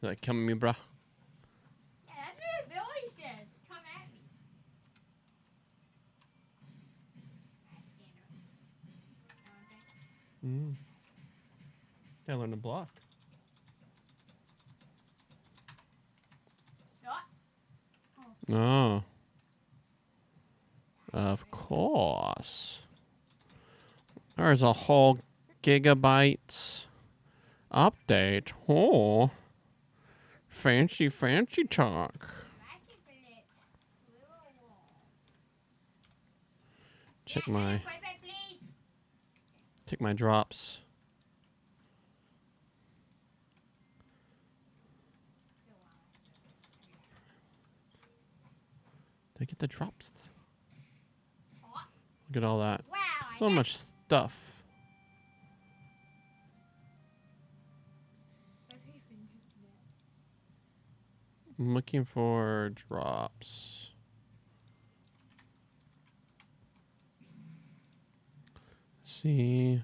Like, come at me, bruh. Yeah, that's what Billy says. Come at me. Gotta learn to block. Oh. Of course. There's a whole gigabyte update. Oh. Fancy, fancy talk. Check my drops. Did I get the drops? Look at all that. Wow, So much stuff. I'm looking for drops. See.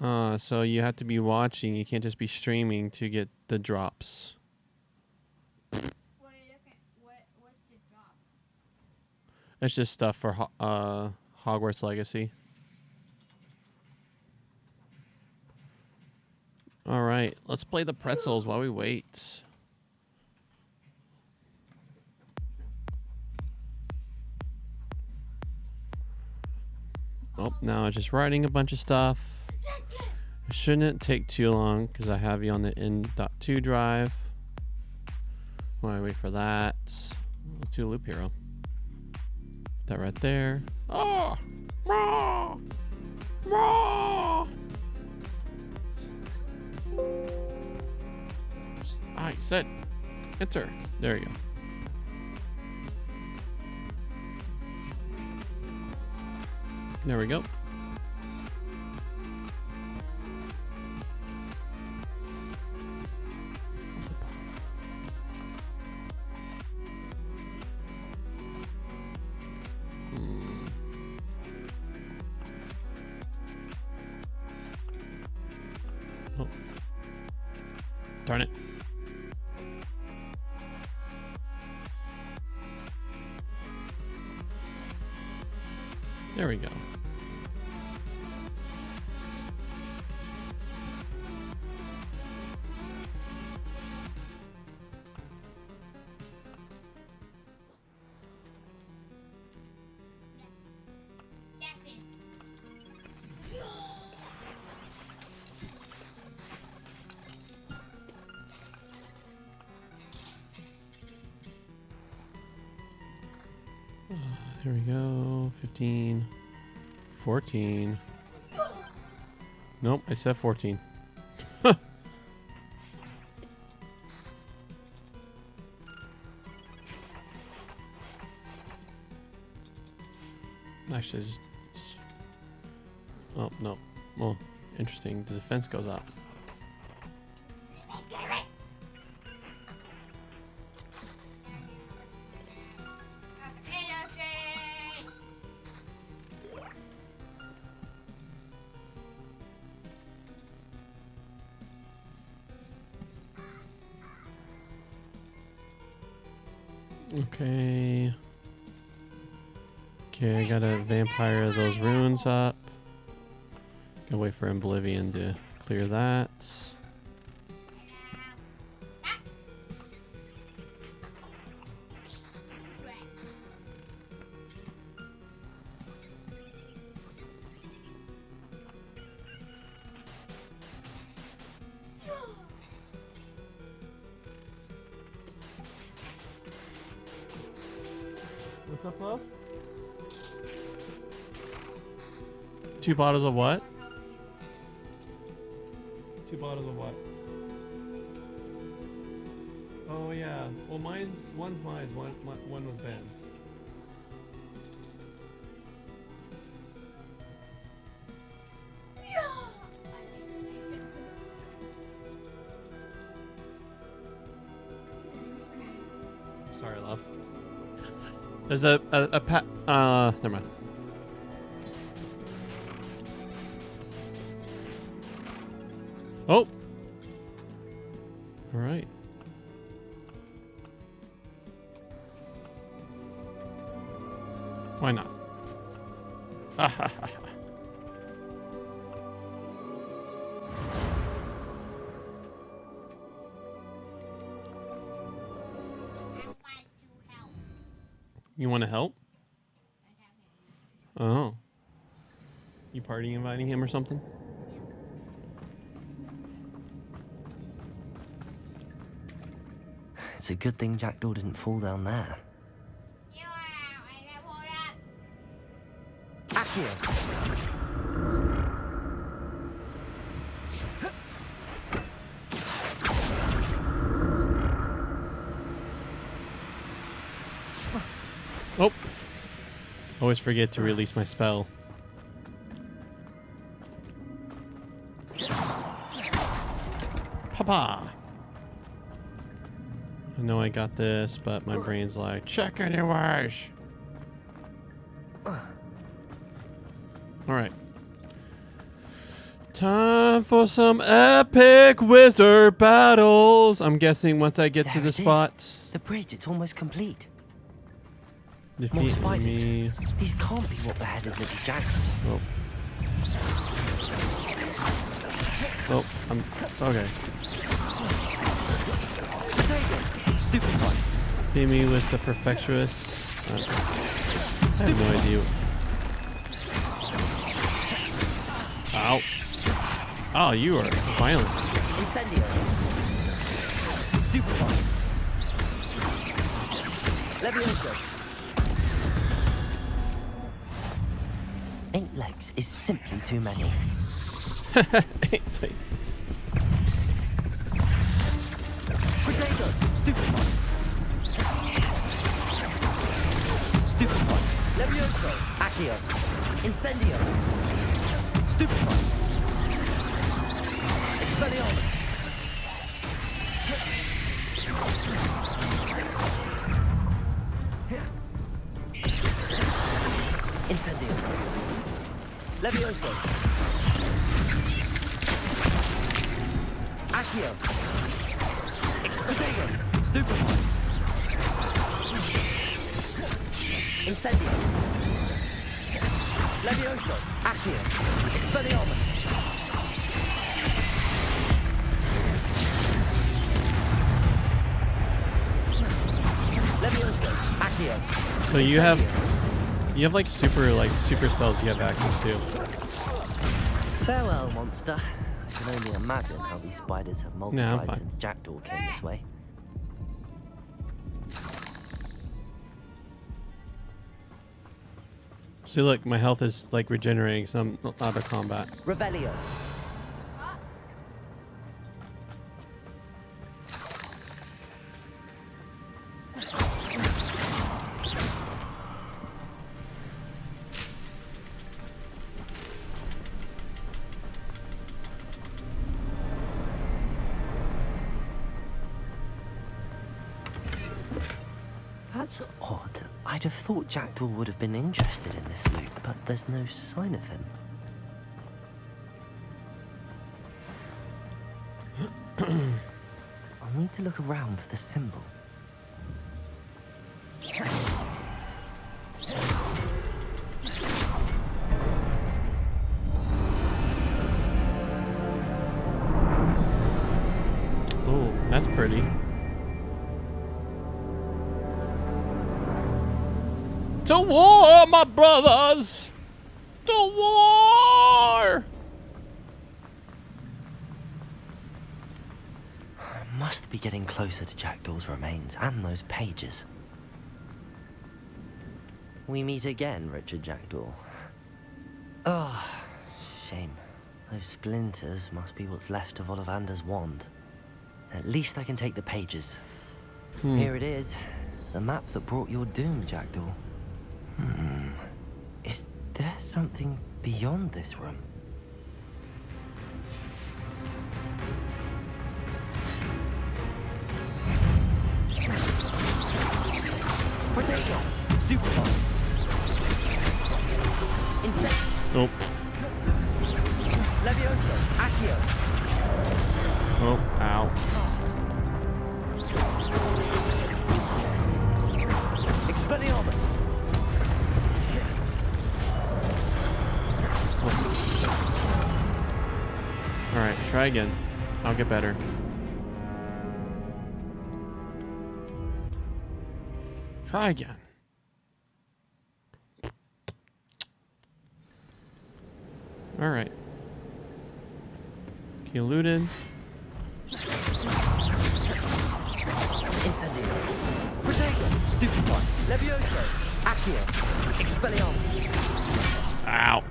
So you have to be watching. You can't just be streaming to get the drops. What's the drop? It's just stuff for Hogwarts Legacy. All right, let's play the pretzels while we wait. Oh, now it's just writing a bunch of stuff. It shouldn't take too long because I have you on the N.2 drive. While I wait for that, let's do a loop hero. Put that right there. Oh! Raw! Raw! I said enter. There you go. There we go. Oh. Darn it. There we go. There we go. 15, 14. Nope, I said 14. Actually, just... Oh, no. Well, interesting. The defense goes up. Okay. Okay, I gotta vampire those runes up. Gotta wait for Oblivion to clear that. What's up, love? 2 bottles of what? 2 bottles of what? Oh yeah. Well, one's mine. One was Ben's. Sorry, love. There's a never mind. Oh! All right. Why not? You want to help? Oh. You party inviting him or something? It's a good thing Jackdaw didn't fall down there. Accio! Oh. Always forget to release my spell. Papa! I know I got this, but my brain's like, check anyways. Alright. Time for some epic wizard battles. I'm guessing once I get to the spot. The bridge, it's almost complete. More Defeat spiders. enemy. These can't be what beheaded little Jackdaw. Oh. Oh, I'm okay. Stupid one. Beat me with the Perfectuous. I have no idea. Ow. Oh, you are violent. Incendio. Stupid one. Levioso. 8 legs is simply too many. 8 legs. Potato. Stupid one. Stupid one. Levioso. Accio. Incendio. Stupid one. Expelliarmus. Incendio. Levioso. Accio. Potato. Stupid one. Incendio. Levioso. Accio. Expelliarmus. Levioso. Accio. So you have like super spells you have access to. Farewell, monster. I can only imagine how these spiders have multiplied since Jackdaw came this way. See, look, my health is like regenerating, so I'm out of combat. Revelio. That's odd. I'd have thought Jackdaw would have been interested in this loot, but there's no sign of him. I'll need to look around for the symbol. Oh, that's pretty. To war, my brothers! To war! I must be getting closer to Jackdaw's remains and those pages. We meet again, Richard Jackdaw. Oh, shame. Those splinters must be what's left of Ollivander's wand. At least I can take the pages. Here it is. The map that brought your doom, Jackdaw. Is there something beyond this room? Potato! Stupid one! Insect! Nope. Levioso! Accio! Oh, ow. Expelliarmus! Alright, try again. I'll get better. Try again. Alright. Key eluded. Incendio. Protego. Stupefy. Levioso. Accio. Expelliarmus. Ow.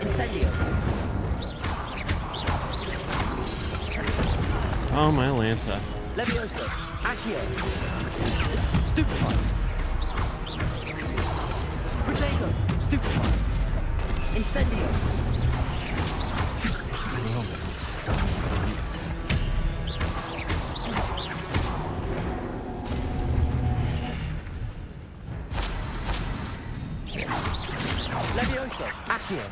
Incendio. Oh, my Lanta. Levioso. Accio. Stupefy. Protego. Stupefy. Incendio. Expelliarmus. So roots. Levioso. Accio.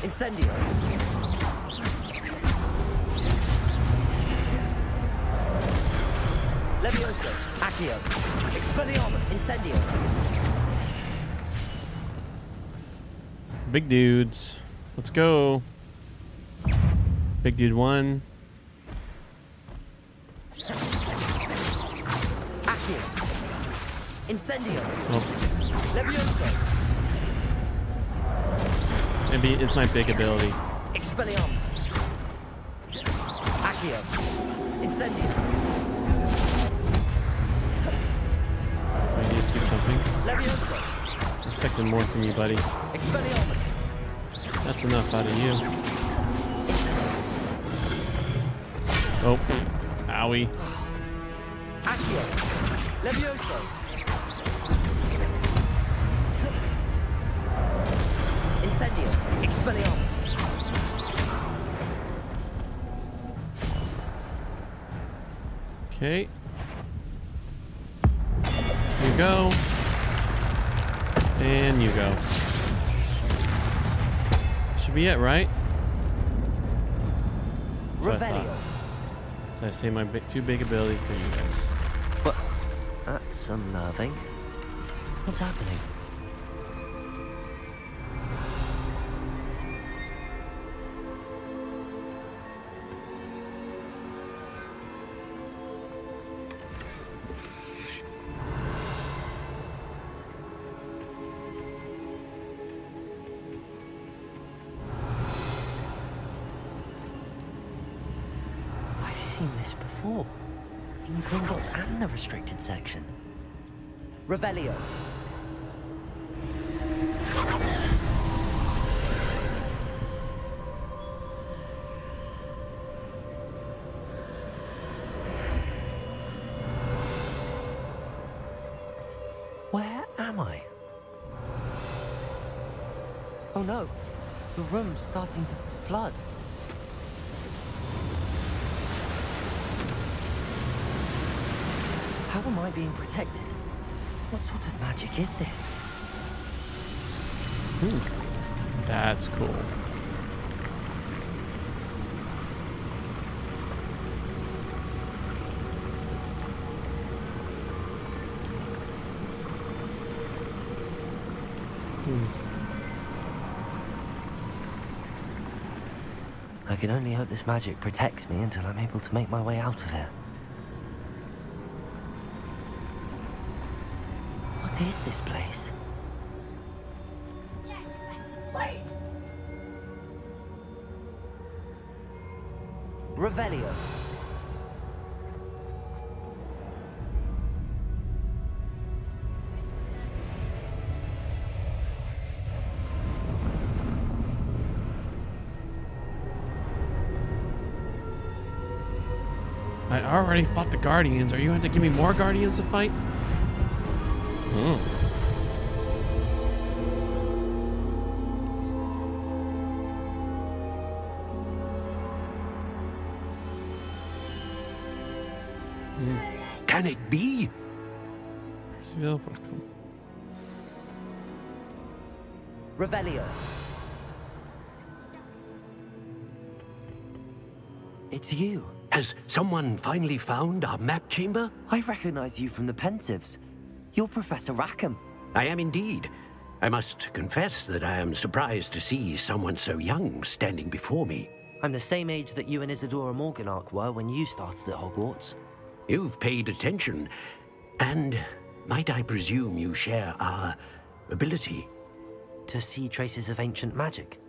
Incendio. Levioso. Accio. Expelliarmus. Incendio. Big dudes. Let's go. Big dude 1. Accio. Incendio. Oh, Levioso. maybe it's my big ability. Expelliarmus. Accio. Incendio. Maybe just keep jumping. Levioso. Expecting more from you, buddy. Expelliarmus. That's enough out of you. Oh, owie. Accio. Levioso. Incendio. Expelliarmus. Okay. You go. And you go. Should be it, right? That's what I thought. Revelio. So I say my two big abilities for you guys. What? That's unnerving. What's happening? I've seen this before. In Gringotts and the restricted section. Revelio. Where am I? Oh no, the room's starting to flood. How am I being protected? What sort of magic is this? That's cool. I can only hope this magic protects me until I'm able to make my way out of here. What is this place? Wait! Revelio. I already fought the Guardians. Are you going to give me more Guardians to fight? Can it be? Percival por acá. Revelio. It's you. Has someone finally found our map chamber? I recognize you from the Pensives. You're Professor Rackham. I am indeed. I must confess that I am surprised to see someone so young standing before me. I'm the same age that you and Isadora Morganach were when you started at Hogwarts. You've paid attention, and might I presume you share our ability? To see traces of ancient magic?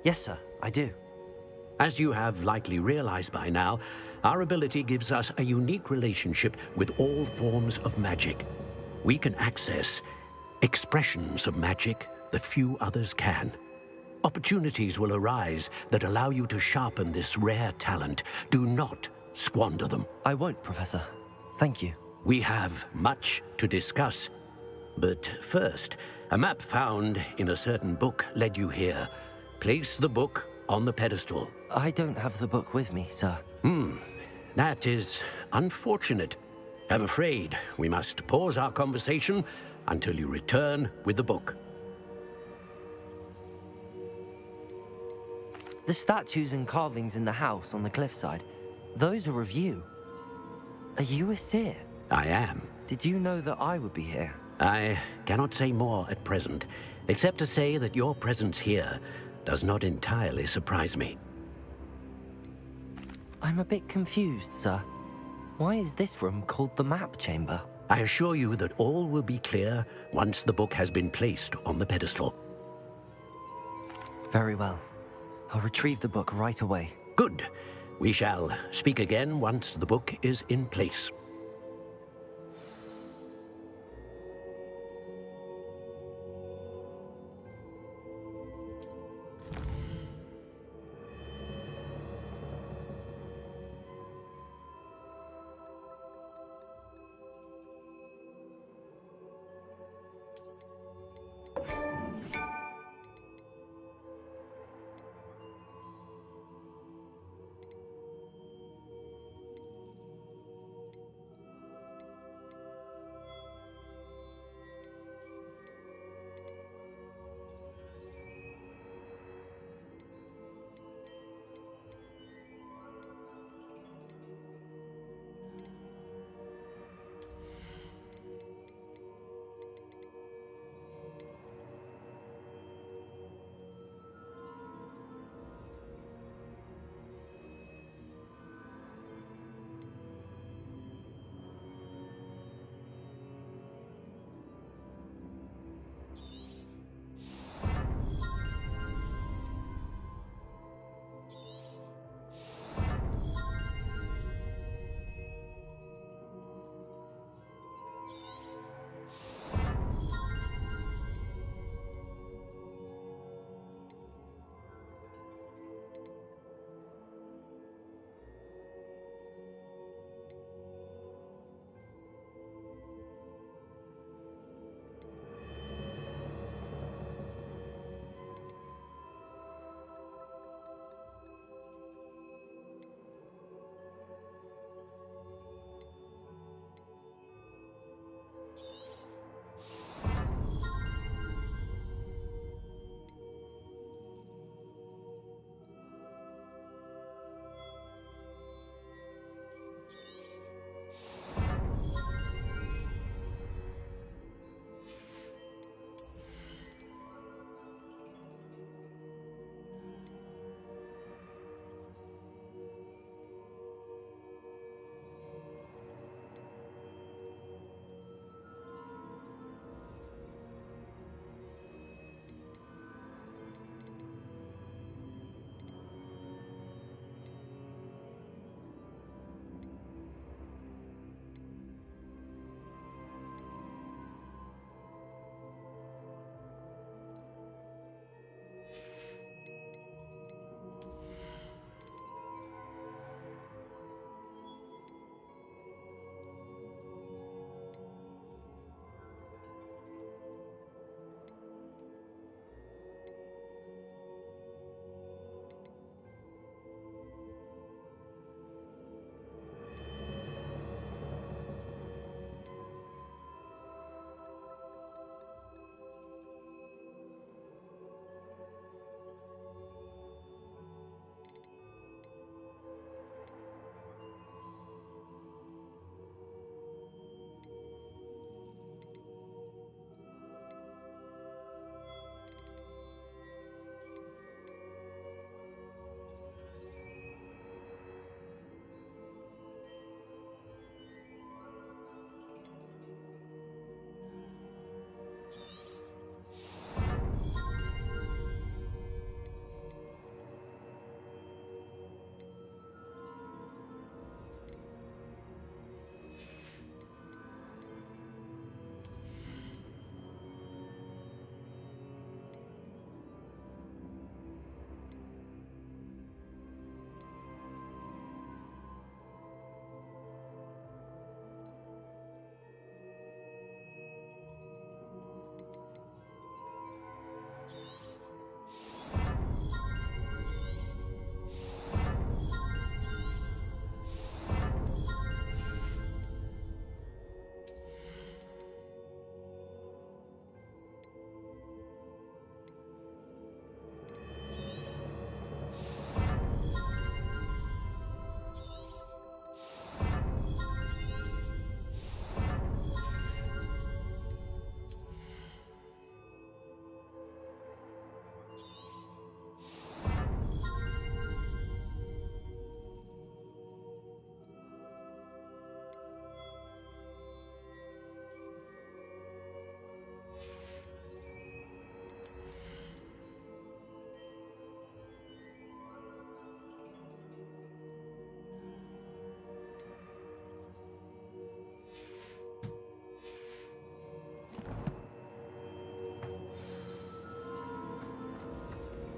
Yes, sir, I do. As you have likely realized by now, our ability gives us a unique relationship with all forms of magic. We can access expressions of magic that few others can. Opportunities will arise that allow you to sharpen this rare talent. Do not squander them. I won't, Professor. Thank you. We have much to discuss. But first, a map found in a certain book led you here. Place the book on the pedestal. I don't have the book with me, sir. That is unfortunate. I'm afraid we must pause our conversation until you return with the book. The statues and carvings in the house on the cliffside, those are of you. Are you a seer? I am. Did you know that I would be here? I cannot say more at present, except to say that your presence here does not entirely surprise me. I'm a bit confused, sir. Why is this room called the map chamber? I assure you that all will be clear once the book has been placed on the pedestal. Very well. I'll retrieve the book right away. Good. We shall speak again once the book is in place.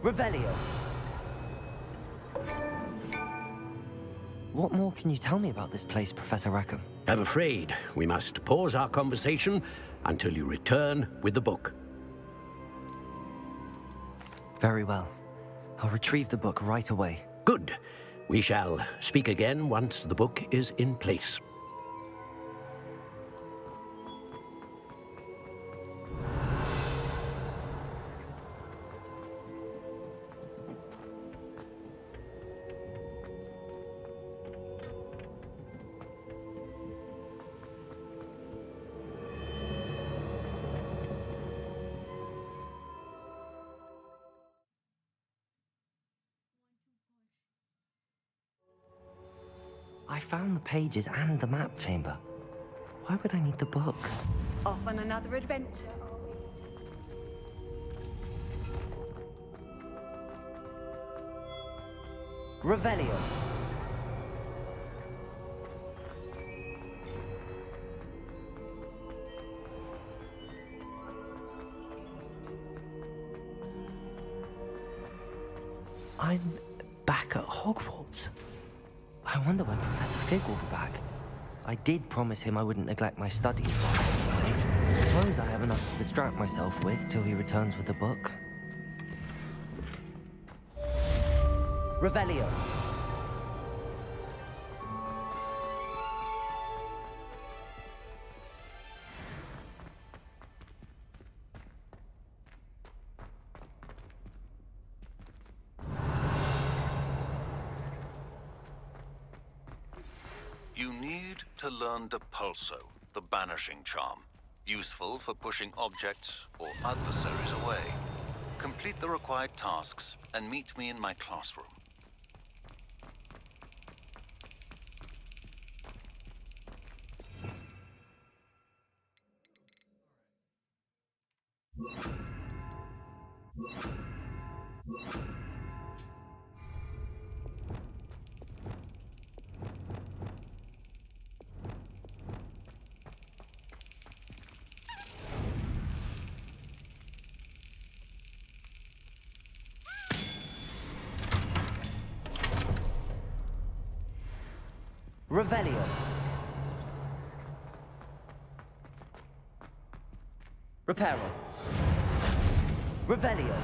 Revelio. What more can you tell me about this place, Professor Rackham? I'm afraid we must pause our conversation until you return with the book. Very well. I'll retrieve the book right away. Good. We shall speak again once the book is in place. I found the pages and the map chamber. Why would I need the book? Off on another adventure. Revelio. I'm back at Hogwarts. I wonder when Professor Fig will be back. I did promise him I wouldn't neglect my studies. Suppose I have enough to distract myself with till he returns with the book. Revelio. You need to learn Depulso, the banishing charm, useful for pushing objects or adversaries away. Complete the required tasks and meet me in my classroom. Revelio. Reparo. Revelio.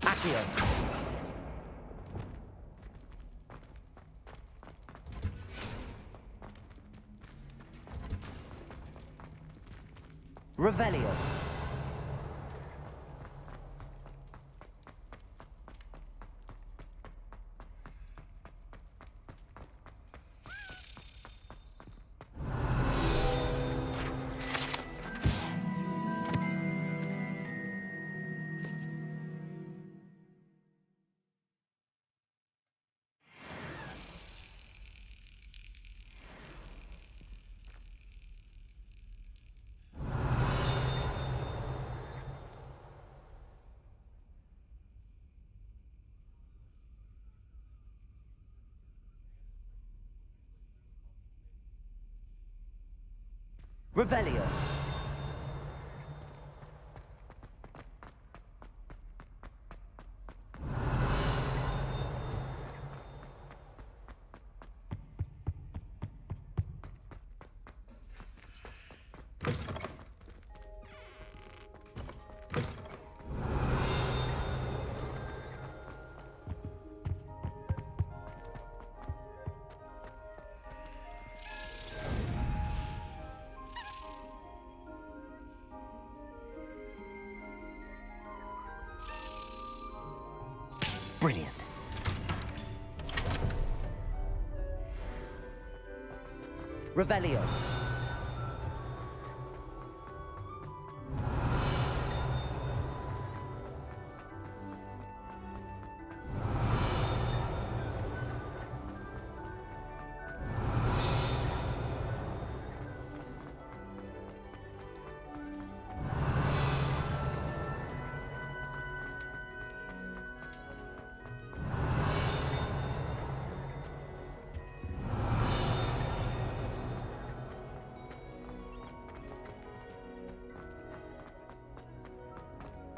Accio. Revelio. Revelio. Brilliant. Revelio.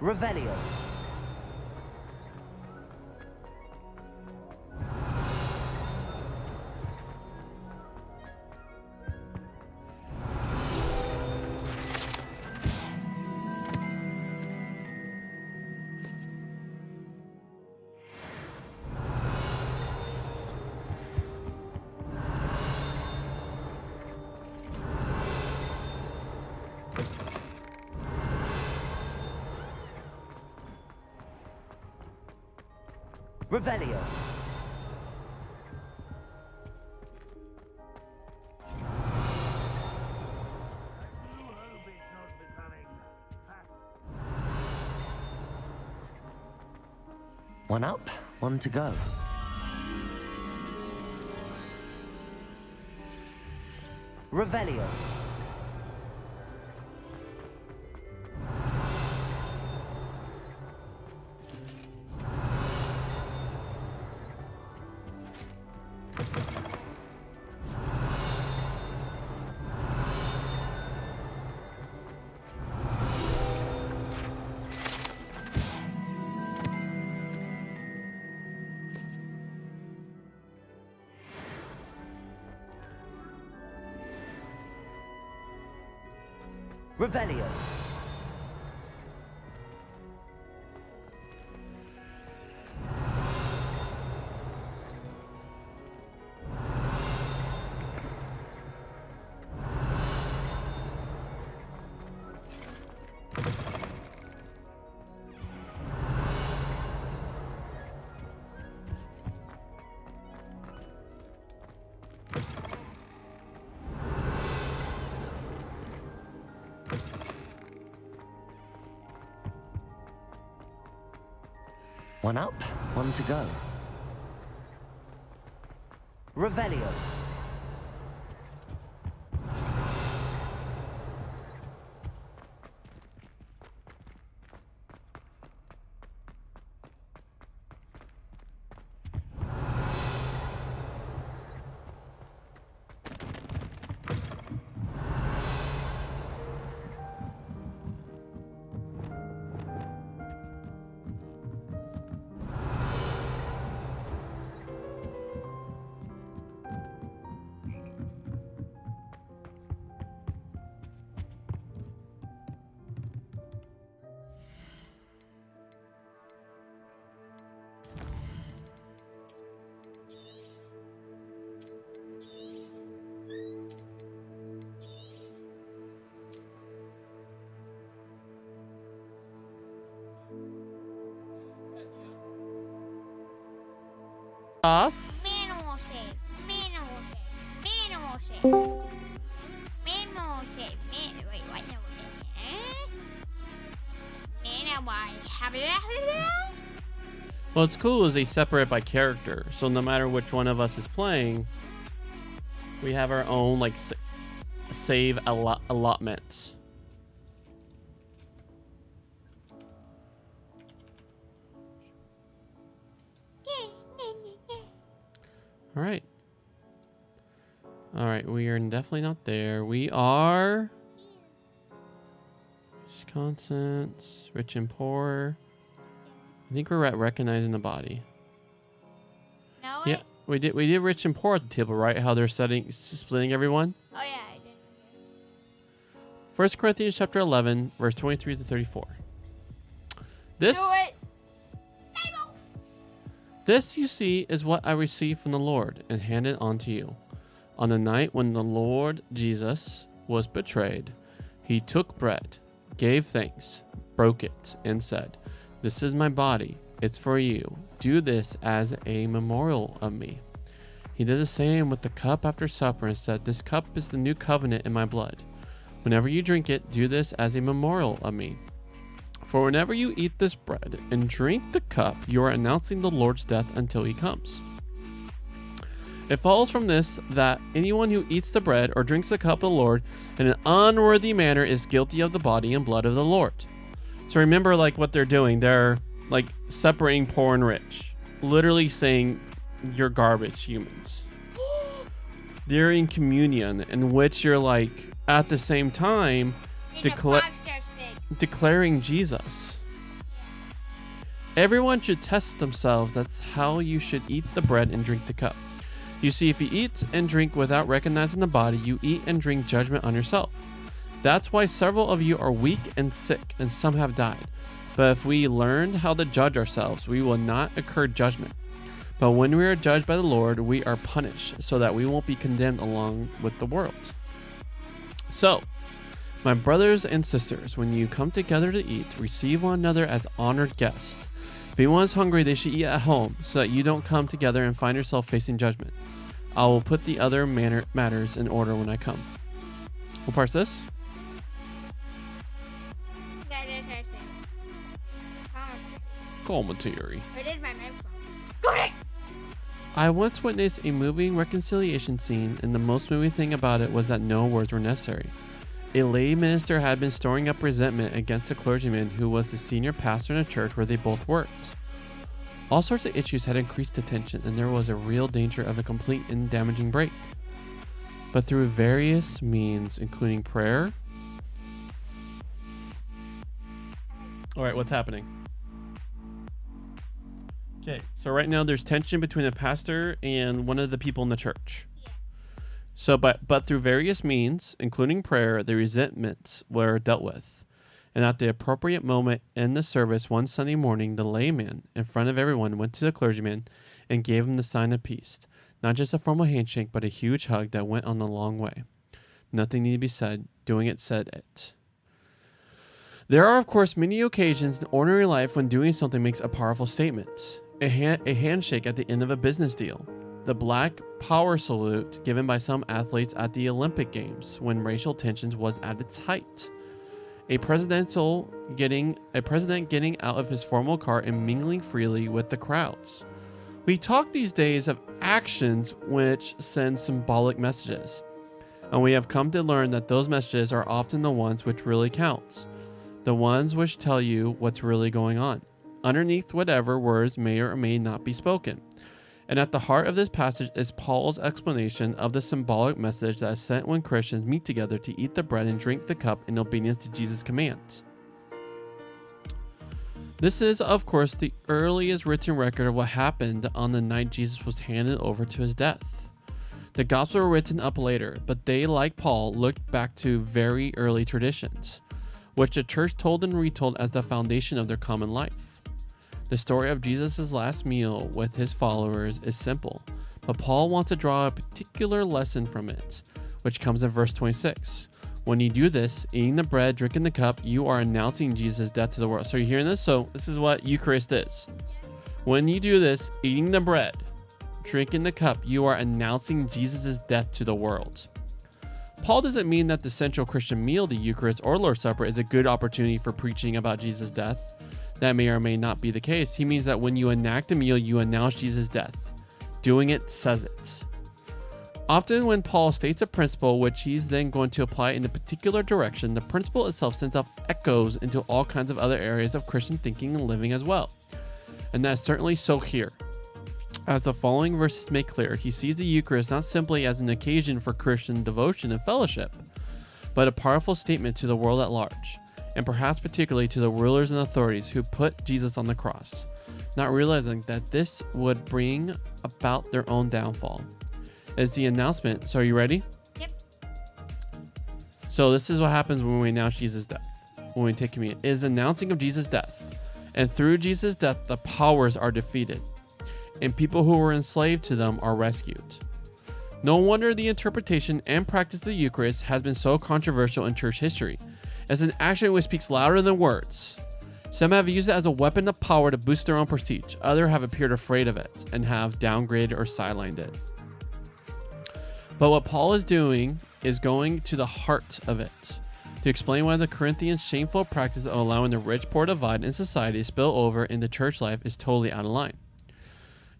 Revelio. Revelio. One up, one to go. Revelio. Revelio. One up, one to go. Revelio. Off. Minimal shape. Minimal shape. Minimal shape. Minimal shape. Wait, what? Minimal. What's cool is they separate by character, so no matter which one of us is playing, we have our own like save allotments. All right. All right, we are definitely not there. We are contents, rich and poor. I think we're at recognizing the body. No. Yeah, we did rich and poor at the table, right? How they're splitting everyone. Oh yeah, I did. 1 Corinthians chapter 11, verse 23 to 34. This. Do it. This, you see, is what I received from the Lord and handed on to you. On the night when the Lord Jesus was betrayed, he took bread, gave thanks, broke it, and said, "This is my body. It's for you. Do this as a memorial of me." He did the same with the cup after supper and said, "This cup is the new covenant in my blood. Whenever you drink it, do this as a memorial of me. For whenever you eat this bread and drink the cup, you are announcing the Lord's death until he comes." It follows from this that anyone who eats the bread or drinks the cup of the Lord in an unworthy manner is guilty of the body and blood of the Lord. So remember, like, what they're doing. They're like separating poor and rich, literally saying you're garbage humans. They're in communion in which you're like at the same time declaring Jesus. Everyone should test themselves. That's how you should eat the bread and drink the cup. You see, if you eat and drink without recognizing the body, you eat and drink judgment on yourself. That's why several of you are weak and sick, and some have died. But if we learned how to judge ourselves, we will not incur judgment. But when we are judged by the Lord, we are punished, so that we won't be condemned along with the world. So, my brothers and sisters, when you come together to eat, receive one another as honored guests. If anyone is hungry, they should eat at home, so that you don't come together and find yourself facing judgment. I will put the other matters in order when I come. We'll parse this. That is our thing. Commentary. Where did my microphone? Got it! I once witnessed a moving reconciliation scene, and the most moving thing about it was that no words were necessary. A lay minister had been storing up resentment against a clergyman who was the senior pastor in a church where they both worked. All sorts of issues had increased the tension, and there was a real danger of a complete and damaging break. But through various means, including prayer... Alright, what's happening? Okay, so right now there's tension between the pastor and one of the people in the church. So, but through various means, including prayer, the resentments were dealt with. And at the appropriate moment in the service one Sunday morning, the layman, in front of everyone, went to the clergyman and gave him the sign of peace. Not just a formal handshake, but a huge hug that went on a long way. Nothing needed to be said. Doing it said it. There are, of course, many occasions in ordinary life when doing something makes a powerful statement. A handshake at the end of a business deal. The black power salute given by some athletes at the Olympic Games when racial tensions was at its height. A president getting out of his formal car and mingling freely with the crowds. We talk these days of actions which send symbolic messages, and we have come to learn that those messages are often the ones which really count, the ones which tell you what's really going on, underneath whatever words may or may not be spoken. And at the heart of this passage is Paul's explanation of the symbolic message that is sent when Christians meet together to eat the bread and drink the cup in obedience to Jesus' commands. This is, of course, the earliest written record of what happened on the night Jesus was handed over to his death. The Gospels were written up later, but they, like Paul, looked back to very early traditions, which the church told and retold as the foundation of their common life. The story of Jesus' last meal with his followers is simple, but Paul wants to draw a particular lesson from it, which comes in verse 26. When you do this, eating the bread, drinking the cup, you are announcing Jesus' death to the world. So you're hearing this? So this is what Eucharist is. When you do this, eating the bread, drinking the cup, you are announcing Jesus' death to the world. Paul doesn't mean that the central Christian meal, the Eucharist or Lord's Supper, is a good opportunity for preaching about Jesus' death. That may or may not be the case. He means that when you enact a meal, you announce Jesus' death. Doing it says it. Often when Paul states a principle which he's then going to apply in a particular direction, the principle itself sends off echoes into all kinds of other areas of Christian thinking and living as well. And that's certainly so here. As the following verses make clear, he sees the Eucharist not simply as an occasion for Christian devotion and fellowship, but a powerful statement to the world at large, and perhaps particularly to the rulers and authorities who put Jesus on the cross, not realizing that this would bring about their own downfall. It's the announcement. So are you ready? Yep. So this is what happens when we announce Jesus' death, when we take communion. It is the announcing of Jesus' death. And through Jesus' death, the powers are defeated, and people who were enslaved to them are rescued. No wonder the interpretation and practice of the Eucharist has been so controversial in church history. It's an action which speaks louder than words. Some have used it as a weapon of power to boost their own prestige. Others have appeared afraid of it and have downgraded or sidelined it. But what Paul is doing is going to the heart of it, to explain why the Corinthians' shameful practice of allowing the rich-poor divide in society to spill over into church life is totally out of line.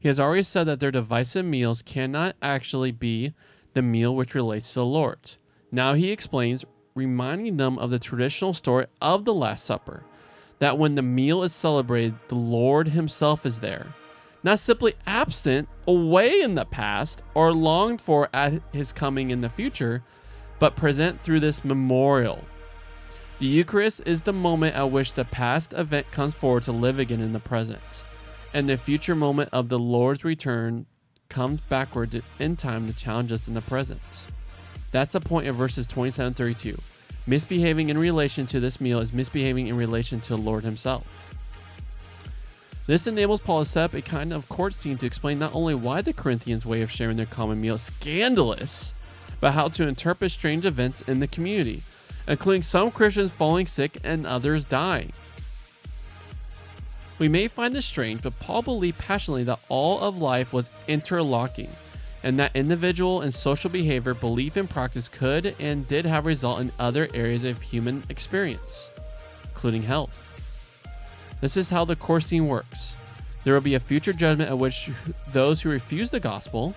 He has already said that their divisive meals cannot actually be the meal which relates to the Lord. Now he explains, reminding them of the traditional story of the Last Supper, that when the meal is celebrated, the Lord himself is there, not simply absent, away in the past, or longed for at his coming in the future, but present through this memorial. The Eucharist is the moment at which the past event comes forward to live again in the present, and the future moment of the Lord's return comes backward in time to challenge us in the present. That's the point of verses 27-32. Misbehaving in relation to this meal is misbehaving in relation to the Lord himself. This enables Paul to set up a kind of court scene to explain not only why the Corinthians' way of sharing their common meal is scandalous, but how to interpret strange events in the community, including some Christians falling sick and others dying. We may find this strange, but Paul believed passionately that all of life was interlocking, and that individual and social behavior, belief, and practice could and did have result in other areas of human experience, including health. This is how the court scene works. There will be a future judgment at which those who refuse the gospel,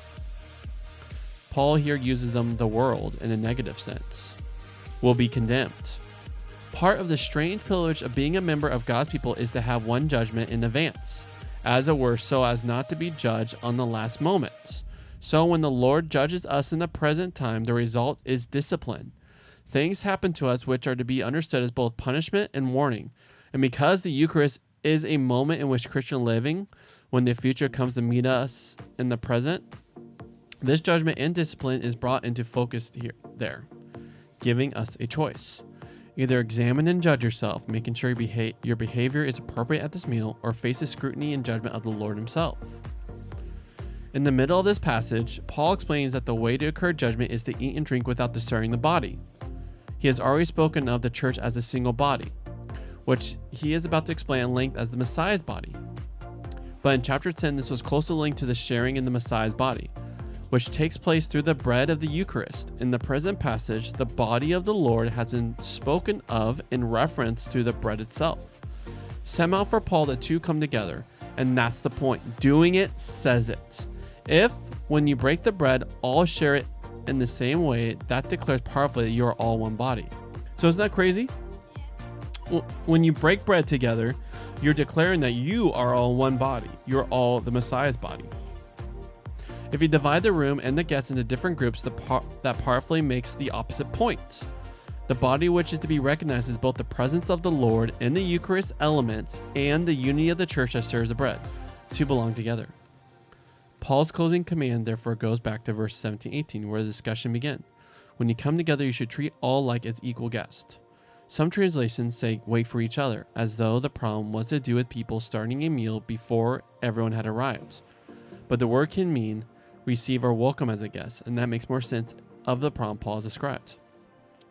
Paul here uses them, the world, in a negative sense, will be condemned. Part of the strange privilege of being a member of God's people is to have one judgment in advance, as it were, so as not to be judged on the last moment. So when the Lord judges us in the present time, the result is discipline. Things happen to us which are to be understood as both punishment and warning. And because the Eucharist is a moment in which Christian living, when the future comes to meet us in the present, this judgment and discipline is brought into focus there, giving us a choice. Either examine and judge yourself, making sure your behavior is appropriate at this meal, or face the scrutiny and judgment of the Lord himself. In the middle of this passage, Paul explains that the way to incur judgment is to eat and drink without disturbing the body. He has already spoken of the church as a single body, which he is about to explain at length as the Messiah's body. But in chapter 10, this was closely linked to the sharing in the Messiah's body, which takes place through the bread of the Eucharist. In the present passage, the body of the Lord has been spoken of in reference to the bread itself. Somehow for Paul, the two come together, and that's the point. Doing it says it. If, when you break the bread, all share it in the same way, that declares powerfully that you are all one body. So isn't that crazy? When you break bread together, you're declaring that you are all one body. You're all the Messiah's body. If you divide the room and the guests into different groups, that powerfully makes the opposite point. The body which is to be recognized is both the presence of the Lord in the Eucharist elements and the unity of the church that serves the bread. The two belong together. Paul's closing command therefore goes back to verse 17-18, where the discussion began. When you come together, you should treat all like as equal guests. Some translations say wait for each other, as though the problem was to do with people starting a meal before everyone had arrived. But the word can mean receive or welcome as a guest, and that makes more sense of the problem Paul has described.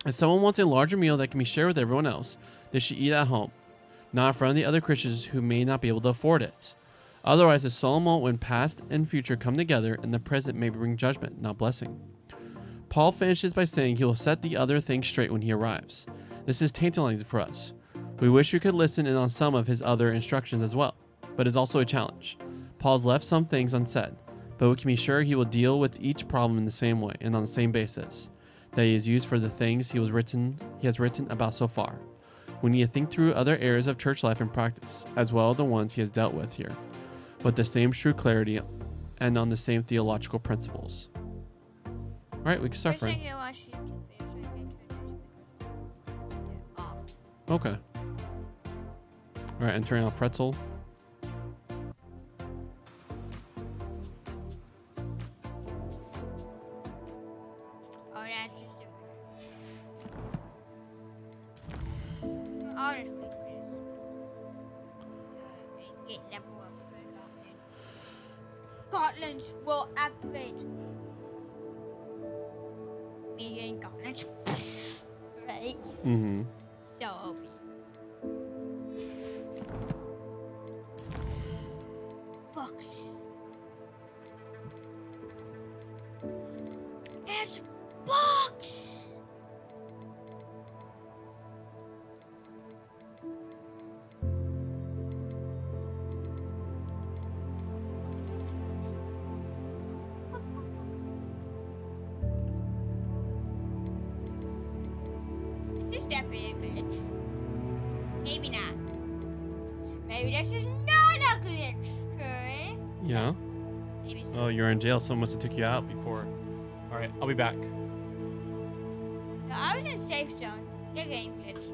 If someone wants a larger meal that can be shared with everyone else, they should eat at home, not in front of the other Christians who may not be able to afford it. Otherwise, the solemn moment when past and future come together and the present may bring judgment, not blessing. Paul finishes by saying he will set the other things straight when he arrives. This is tantalizing for us. We wish we could listen in on some of his other instructions as well, but it's also a challenge. Paul's left some things unsaid, but we can be sure he will deal with each problem in the same way and on the same basis that he has used for the things he has written about so far. We need to think through other areas of church life and practice, as well as the ones he has dealt with here, with the same true clarity and on the same theological principles. All right, we can start, friend. Okay. All right, and turn on pretzel. Oh, that's just a... I'll just wait for this. Get level up for Gauntlets will activate. Me getting gauntlets. Right? Mm-hmm. So OP. Books. It's books. This is definitely a glitch. Maybe not. Maybe this is not a glitch, Curry. Yeah. Maybe it's Oh, you're in jail. Someone must have took you out before. All right, I'll be back. No, I was in safe zone. The game glitch.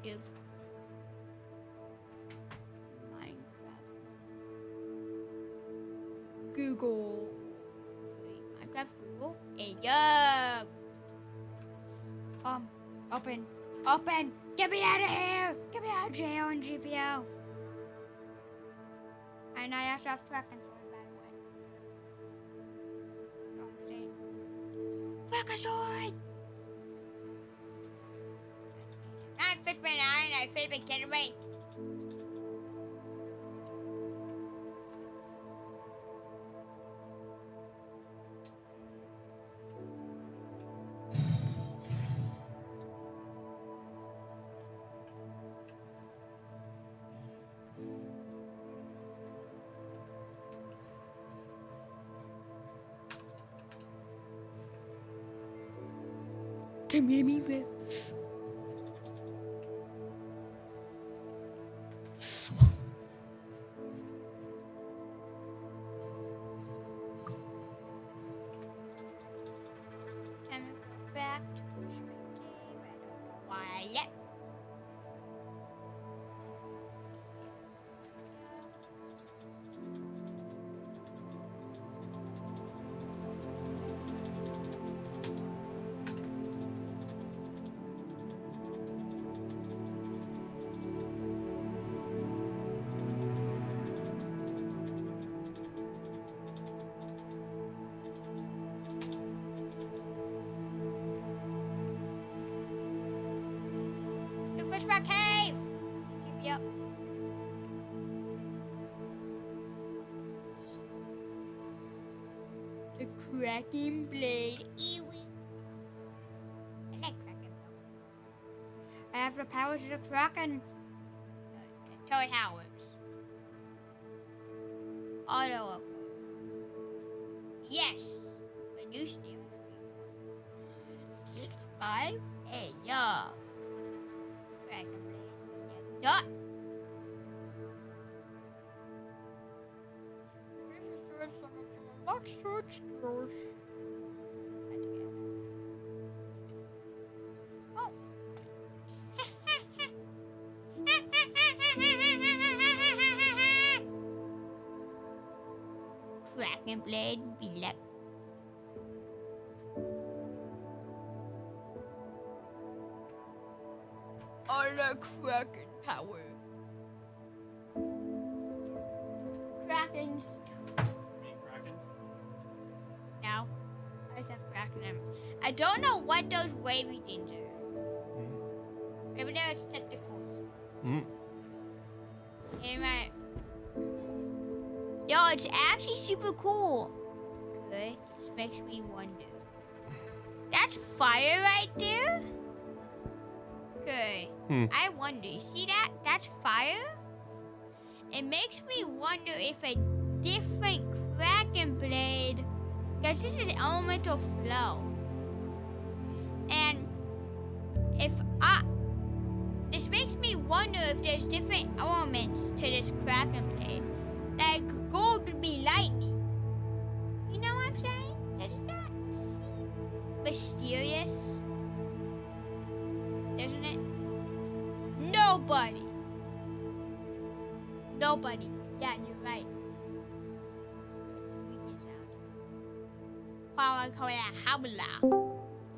Nope. Minecraft. Google. Wait, Minecraft Google. Hey, yo. Open. Open. Get me out of here. Get me out of jail and GPO. And I have to have crack and sword, by the way. Crack and sword. I'm Fishman Island. I should have been kidding me. Come here, me, babe. Time to go back to Fishman Cave. I don't know why yet. To Fishman Cave. Keep you up. The Kraken Blade. Eewee. I like Kraken. I have the power to the Kraken. Tell me how it works. Auto. Yes. A new steering wheel. 5. Hey, yeah. Kraken Blade. Dot. Sword skills. Oh. Kraken Blade be like. All the Kraken power. Kraken's. Now, I just have Kraken in. I don't know what those wavy things are. Maybe they're tentacles. Hey, right. Yo, it's actually super cool. Okay, this makes me wonder. That's fire right there? Okay. I wonder, you see that? That's fire? It makes me wonder if a different Kraken Blade, because this is elemental flow. And if this makes me wonder if there's different elements to this Kraken Blade. Like gold could be lightning. You know what I'm saying? Doesn't that seem mysterious? Doesn't it? Nobody. Yeah, you're right. Squeaky sound. Power Habla.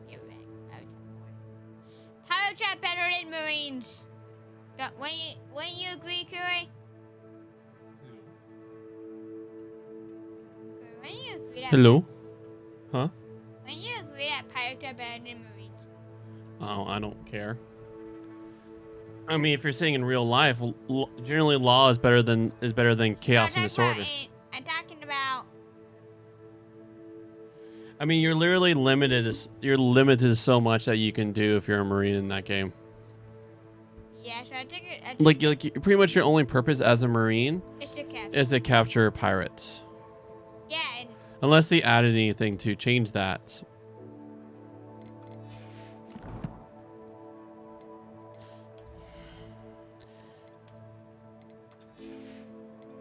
You're right. Pirates are better than Marines. When you agree, Curry? When you agree that Hello? Huh? When you agree that pirates are better than Marines. Oh, I don't care. I mean, if you're saying in real life, generally law is better than chaos and disorder. I'm talking about. I mean, you're literally limited. You're limited so much that you can do if you're a Marine in that game. Yeah, so I think Like pretty much your only purpose as a Marine is to capture pirates. Yeah. And unless they added anything to change that.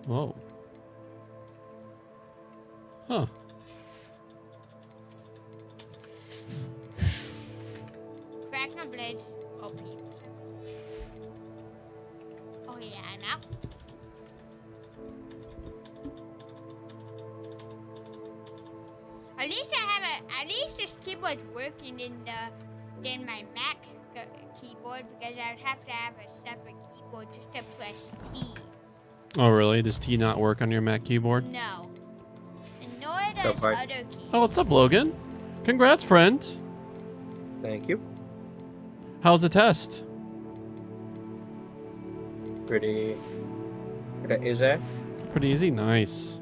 Whoa. Huh. Kraken Blades OP. yeah, I'm out. At least this keyboard's working in my Mac keyboard, because I would have to have a separate keyboard just to press T. Oh, really? Does T not work on your Mac keyboard? No. And nor does far. other keys. Oh, what's up, Logan? Congrats, friend. Thank you. How's the test? Pretty easy. Pretty easy. Nice.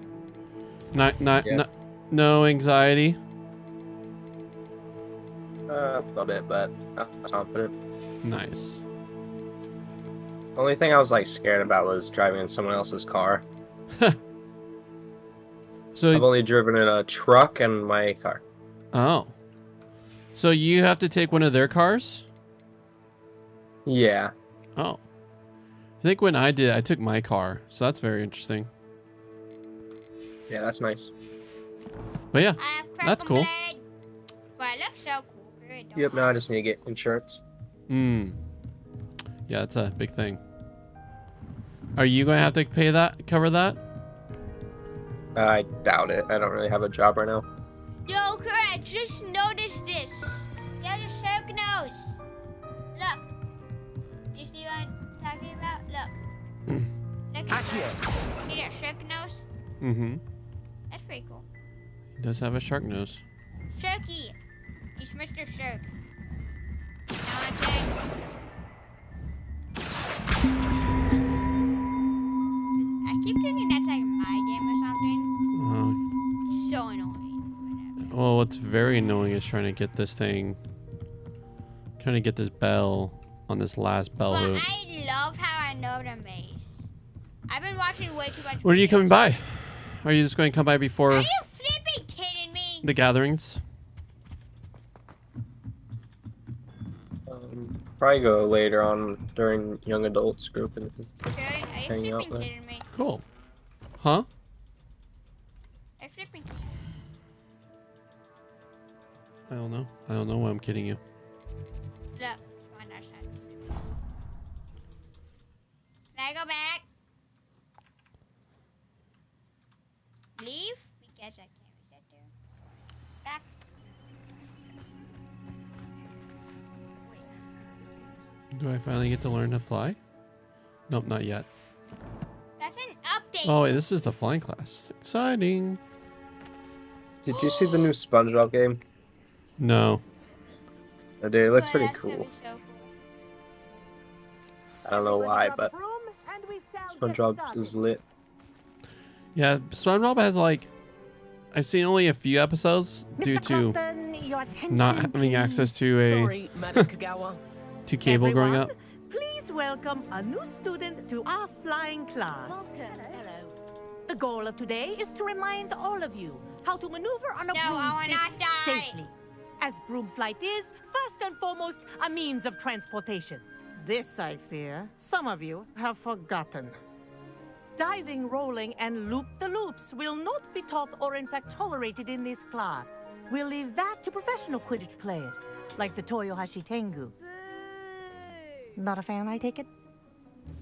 Yeah. No anxiety. A little bit, but I'm confident. Nice. Only thing I was like scared about was driving in someone else's car. So, I've only driven in a truck and my car. oh. So you have to take one of their cars? Yeah. Oh. I think when I did, I took my car. So that's very interesting. Yeah, that's nice. But yeah, I have that's cool. Blade, but it looks so cool. Good. Yep, now I just need to get insurance. Yeah, that's a big thing. Are you going to have to cover that? I doubt it. I don't really have a job right now. Yo, Kurt, just noticed this. There's a shark nose. Look. You see what I'm talking about? Look. Look. See that shark nose? Mm-hmm. That's pretty cool. He does have a shark nose. Sharky. He's Mr. Shark. You know what I'm saying? I keep thinking that's like my game or something. So annoying. Well, what's very annoying is trying to get this bell on this last bell Well, hoop. I love how I know the maze. I've been watching way too much. When are you videos. coming by? Are you just going to come by before Are you flipping kidding me? the gatherings? Probably go later on during young adults group and Okay, are you hang out flipping there. kidding me? Cool. Huh? Are you flipping? I don't know. I don't know why I'm kidding you. Look, it's on our side. Can I go back? Leave? Because I can't reset there. Back. Wait. Do I finally get to learn to fly? Nope, not yet. That's an update. Oh, wait, this is the flying class. Exciting. Did you see the new SpongeBob game? No. Dude, it looks Oh, pretty that's gonna cool. be so cool. I don't know why, but SpongeBob is lit. Yeah, SpongeBob has like, I've seen only a few episodes due to not having access to to cable growing up. Please welcome a new student to our flying class. Hello. The goal of today is to remind all of you how to maneuver on a No, I will broomstick not die. safely. As broom flight is, first and foremost, a means of transportation. This, I fear, some of you have forgotten. Diving, rolling, and loop-the-loops will not be taught or in fact tolerated in this class. We'll leave that to professional Quidditch players, like the Toyohashi Tengu. Not a fan, I take it?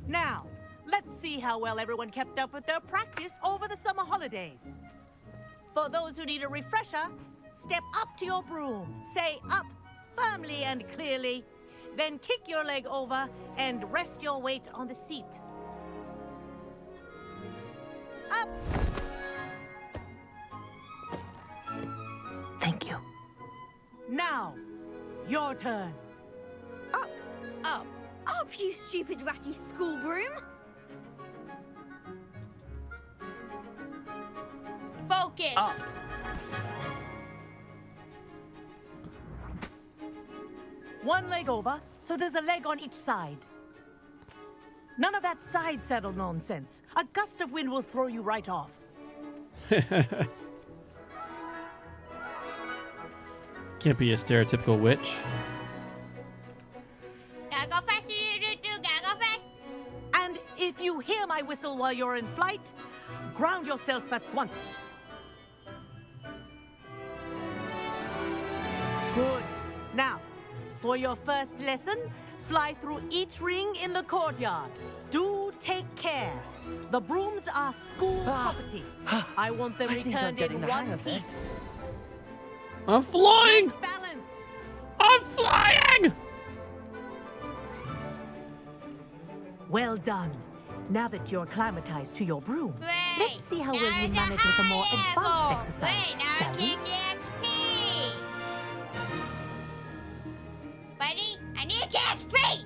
Now, let's see how well everyone kept up with their practice over the summer holidays. For those who need a refresher, step up to your broom, say up firmly and clearly, then kick your leg over and rest your weight on the seat. Up! Thank you. Now, your turn. Up, up, up, you stupid ratty school broom! Focus. Up. One leg over, so there's a leg on each side. None of that side saddle nonsense. A gust of wind will throw you right off. Can't be a stereotypical witch. Gotta go fast, gotta go fast. And if you hear my whistle while you're in flight, ground yourself at once. Good. Now, for your first lesson, fly through each ring in the courtyard. Do take care. The brooms are school property. I want them I think I'm returned getting in the hang one of this. piece. I'm flying! Nice balance. I'm flying! Well done. Now that you're acclimatized to your broom, Great. let's see how Now well you it's a manage with a more high advanced level. exercise, Great, now I shall we? can get XP. Buddy, I need to get XP.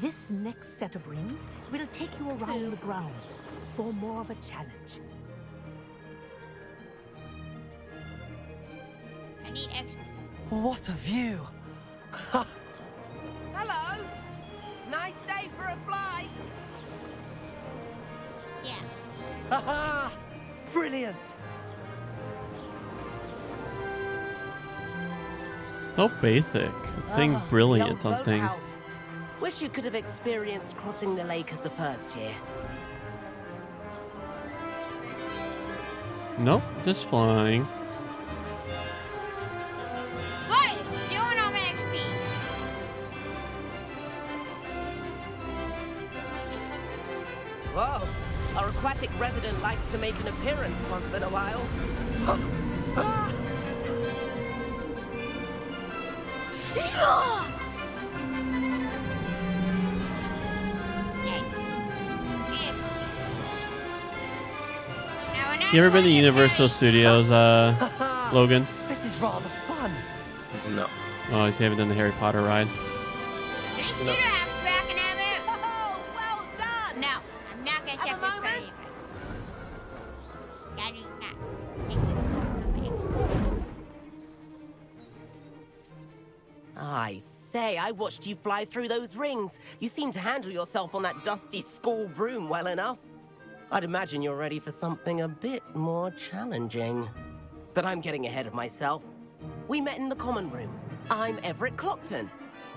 This next set of rings will take you around the grounds for more of a challenge. I need XP. What a view! Hello. Nice day for a flight. Yeah. Haha! Brilliant! So basic. A thing brilliant the old on things. boathouse. Wish you could have experienced crossing the lake as a first year. Nope, just flying. What? You're stealing all my XP. Whoa. Our aquatic resident likes to make an appearance once in a while. Yay. Yay. Now when I You ever been to go Universal play- Studios, Logan? This is rather fun. No. Oh, you haven't done the Harry Potter ride? At least you don't have track and have it. Oh, well done. No, I'm not gonna Have check a this moment. for you. Gotta not. I say, I watched you fly through those rings. You seem to handle yourself on that dusty school broom well enough. I'd imagine you're ready for something a bit more challenging. But I'm getting ahead of myself. We met in the common room. I'm Everett Clopton.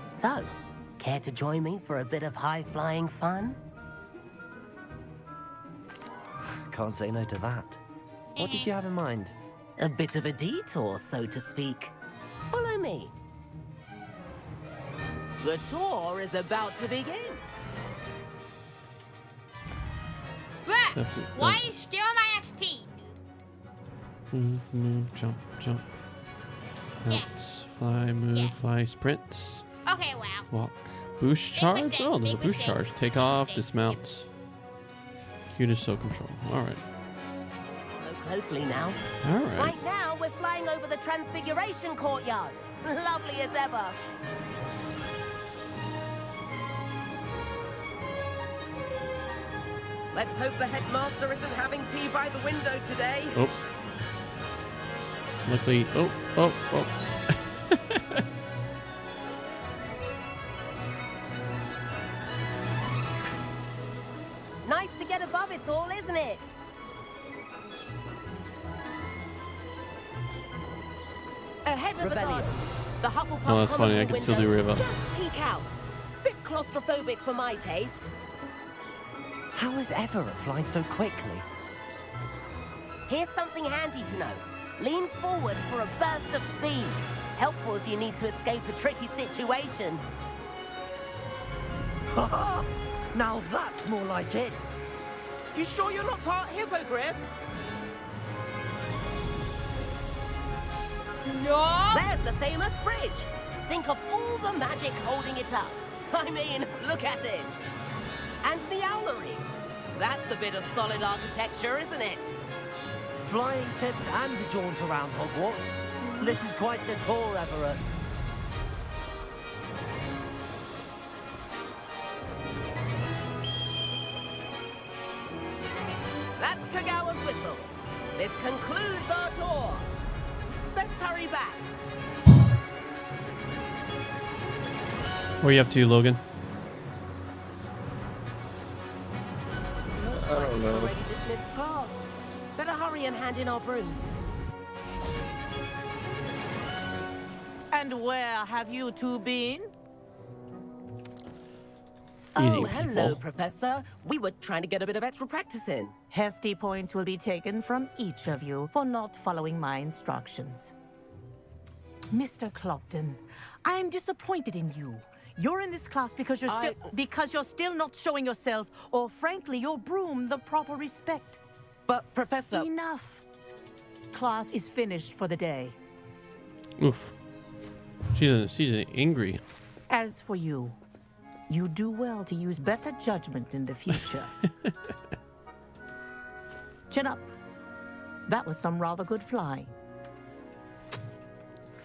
So, care to join me for a bit of high-flying fun? Can't say no to that. What did you have in mind? A bit of a detour, so to speak. Follow me. The tour is about to begin. Bruh, Definitely why don't. are you stealing my XP? Move, move, jump, jump. Yeah. Bounce, fly, move, Yeah. fly, sprint, Okay, wow. walk. Boost Big charge? mistake, Oh, there's a big boost mistake, charge. Take big off, mistake. dismount. Q to show control. Alright. Follow closely now. Alright. Right now, we're flying over the Transfiguration Courtyard. Lovely as ever. Let's hope the headmaster isn't having tea by the window today. Oh. Luckily. Oh. Nice to get above it all, isn't it? Ahead of the Rebellion. garden. The Hufflepuff Oh, that's common funny, I room can still do windows River. Just peek out. Bit claustrophobic for my taste. How is Everett flying so quickly? Here's something handy to know. Lean forward for a burst of speed. Helpful if you need to escape a tricky situation. Now that's more like it. You sure you're not part hippogriff? No. There's the famous bridge. Think of all the magic holding it up. I mean, look at it. And the owlery. That's a bit of solid architecture, isn't it? Flying tips and a jaunt around Hogwarts. This is quite the tour, Everett. That's Kagawa's whistle. This concludes our tour. Let's hurry back. What are you up to, Logan? I don't know. Already dismissed class. Better hurry and hand in our brooms. And where have you two been? Oh, Eating hello, people. Professor. We were trying to get a bit of extra practice in. Hefty points will be taken from each of you for not following my instructions. Mr. Clopton, I am disappointed in you. You're in this class because you're still not showing yourself, or frankly, your broom the proper respect. But, Professor... Enough. Class is finished for the day. Oof. She's angry. As for you, you do well to use better judgment in the future. Chin up. That was some rather good flying.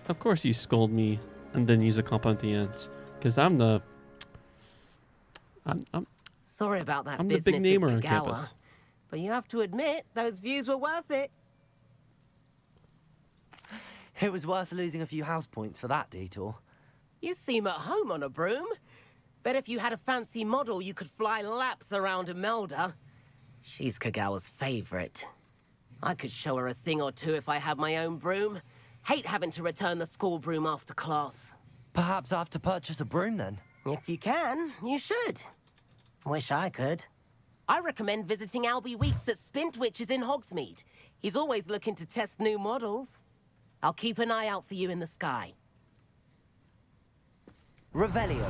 Of course you scold me and then use a compliment at the end. Because I'm Sorry about that I'm the business big namer with on Kagawa, campus. but you have to admit, those views were worth it. It was worth losing a few house points for that detour. You seem at home on a broom. Bet if you had a fancy model, you could fly laps around Imelda. She's Kagawa's favorite. I could show her a thing or two if I had my own broom. Hate having to return the school broom after class. Perhaps I have to purchase a broom then. If you can, you should. Wish I could. I recommend visiting Albie Weeks at Spintwitches in Hogsmeade. He's always looking to test new models. I'll keep an eye out for you in the sky. Revelio.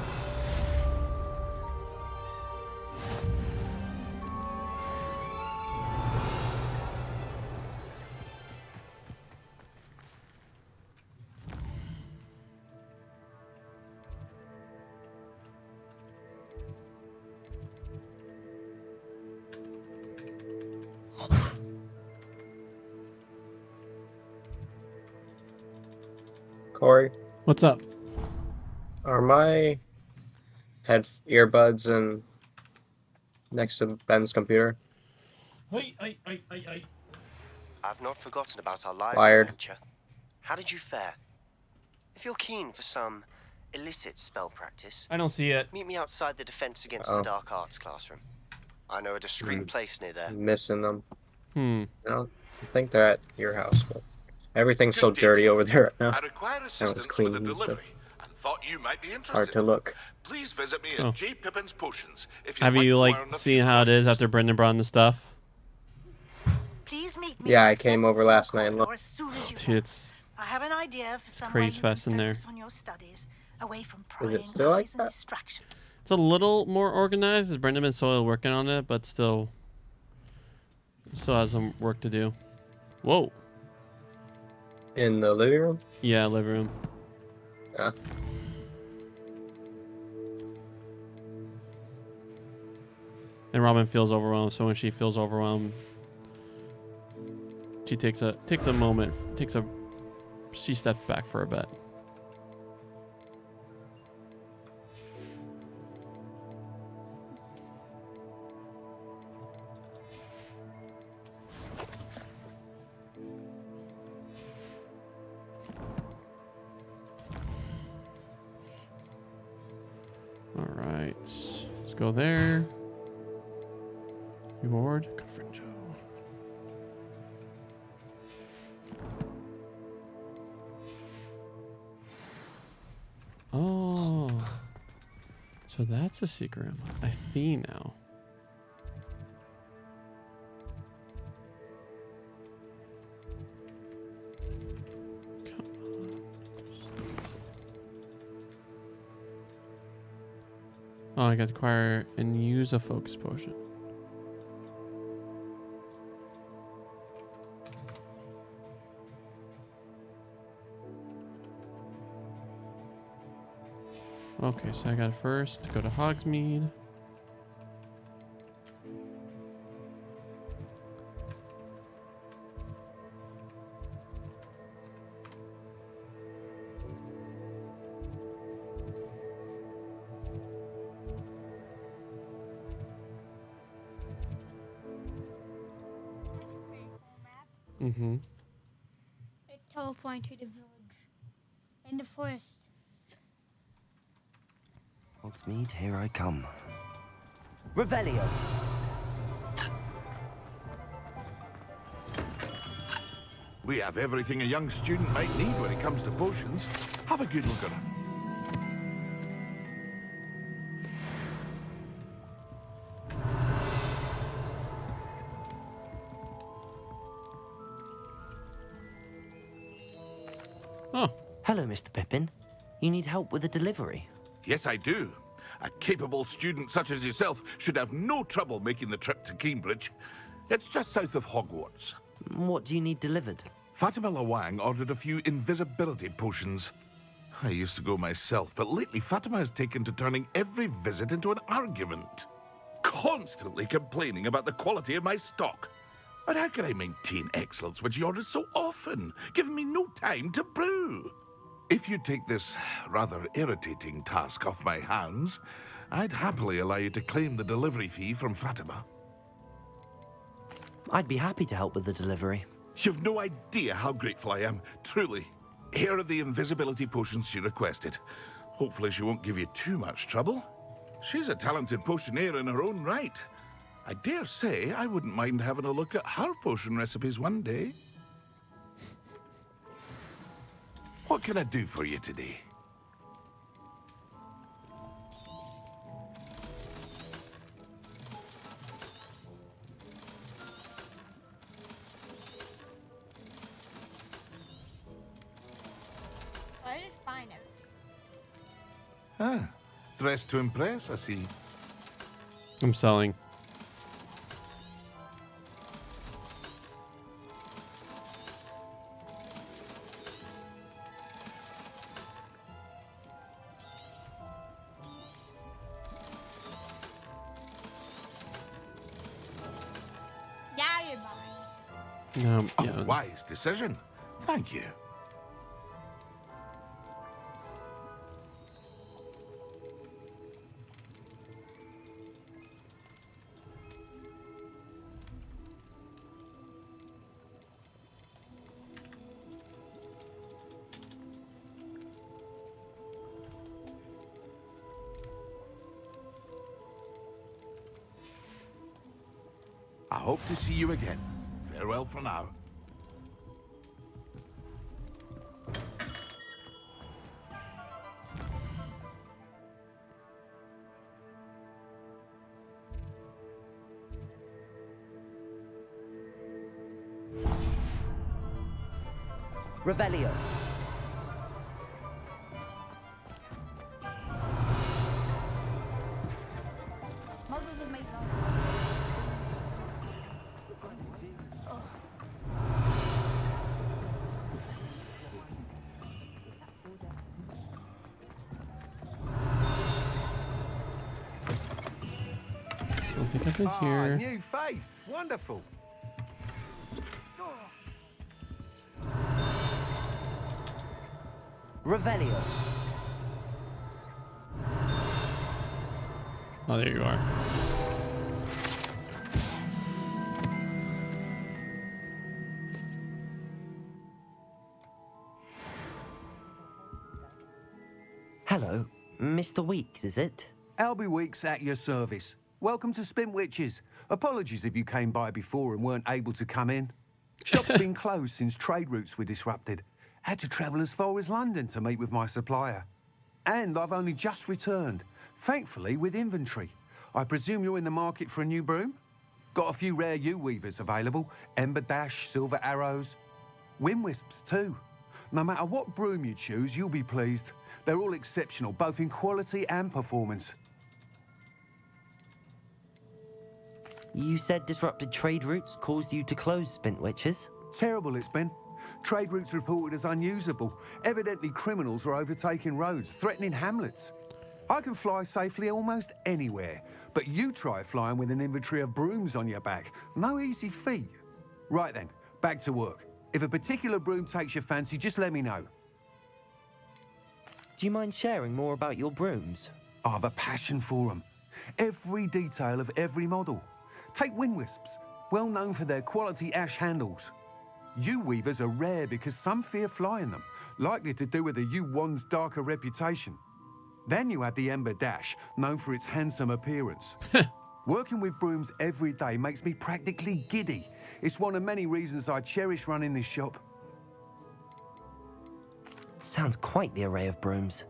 Corey, What's up? are my earbuds and next to Ben's computer? I've not forgotten about our live Wired. adventure. How did you fare? If you're keen for some illicit spell practice, I don't see it. meet me outside the Defense Against the Dark Arts classroom. I know a discreet place near there. I'm missing them. No, I think they're at your house, but everything's so dirty over there right now. I require Everyone's assistance clean with a and stuff. delivery and thought you might be interested. Hard to look. Please visit me Oh. at J. Pippin's Potions if you'd Have you to like learn a seen few how it is tricks. after Brendan brought in the stuff? Please meet me Yeah, in I the came seventh over floor last night and corridor looked. as soon as you Dude, can. it's I have an idea for some craze way you fest can in there. focus on your studies, away from Is prying it still like eyes and that? distractions. It's a little more organized. As Brendan and Soil working on it, but still has some work to do. Whoa. In the living room? Yeah, living room. Yeah. And Robin feels overwhelmed, so when she feels overwhelmed, she takes a moment, she steps back for a bit. All right, let's go there. Reward, Comfort Joe. Oh, so that's a secret room. I see now. Come on. Oh, I got to acquire and use a focus potion. Okay, so I got to first go to Hogsmeade. Mm-hmm. It teleported to the village. In the forest. Hogsmeade, here I come. Revelio. We have everything a young student might need when it comes to potions. Have a good look at it. Oh. Hello, Mr. Pippin. You need help with a delivery? Yes, I do. A capable student such as yourself should have no trouble making the trip to Cambridge. It's just south of Hogwarts. What do you need delivered? Fatima Lawang ordered a few invisibility potions. I used to go myself, but lately Fatima has taken to turning every visit into an argument. Constantly complaining about the quality of my stock. But how can I maintain excellence when she orders so often, giving me no time to brew? If you take this rather irritating task off my hands, I'd happily allow you to claim the delivery fee from Fatima. I'd be happy to help with the delivery. You've no idea how grateful I am, truly. Here are the invisibility potions she requested. Hopefully she won't give you too much trouble. She's a talented potioneer in her own right. I dare say I wouldn't mind having a look at her potion recipes one day. What can I do for you today? I just find it. Ah, dressed to impress, I see. I'm selling. Now you're buying. Yeah. A wise decision. Thank you. I hope to see you again. Farewell for now. Revelio. Muggles have made I don't think I've been here. New face. Wonderful. Revelio. Oh, there you are. Hello, Mr. Weeks, is it? Albie Weeks at your service. Welcome to Spintwitches. Apologies if you came by before and weren't able to come in. Shop's been closed since trade routes were disrupted. Had to travel as far as London to meet with my supplier. And I've only just returned, thankfully with inventory. I presume you're in the market for a new broom? Got a few rare U-weavers available. Ember Dash, Silver Arrows. Wind Wisps too. No matter what broom you choose, you'll be pleased. They're all exceptional, both in quality and performance. You said disrupted trade routes caused you to close Spintwitches? Terrible it's been. Trade routes reported as unusable. Evidently criminals were overtaking roads, threatening hamlets. I can fly safely almost anywhere, but you try flying with an inventory of brooms on your back. No easy feat. Right then, back to work. If a particular broom takes your fancy, just let me know. Do you mind sharing more about your brooms? I have a passion for them. Every detail of every model. Take Wind Wisps, well known for their quality ash handles. U-weavers are rare because some fear flying them, likely to do with the U-wand's darker reputation. Then you have the Ember Dash, known for its handsome appearance. Working with brooms every day makes me practically giddy. It's one of many reasons I cherish running this shop. Sounds quite the array of brooms.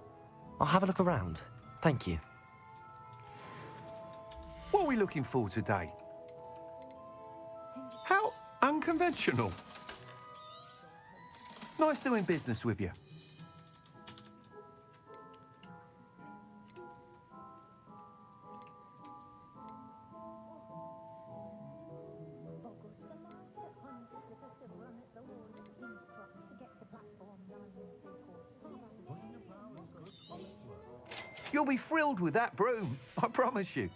I'll have a look around. Thank you. What are we looking for today? How unconventional. Nice doing business with you. You'll be thrilled with that broom, I promise you.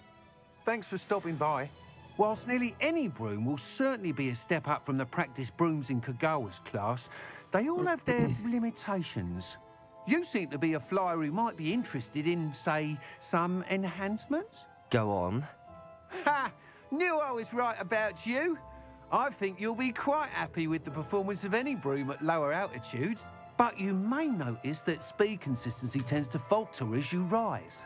Thanks for stopping by. Whilst nearly any broom will certainly be a step up from the practice brooms in Kagawa's class, they all have their limitations. You seem to be a flyer who might be interested in, say, some enhancements? Go on. Ha! Knew I was right about you. I think you'll be quite happy with the performance of any broom at lower altitudes. But you may notice that speed consistency tends to falter as you rise.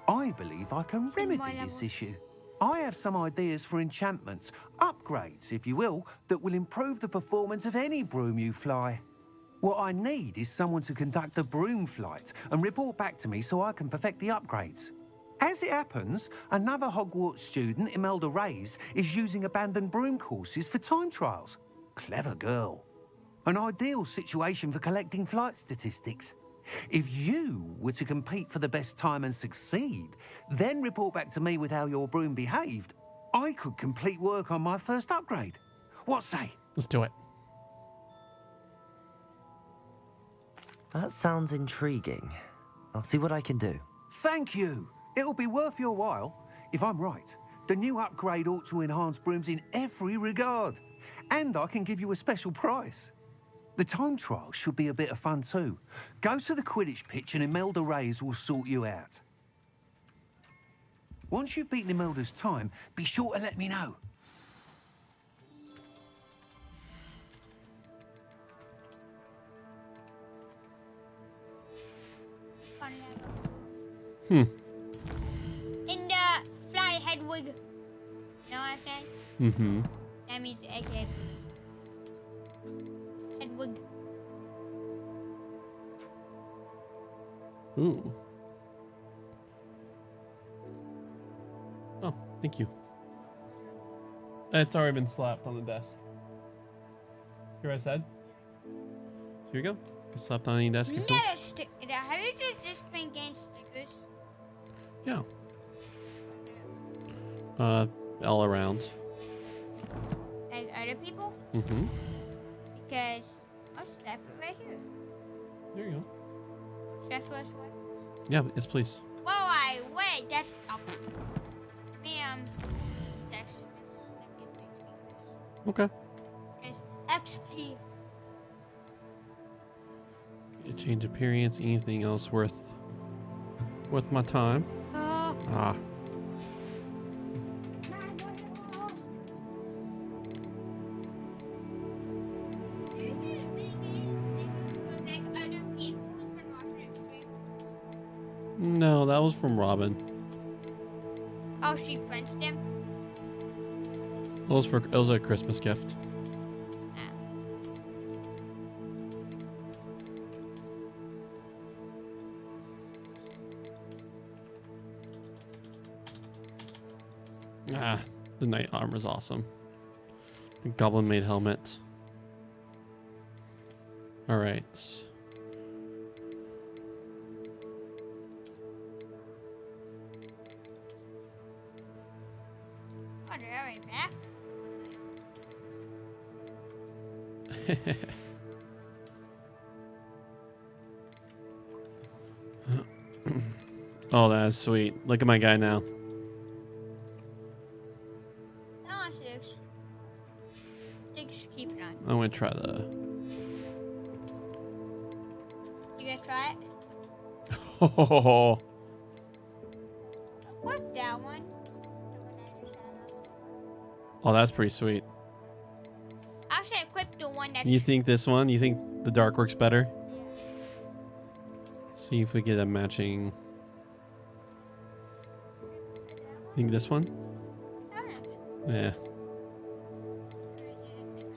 I believe I can remedy this issue. I have some ideas for enchantments, upgrades, if you will, that will improve the performance of any broom you fly. What I need is someone to conduct a broom flight and report back to me so I can perfect the upgrades. As it happens, another Hogwarts student, Imelda Reyes, is using abandoned broom courses for time trials. Clever girl. An ideal situation for collecting flight statistics. If you were to compete for the best time and succeed, then report back to me with how your broom behaved, I could complete work on my first upgrade. What say? Let's do it. That sounds intriguing. I'll see what I can do. Thank you. It'll be worth your while. If I'm right, the new upgrade ought to enhance brooms in every regard. And I can give you a special price. The time trial should be a bit of fun too. Go to the Quidditch pitch and Imelda Reyes will sort you out. Once you've beaten Imelda's time, be sure to let me know. Hmm. In the fly Hedwig. Know what I'm saying? Mm-hmm. That means egghead. Hedwig. Ooh. Oh, thank you. It's already been slapped on the desk. Hear what I said? Here you go. Get slapped on any desk. Have you just been getting stickers? Yeah. All around. As other people? Mm-hmm. Because I'll slap it right here. There you go. Stretchless way. Yeah, yes, please. Whoa, wait, that's up. Ma'am. Sex. Okay. It's XP. Change appearance. Anything else worth my time? Ah. No, that was from Robin. Oh, she Frenched him? It was a Christmas gift. Ah, the knight armor is awesome. The goblin made helmet. All right. Oh, they're already back. Oh, that's sweet. Look at my guy now. Keep it on. I'm gonna try the. You gonna try it? Oh. What that one? Oh, that's pretty sweet. I should equip the one that's. You think this one? You think the dark works better? Yeah. See if we get a matching. Think this one? Yeah.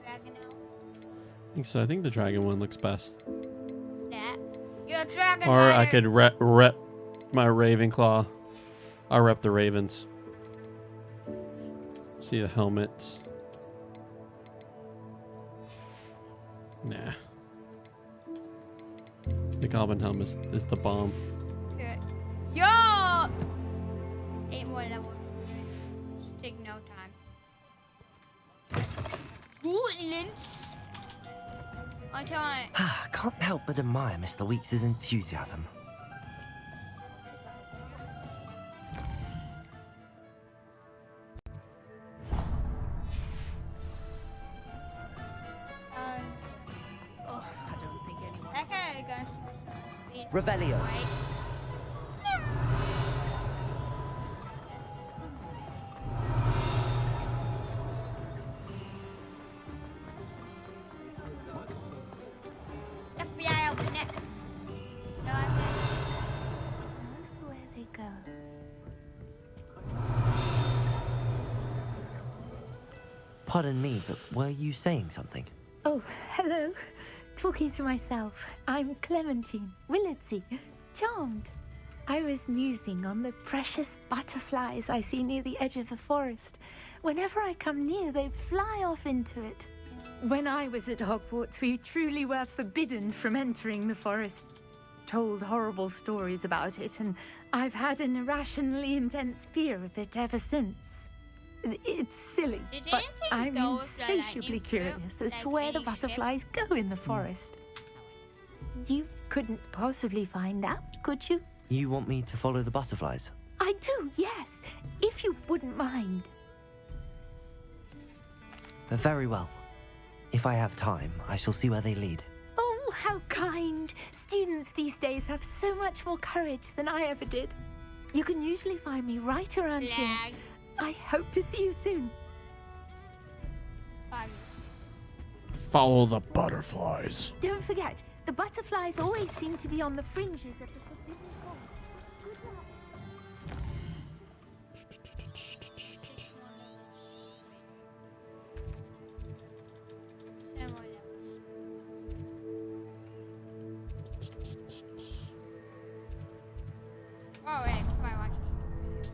I think so. I think the dragon one looks best. That. You're a dragon. Or I rider. could rep my Ravenclaw. I'll rep the Ravens. See the helmets. Nah. The Goblin helmet is the bomb. Okay. Yo! 8 more levels. Take no time. Woodlands. I Can't help but admire Mr. Weeks' enthusiasm. gonna speed. Revelio. Right. FBI, open it. No, I'm not. Where they go? Pardon me, but were you saying something? Oh, hello. Talking to myself. I'm Clementine, Willardsey, charmed. I was musing on the precious butterflies I see near the edge of the forest. Whenever I come near, they fly off into it. When I was at Hogwarts, we truly were forbidden from entering the forest. Told horrible stories about it, and I've had an irrationally intense fear of it ever since. It's silly, Did but anything I'm go with the insatiably lightning curious fruit as that to where the Katie shipped? butterflies go in the forest. You couldn't possibly find out, could you? You want me to follow the butterflies? I do, yes, if you wouldn't mind. Very well. If I have time, I shall see where they lead. Oh, how kind. Students these days have so much more courage than I ever did. You can usually find me right around here. Lag. I hope to see you soon. Fun. Follow the butterflies. Don't forget, the butterflies always seem to be on the fringes of the forbidden forest. Good luck. Someone else. Oh, wait, before I watch it.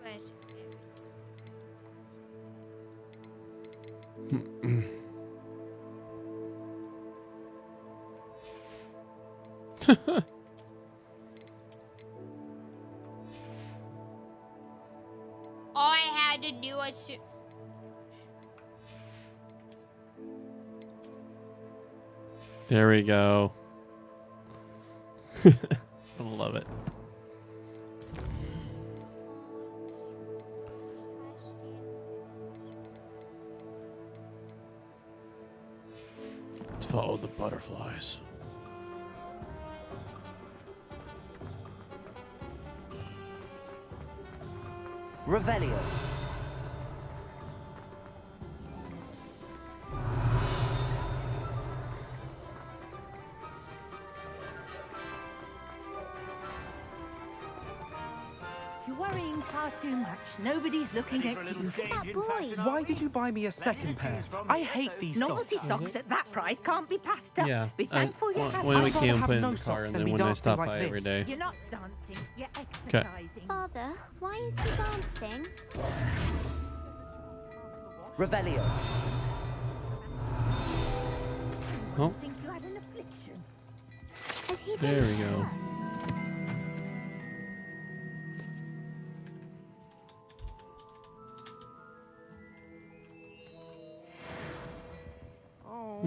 Wait. All I had to do was There we go. I love it. Let's follow the butterflies. Revelio. You're worrying far too much. Nobody's looking at you. That boy. Why did you buy me a second pair? I hate these Novelty socks. socks at that price can't be passed up. Yeah. Be thankful you have when we I'd rather can have put it in no the car socks and than then be when I dancing stop like by this. every day. You're not dancing, you're Okay. exercising. Father, why is he dancing? Revelio. Oh, Think you had an affliction. Has he there we go. Oh,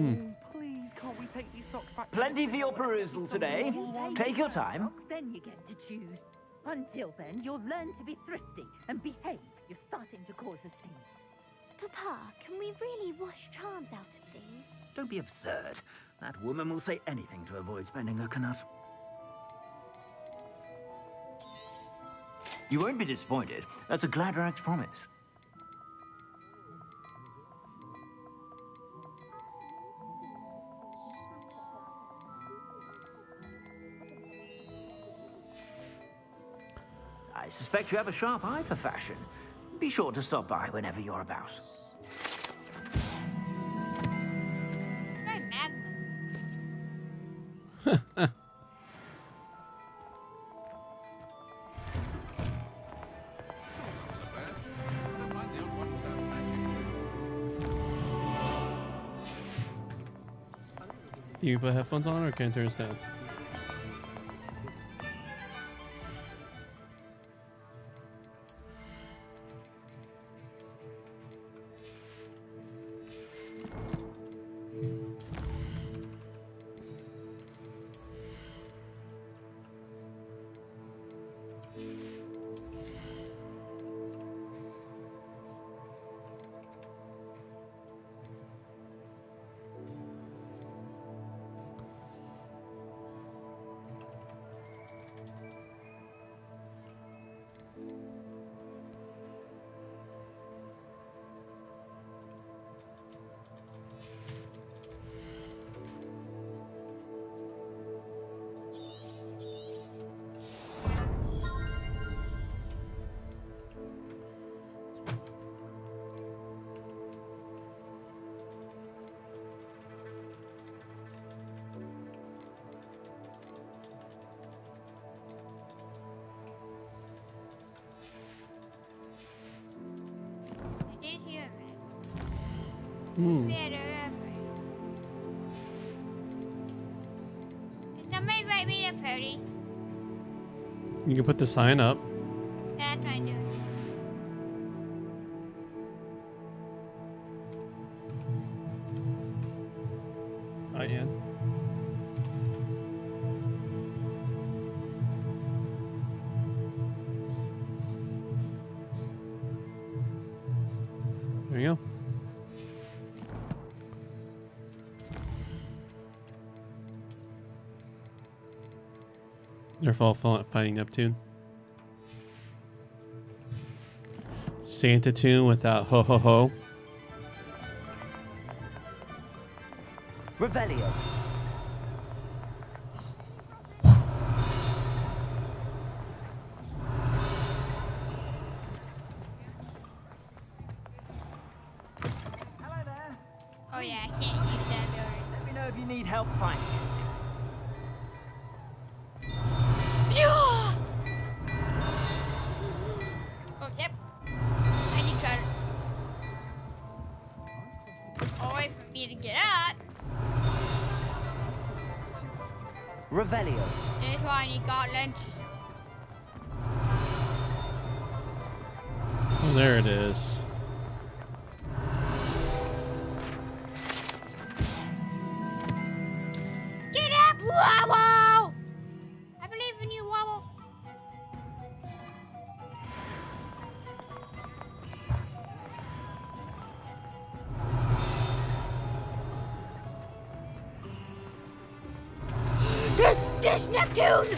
please, can't we take these socks back? Plenty for your perusal today. Take your time. Then you get to choose. Until then, you'll learn to be thrifty and behave. You're starting to cause a scene. Papa, can we really wash charms out of things? Don't be absurd. That woman will say anything to avoid spending a canut. You won't be disappointed. That's a Gladrag's promise. I suspect you have a sharp eye for fashion. Be sure to stop by whenever you're about. try magma. Do you put headphones on or can I turn this down? Better effort. Can somebody write me the party? You can put the sign up. That's what I'm doing. Hi, Ian. There you go. They're all fighting Neptune. Santa tune without ho ho ho. Revelio. Oh yeah, I can't use that ability. Let me know if you need help finding it. Yeah! Oh, yep. I need to wait for me to get up. Revelio. This is why I need gauntlets. Oh, there it is. Get up, Wobble! I believe in you, Wobble. This Neptune!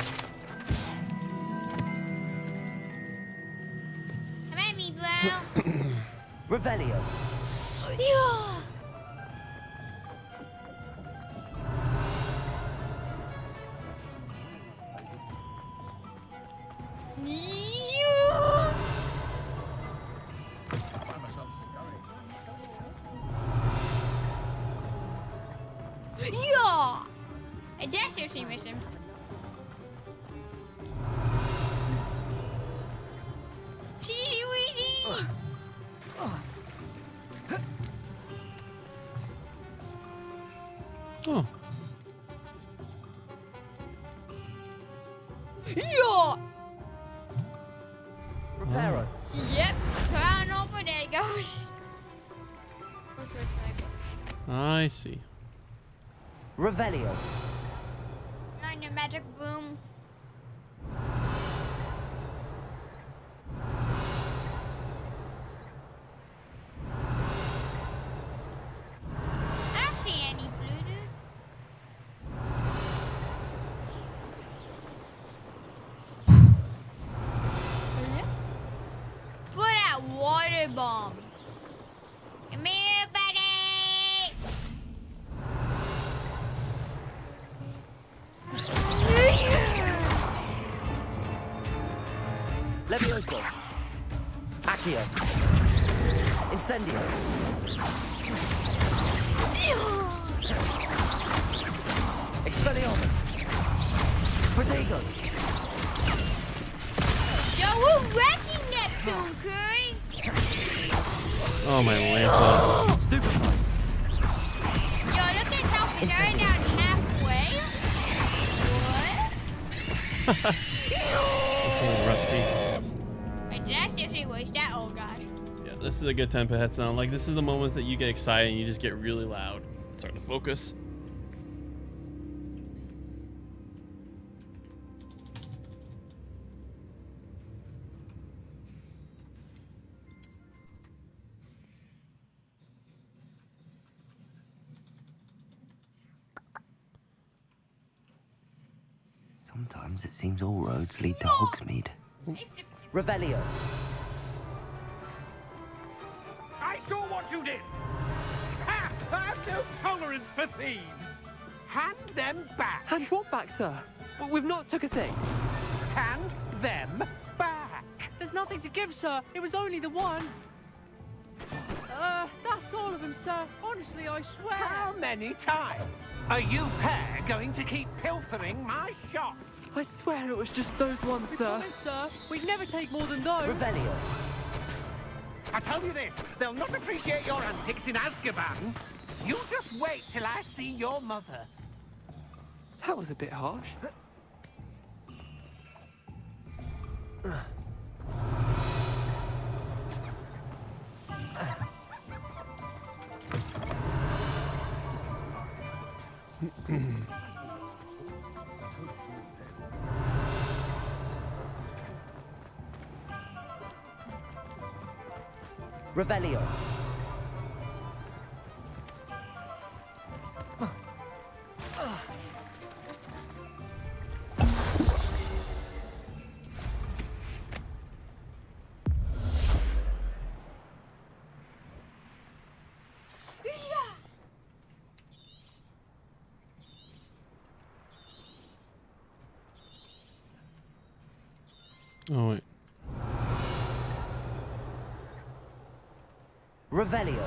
Come at me, bro. Revelio. Yeah! Yeah! I dare seriously miss him. Cheesy Weezy! Oh. Yeah! Reparo. Yep, crown over, there it goes. I see. Revelio. On your magic boom. I don't see any blue dude. Put that water bomb. Come here, buddy. Levioso. Accio. Incendio. Expelliarmus. Prodigo. Yo, we're wrecking Neptune, Curry. Oh, my Lancelot. Stupefy. Yo, look at how we narrowed down halfway. What? Oh, Rusty. Wait, did I seriously waste that? Oh gosh. Yeah, this is a good time to head sound. Like, this is the moments that you get excited and you just get really loud. Start to focus. Sometimes it seems all roads lead to Hogsmeade. Revelio. I saw what you did. Ha! I've no tolerance for thieves. Hand them back. Hand what back, sir? We've not took a thing. Hand them back. There's nothing to give, sir. It was only the one. That's all of them, sir. Honestly, I swear. How many times are you pair going to keep pilfering my shop? I swear it was just those ones, sir. Promise, sir. We'd never take more than those. Revelio. I tell you this, they'll not appreciate your antics in Azkaban. You just wait till I see your mother. That was a bit harsh. Revelio. Oh, wait. Revelio.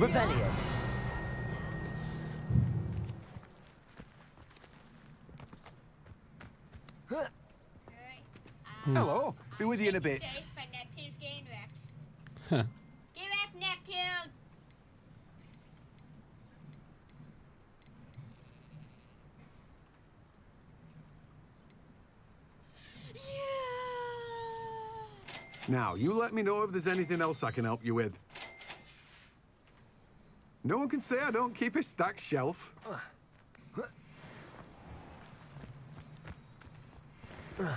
Revelio. Hello. Be with you in a bit. Huh. Get back, Neptune! Now, you let me know if there's anything else I can help you with. No one can say I don't keep a stacked shelf. Yo!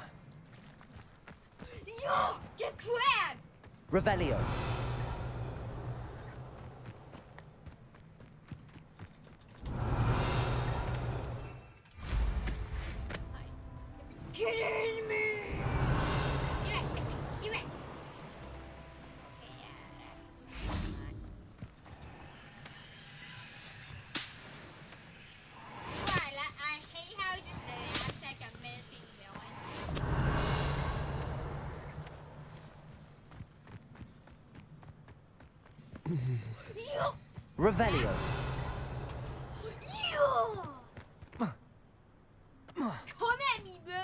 The crab! Revelio. Get in me! Give it! I hate how this acts like a menacing villain. Revelio. Come at me, bro!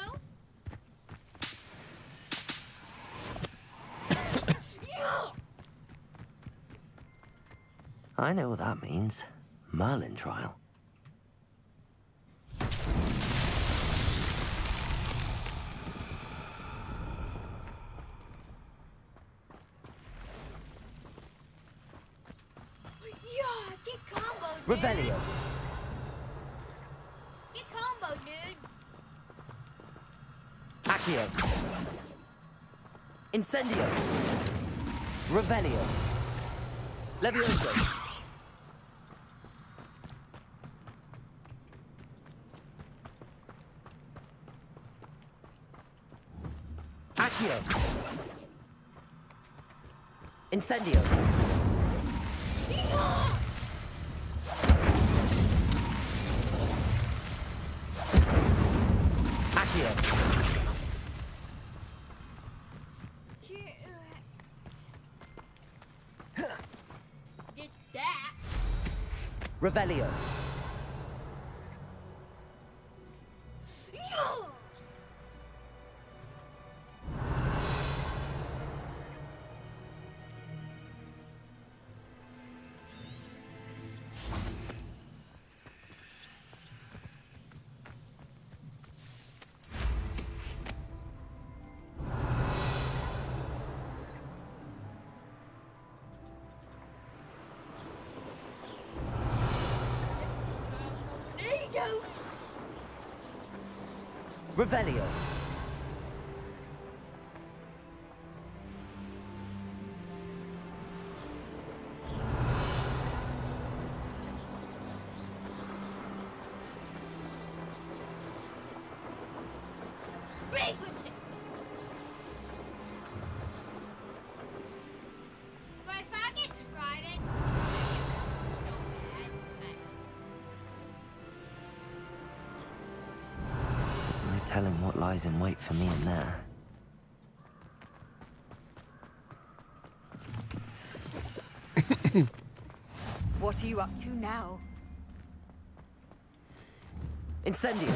I know what that means. Merlin trial. Yeah, get combo, dude! Revelio. Get combo, dude! Accio. Incendio. Revelio. Levioso. Accio. Incendio. Accio. Get that! Revelio. Revelio. telling what lies in wait for me in there. What are you up to now? Incendio!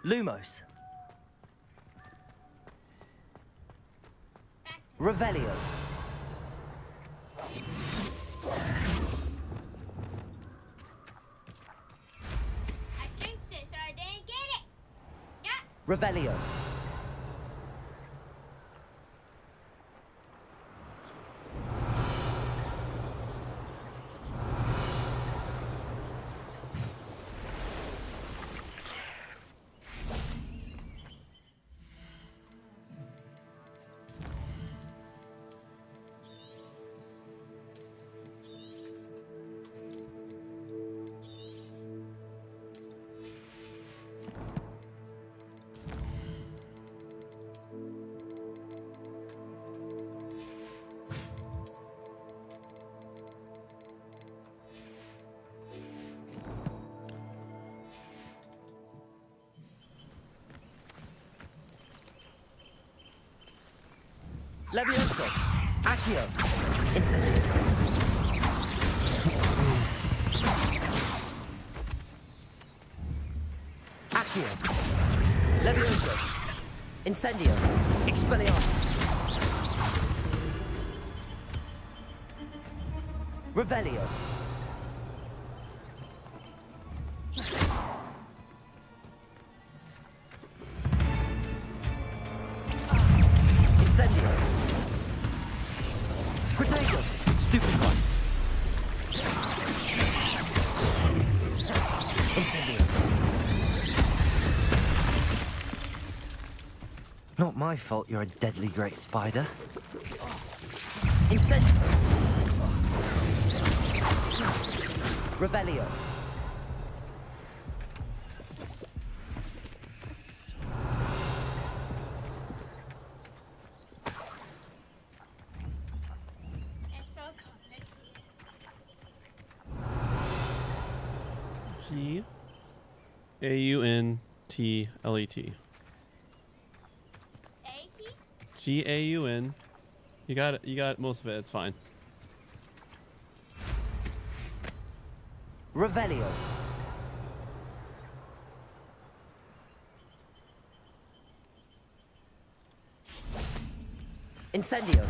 Lumos. Revelio. I jinxed it, so I didn't get it. Yeah. Revelio. Levioso. Accio. Incendio. Accio. Levioso. Incendio. Expelliarmus. Revelio. Incendio. Protego. Stupid one. Incendio. Not my fault you're a deadly great spider. Incendio. Revelio. G-A-U-N-T-L-E-T. G-A-U-N. You got it. You got most of it. It's fine. Revelio. Incendio.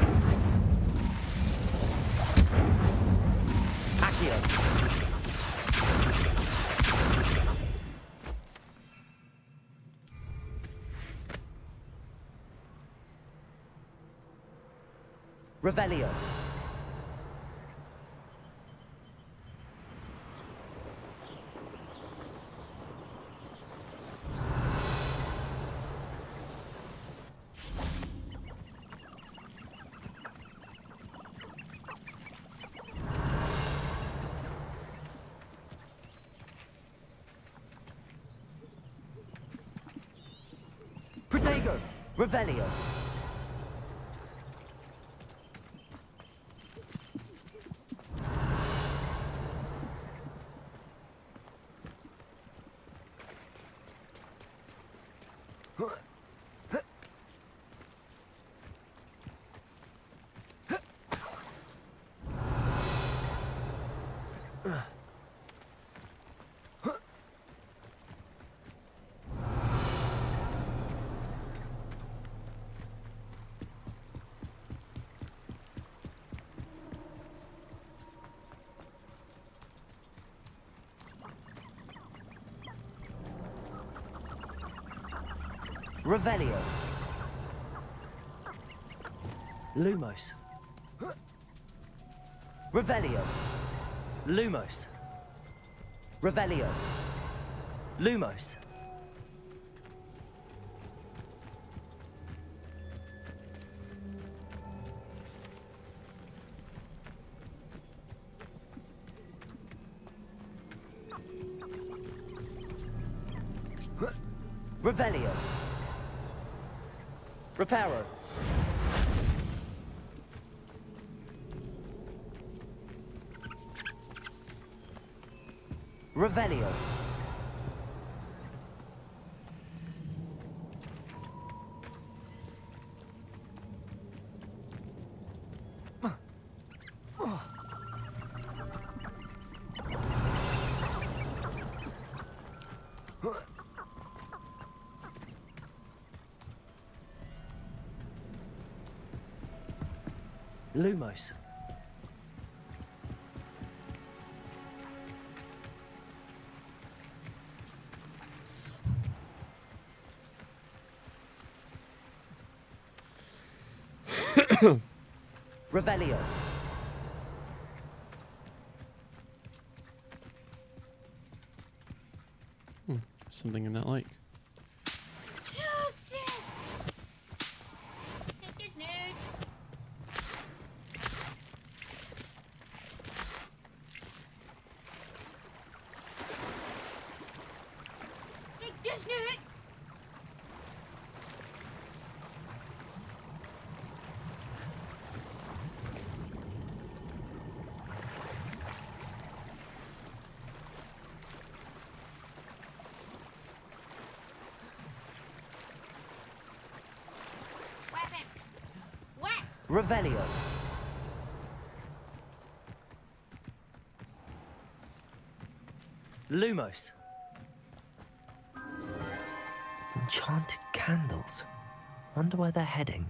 Accio. Revelio. Protego. Revelio. Revelio. Lumos. Revelio. Lumos. Revelio. Lumos. Revelio. Reparo. Revelio. Lumos. Revelio. Something in that lake. Revelio. Lumos. Enchanted candles. Wonder where they're heading.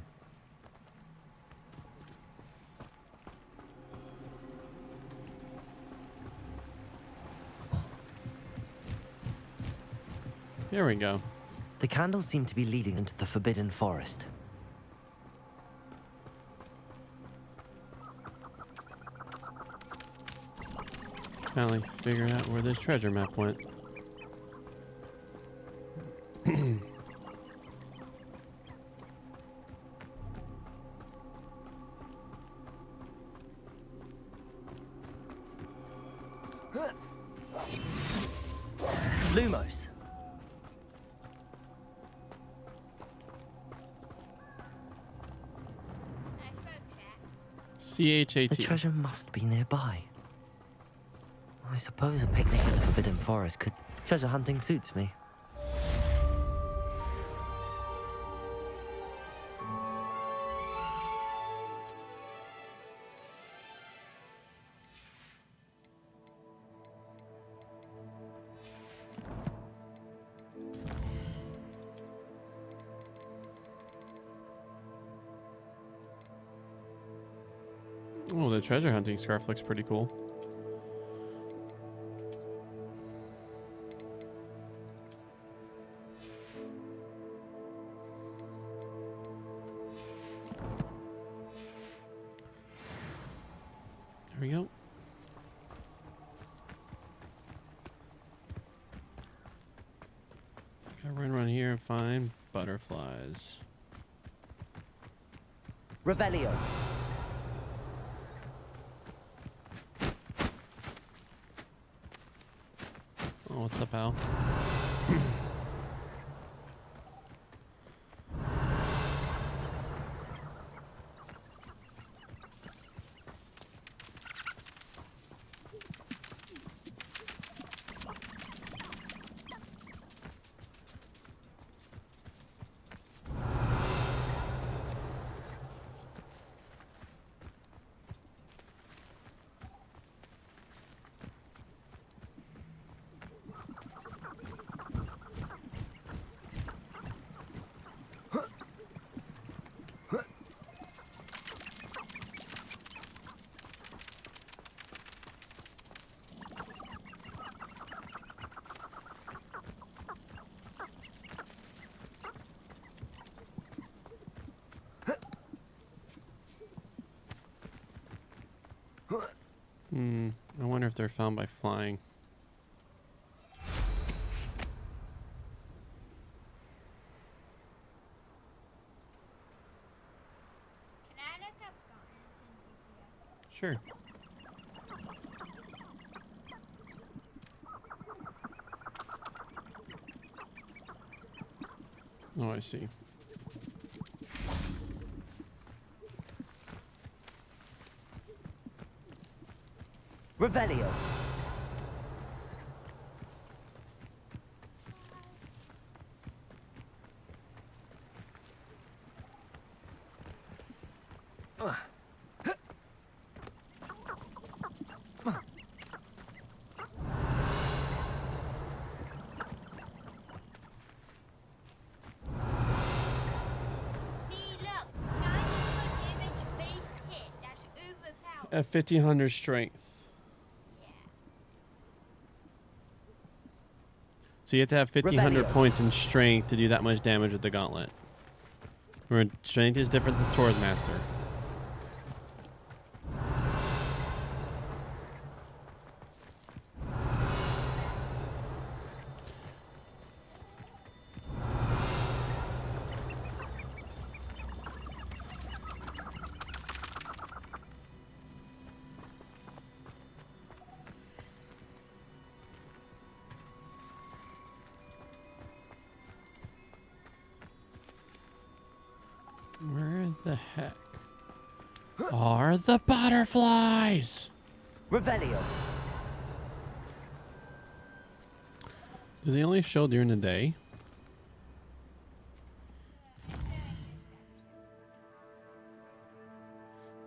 Here we go. The candles seem to be leading into the Forbidden Forest. Finally figuring out where this treasure map went. Lumos. CHAT. The treasure must be nearby. I suppose a picnic in the Forbidden Forest could... Treasure hunting suits me. Oh, the treasure hunting scarf looks pretty cool. There we go. Gotta run here and find butterflies. Revelio. Oh, what's up, Al? I wonder if they're found by flying. Can I look up gardens in Sure. Oh, I see. Revelio. At 1500 strength. So you have to have 1500 points in strength to do that much damage with the gauntlet. Remember, strength is different than Swordmaster. Where the heck are the butterflies? Revelio. Do they only show during the day?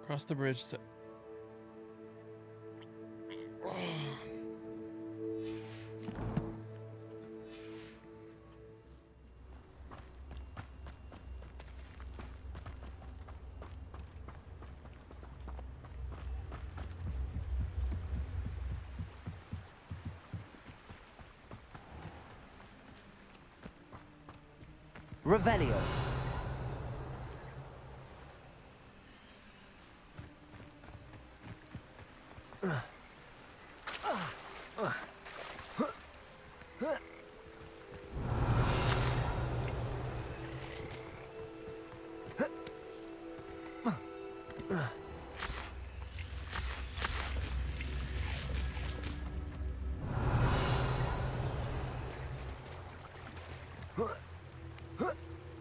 Cross the bridge. Revelio.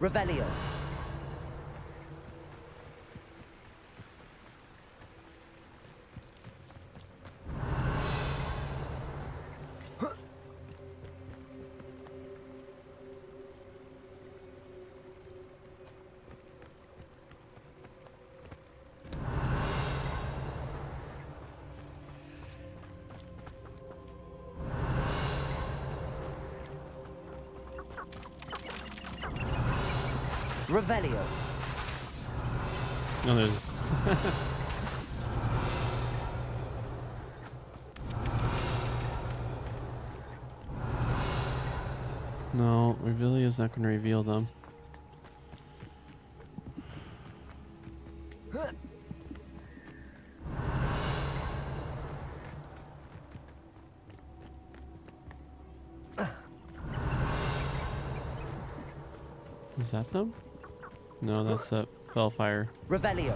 Revelio. Revelio. No, there's. No, Revelio's not going to reveal them. Is that them? No, that's a Fellfire. Revelio.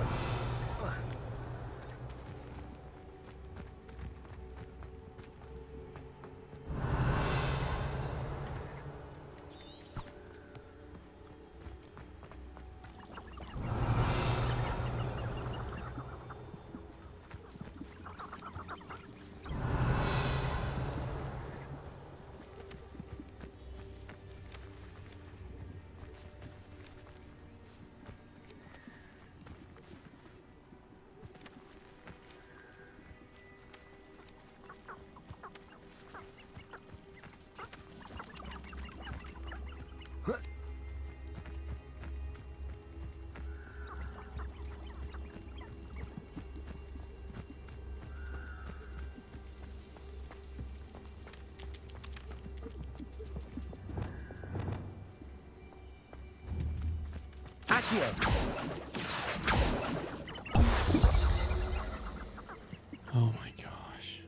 Oh my gosh.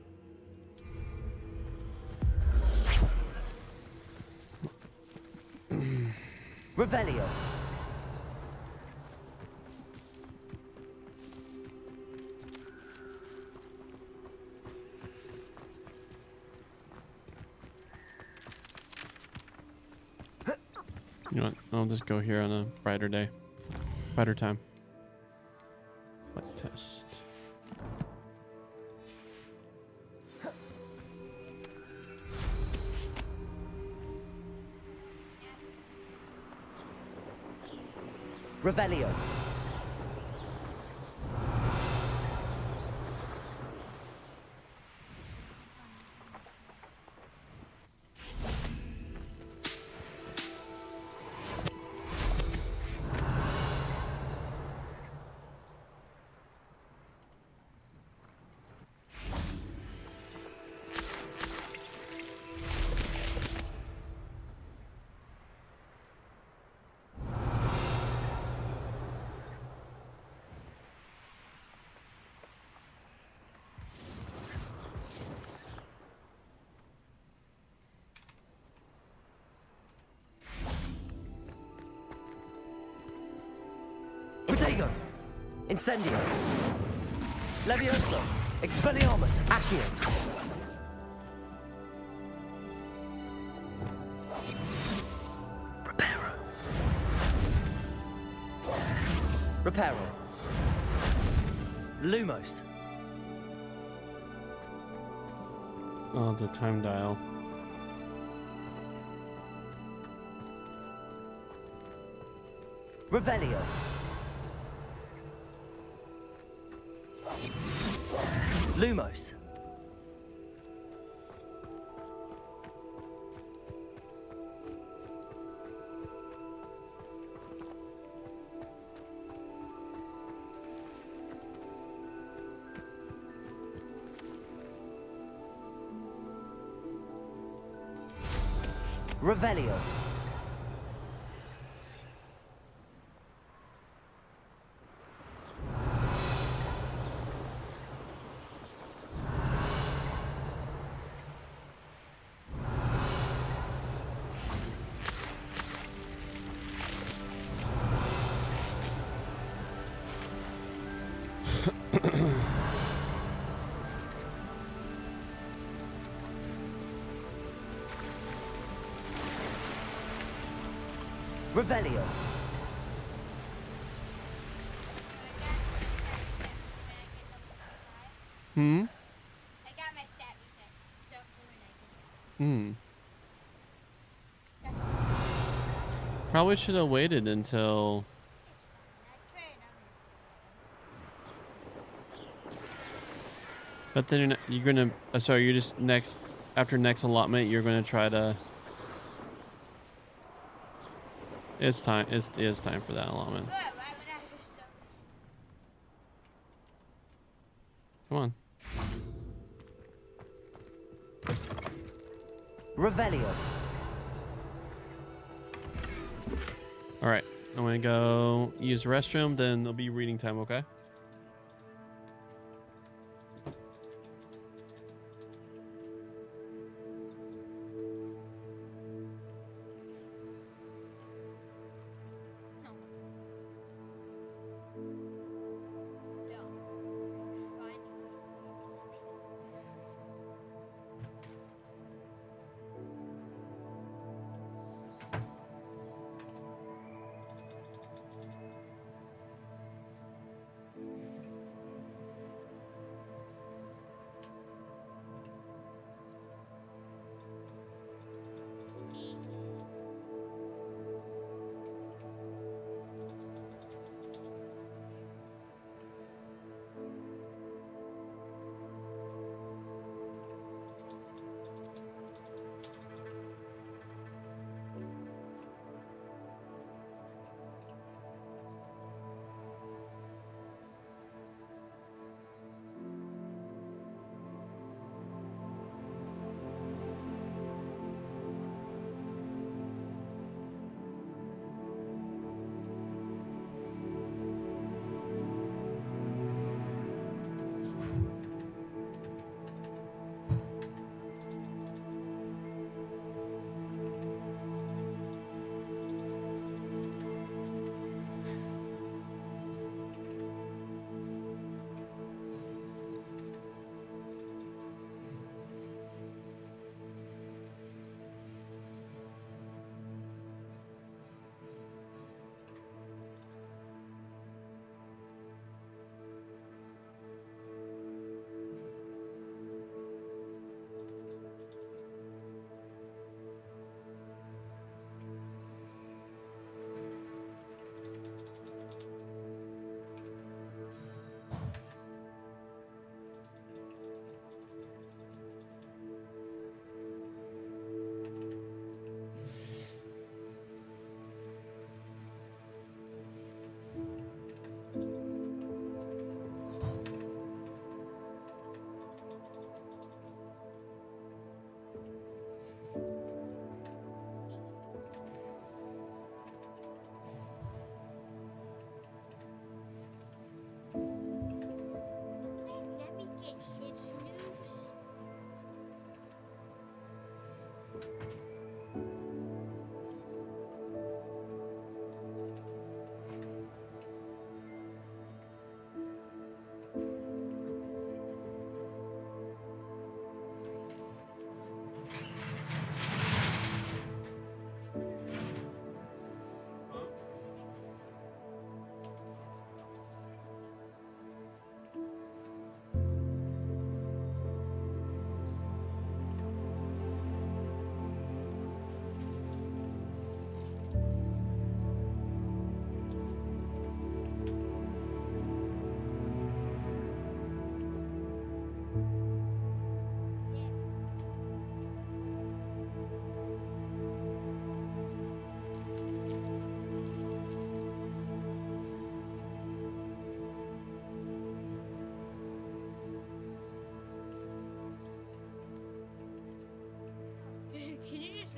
Revelio. You know what? I'll just go here on a brighter day. Brighter time. What test? Revelio. Incendio. Levioso. Expelliarmus. Accio. Reparo. Lumos. Oh, the time dial. Revelio. Lumos. Revelio. Revelio. Hmm? I got my stat reset. So Probably should have waited until. But then you're gonna. Sorry, you're just next. After next allotment, you're gonna try to. It's time. It is time for that allotment. Come on. Revelio. All right. I'm gonna go use the restroom. Then there'll be reading time. Okay.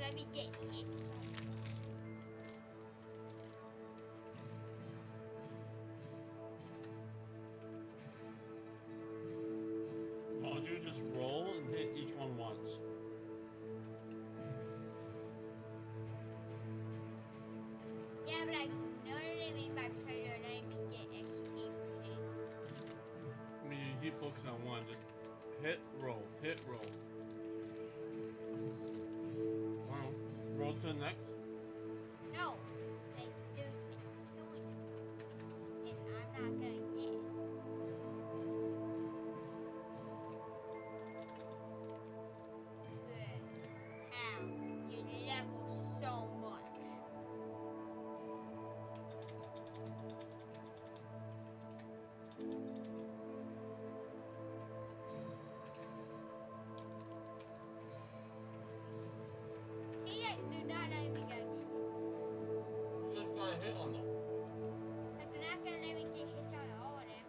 let me get hit. Why don't you just roll and hit each one once? Yeah, but I know what I mean by predator. Let me get XP for hitting. I mean, you keep focusing on one. Just hit, roll, hit, roll. Wow. Roll to the next. No, like they're killing it, and I'm not gonna get. How? You level so much. See, like, do not let me go get it. You just got hit on them. But they're not gonna let me get hit on all of them.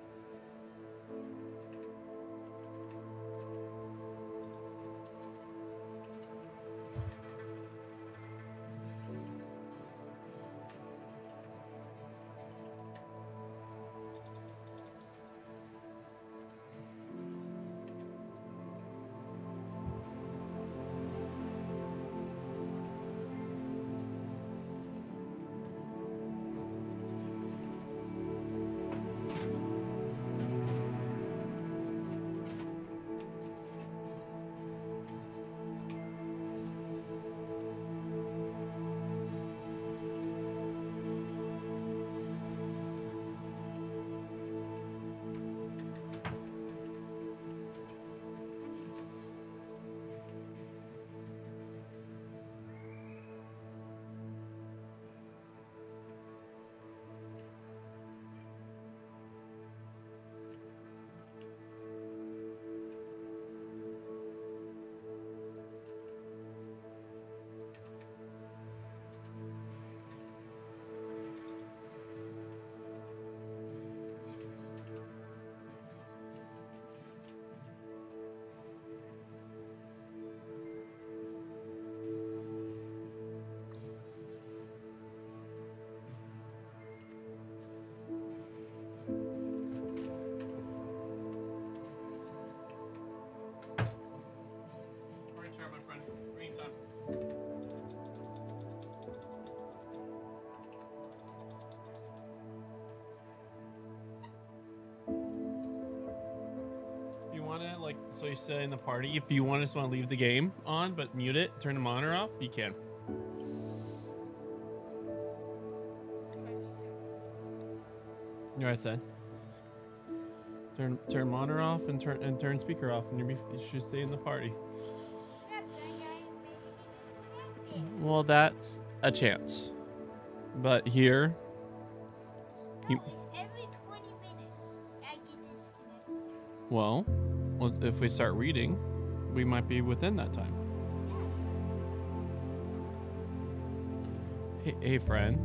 Alright, sure, my friend. Green time. If you want to, like, so you stay in the party. If you want to leave the game on, but mute it, turn the monitor off, you can. You know what I said? Turn monitor off and turn speaker off, and you should stay in the party. Well, that's a chance. But here, you, Every 20 minutes, I get disconnected. well, if we start reading, we might be within that time. Hey, friend.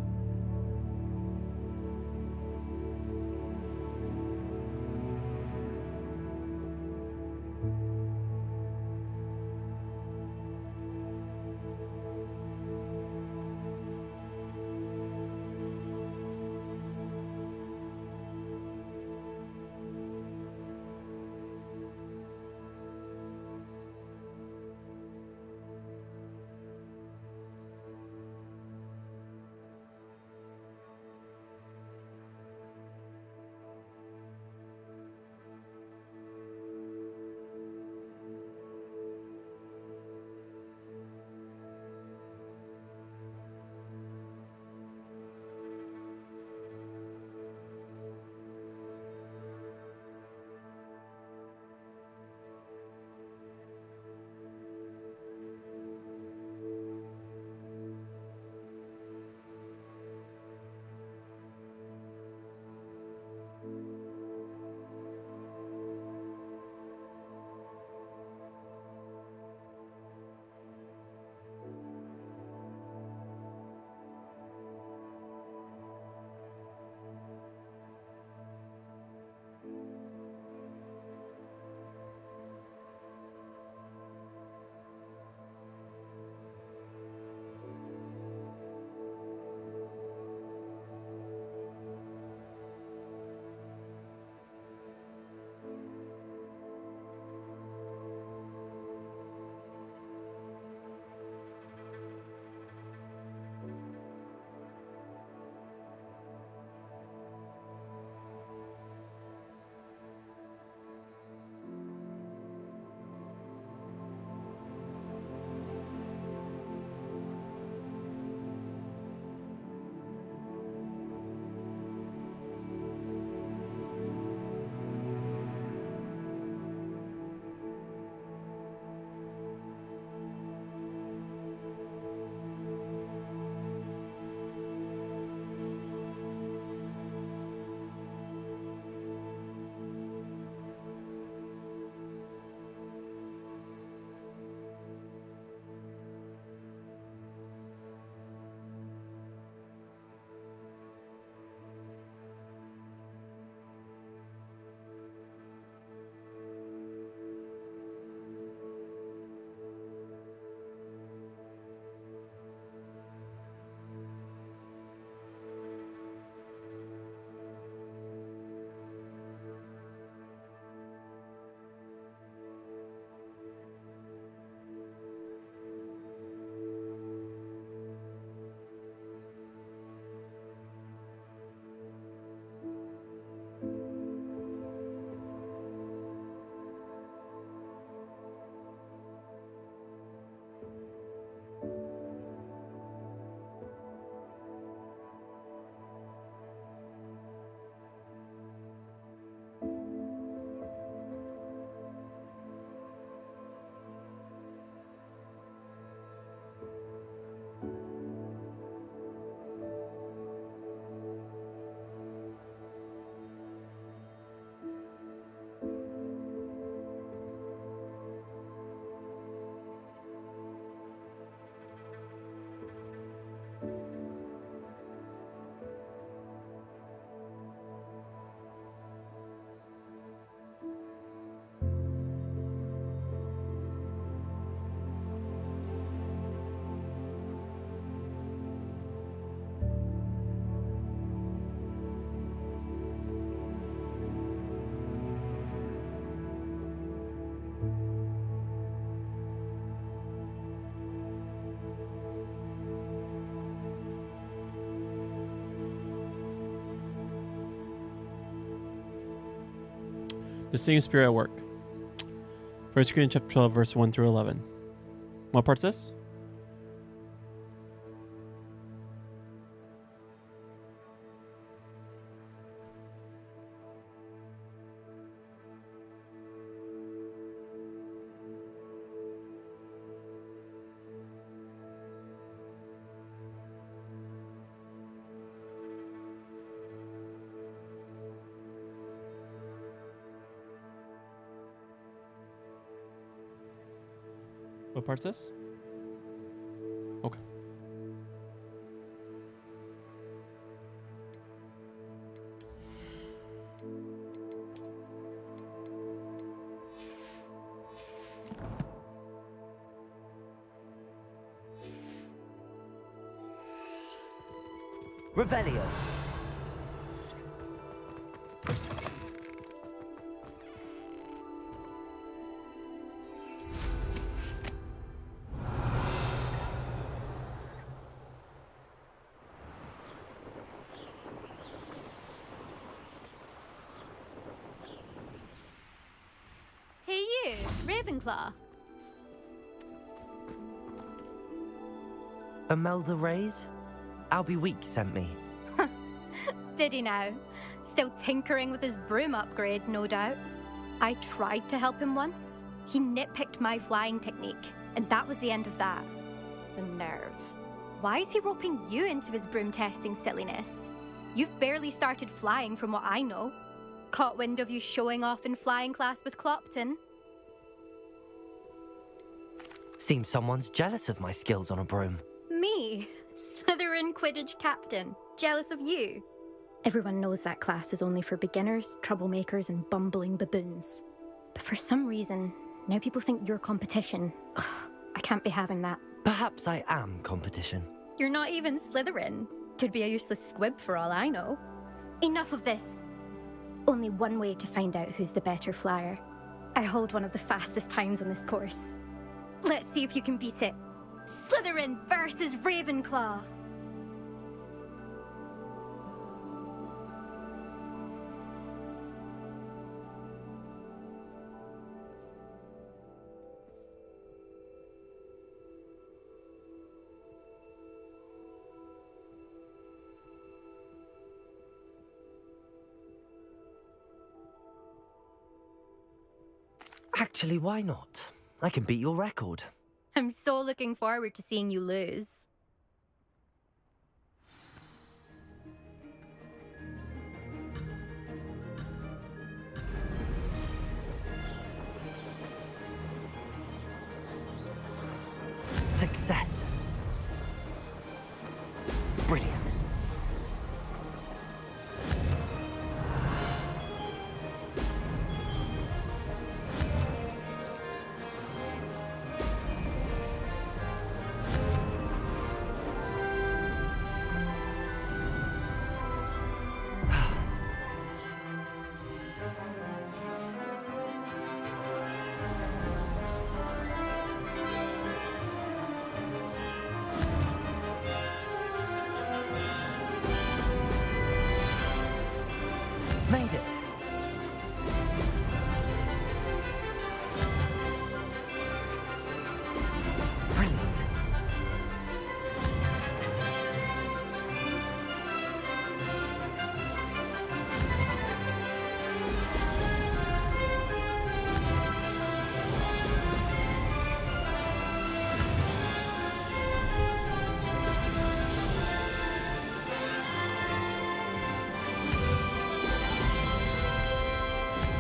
The same spirit at work. First Corinthians chapter 12, verse 1 through 11. What part's this? What part's this? Okay. Revelio. Hey you, Ravenclaw. Imelda Reyes? Albie Week sent me. Did he now? Still tinkering with his broom upgrade, no doubt. I tried to help him once. He nitpicked my flying technique, and that was the end of that. The nerve. Why is he roping you into his broom testing silliness? You've barely started flying from what I know. Caught wind of you showing off in flying class with Clopton. Seems someone's jealous of my skills on a broom. Me? Slytherin Quidditch captain. Jealous of you? Everyone knows that class is only for beginners, troublemakers, and bumbling baboons. But for some reason, now people think you're competition. Ugh, I can't be having that. Perhaps I am competition. You're not even Slytherin. Could be a useless squib for all I know. Enough of this. Only one way to find out who's the better flyer. I hold one of the fastest times on this course. Let's see if you can beat it. Slytherin versus Ravenclaw. Actually, why not? I can beat your record. I'm so looking forward to seeing you lose. Success. Brilliant. Made it. Brilliant.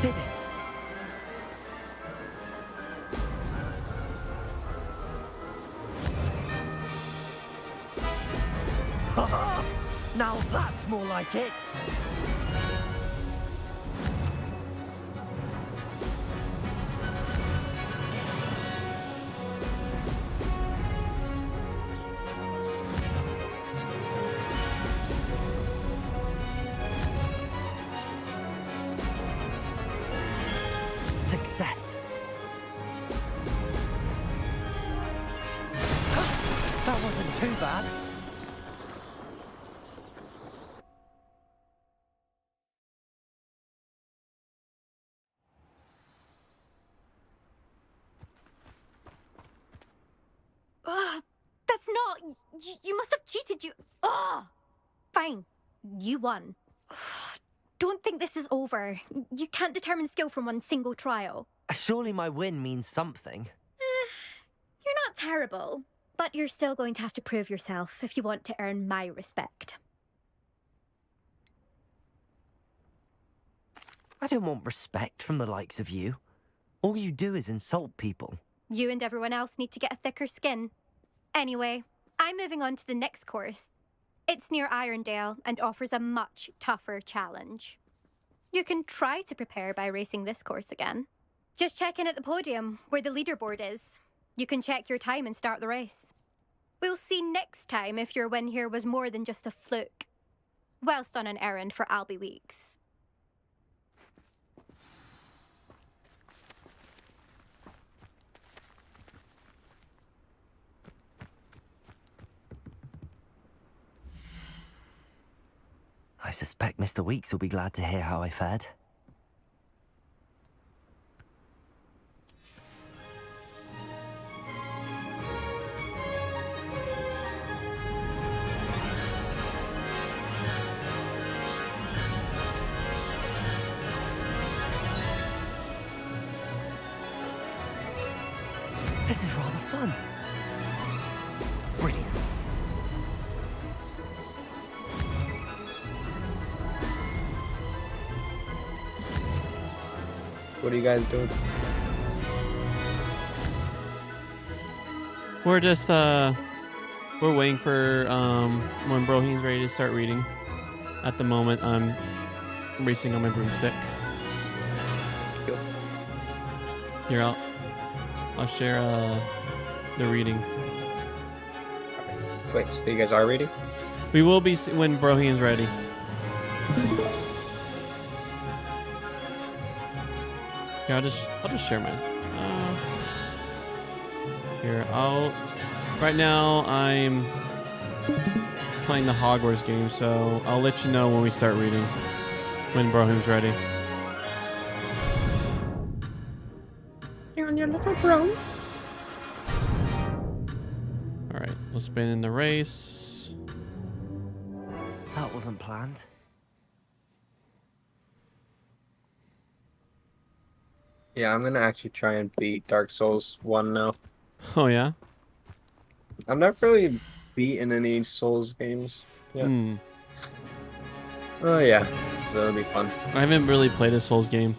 Did it. Now that's more like it. Success. That wasn't too bad. Oh, you must have cheated. Oh, fine. You won. Don't think this is over. You can't determine skill from one single trial. Surely my win means something. You're not terrible, but you're still going to have to prove yourself if you want to earn my respect. I don't want respect from the likes of you. All you do is insult people. You and everyone else need to get a thicker skin. Anyway, I'm moving on to the next course. It's near Irondale and offers a much tougher challenge. You can try to prepare by racing this course again. Just check in at the podium, where the leaderboard is. You can check your time and start the race. We'll see next time if your win here was more than just a fluke. Whilst on an errand for Albie Weeks. I suspect Mr. Weeks will be glad to hear how I fared. This is rather fun. Brilliant. What are you guys doing? We're just we're waiting for when Broheen's ready to start reading. At the moment, I'm racing on my broomstick. Cool. Here, I'll share the reading. Wait, so you guys are reading? We will be when Broheen's ready. Here, I'll just share my. Here, right now I'm playing the Hogwarts game, so I'll let you know when we start reading. When Broheen's ready. You're on your little bro. All right, we'll spin in the race. That wasn't planned. Yeah, I'm gonna actually try and beat Dark Souls 1 now. Oh yeah? I've never really beaten any Souls games. Yeah. Oh yeah, so it'll be fun. I haven't really played a Souls game.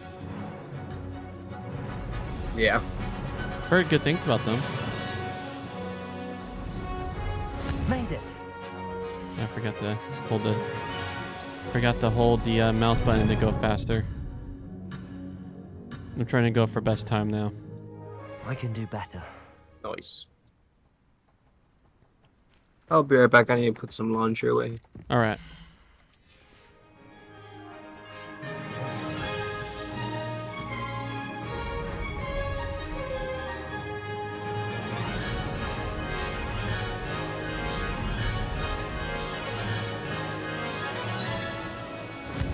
Yeah. Heard good things about them. Made it. I forgot to hold the mouse button to go faster. I'm trying to go for best time now. I can do better. Nice. I'll be right back. I need to put some laundry away. All right.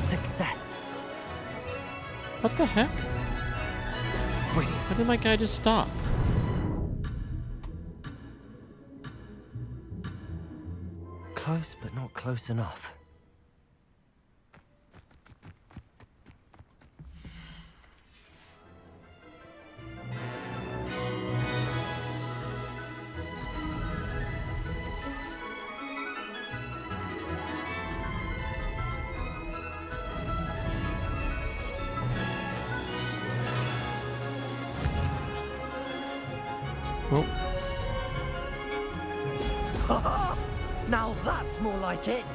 Success. What the heck? Brilliant. Why did my guy just stop? Close, but not close enough. Oh. Now that's more like it.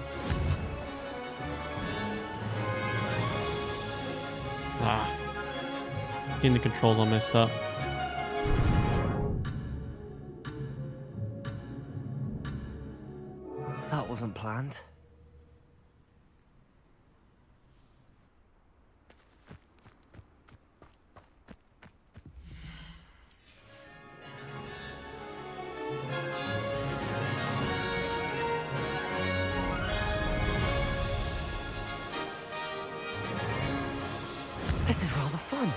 Ah. Getting the controls all messed up. That wasn't planned. This is rather fun.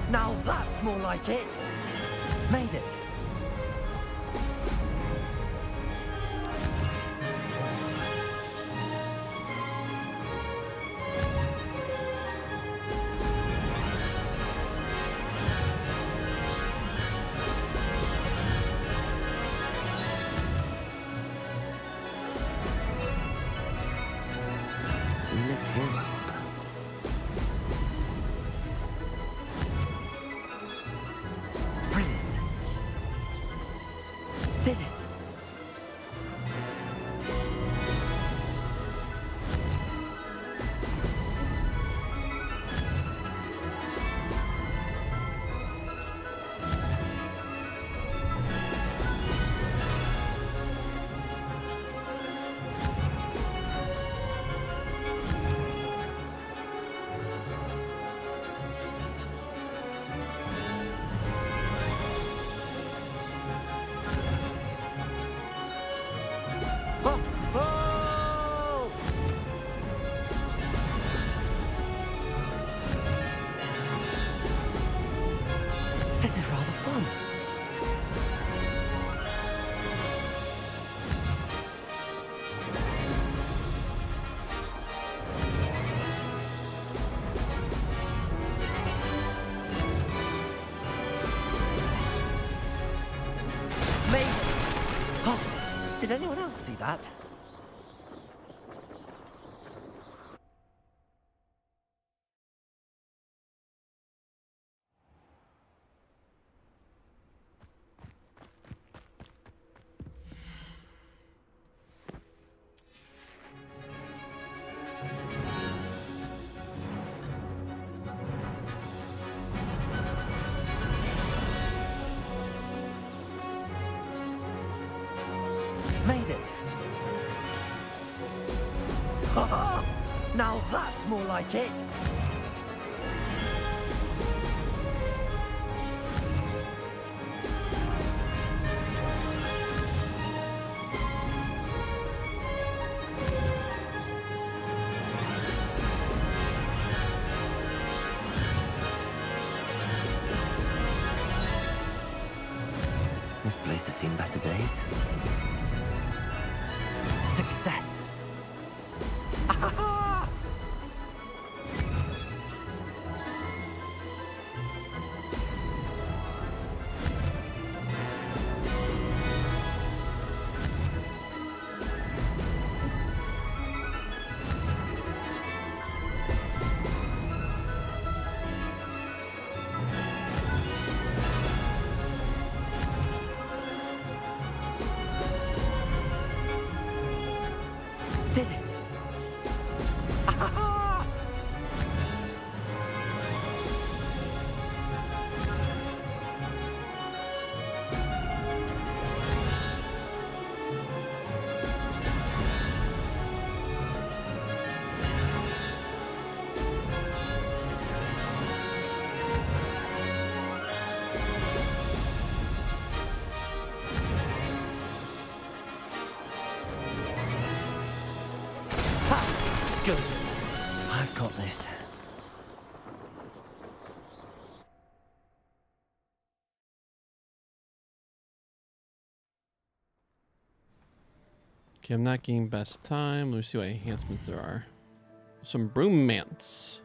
Now that's more like it. Made it. We lived here, I wonder. Brilliant. Did it. This is rather fun. Made it. Oh, did anyone else see that? Made it. Now that's more like it. This place has seen better days. Success. Did it. Good. I've got this. Okay, I'm not getting best time. Let me see what enhancements there are. Some bromance.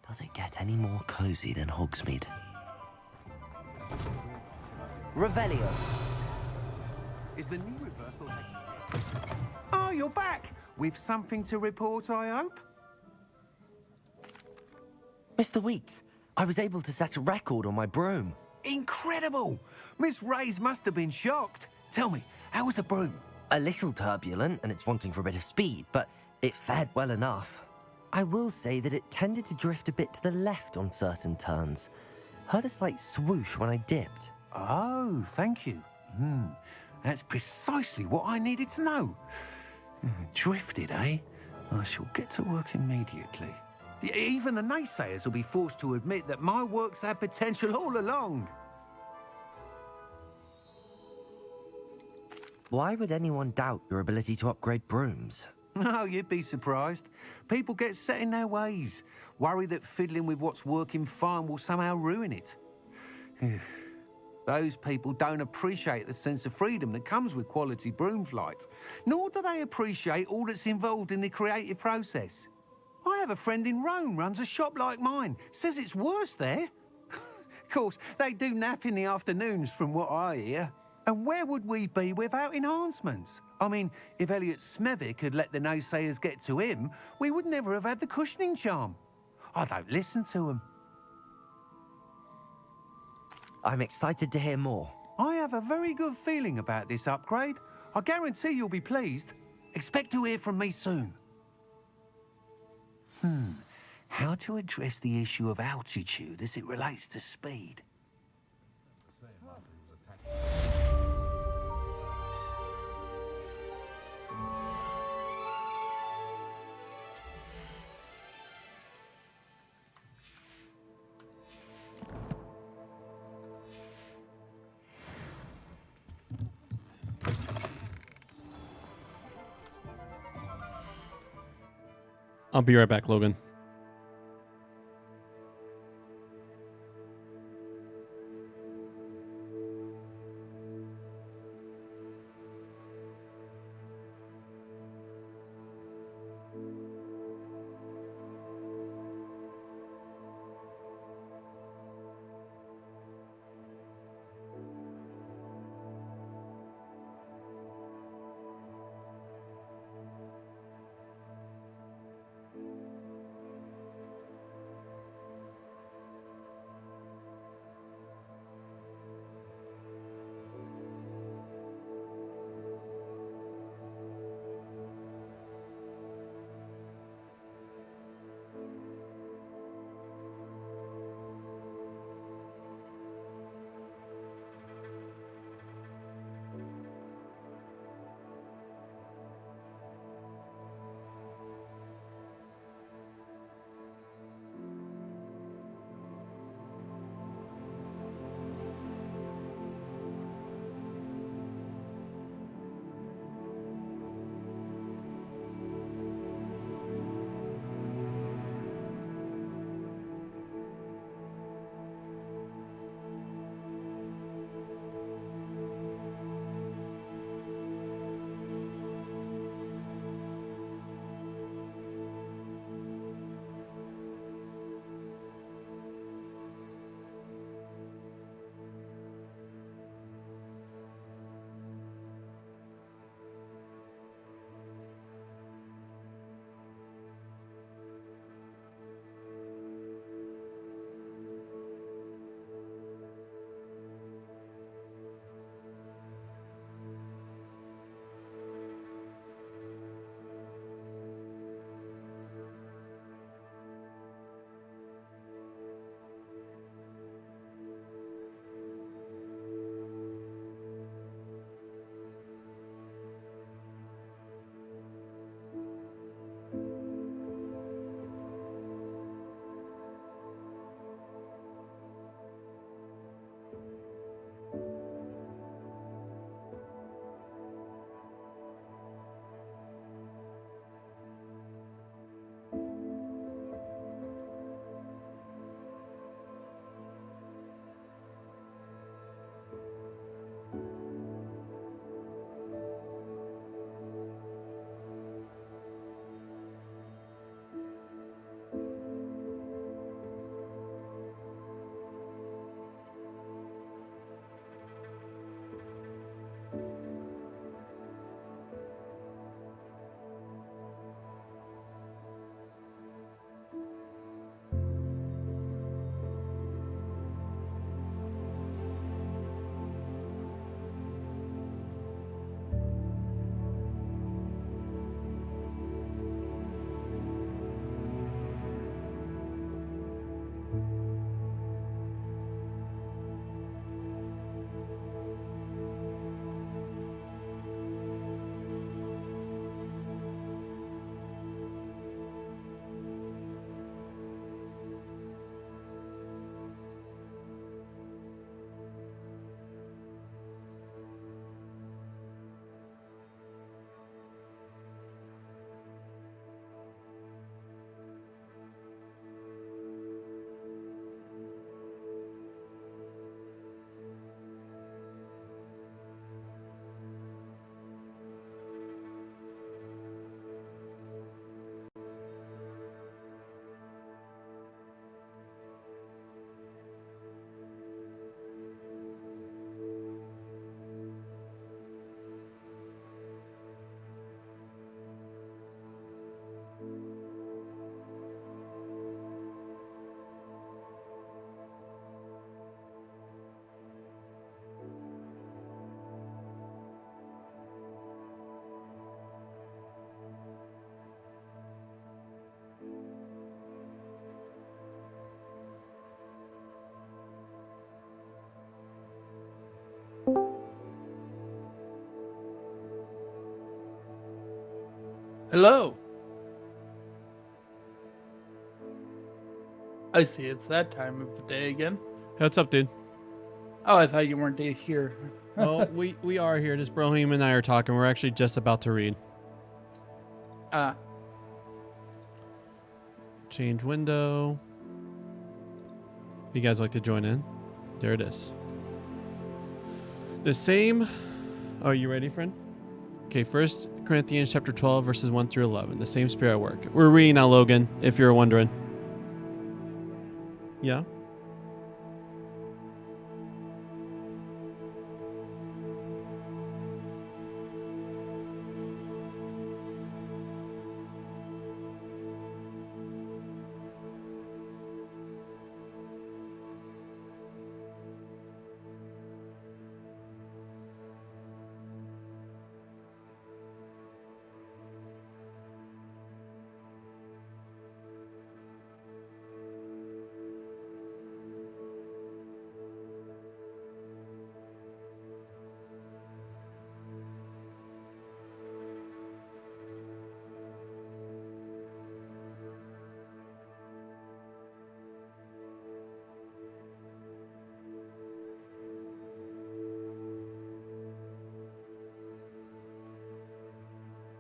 Does it get any more cozy than Hogsmeade? Revelio. Is the knee reversal... Oh, you're back! With something to report, I hope? Mr. Weeks, I was able to set a record on my broom. Incredible! Miss Reyes must have been shocked. Tell me, how was the broom? A little turbulent, and it's wanting for a bit of speed, but it fared well enough. I will say that it tended to drift a bit to the left on certain turns. Heard a slight swoosh when I dipped. Oh, thank you. That's precisely what I needed to know. Drifted, eh? I shall get to work immediately. Even the naysayers will be forced to admit that my work's had potential all along. Why would anyone doubt your ability to upgrade brooms? No, you'd be surprised. People get set in their ways, worry that fiddling with what's working fine will somehow ruin it. Those people don't appreciate the sense of freedom that comes with quality broom flight, nor do they appreciate all that's involved in the creative process. I have a friend in Rome runs a shop like mine, says it's worse there. Of course, they do nap in the afternoons from what I hear. And where would we be without enhancements? I mean, if Elliot Smethwick had let the naysayers get to him, we would never have had the cushioning charm. I don't listen to them. I'm excited to hear more. I have a very good feeling about this upgrade. I guarantee you'll be pleased. Expect to hear from me soon. How to address the issue of altitude as it relates to speed? I'll be right back, Logan. Hello. I see it's that time of the day again. Hey, what's up, dude? Oh, I thought you weren't here. Oh, we are here. Just Brohim and I are talking. We're actually just about to read. Change window. If you guys like to join in, there it is. The same. Oh, you ready, friend? Okay, 1 Corinthians chapter 12, verses 1 through 11. The same spirit at work. We're reading now, Logan, if you're wondering. Yeah?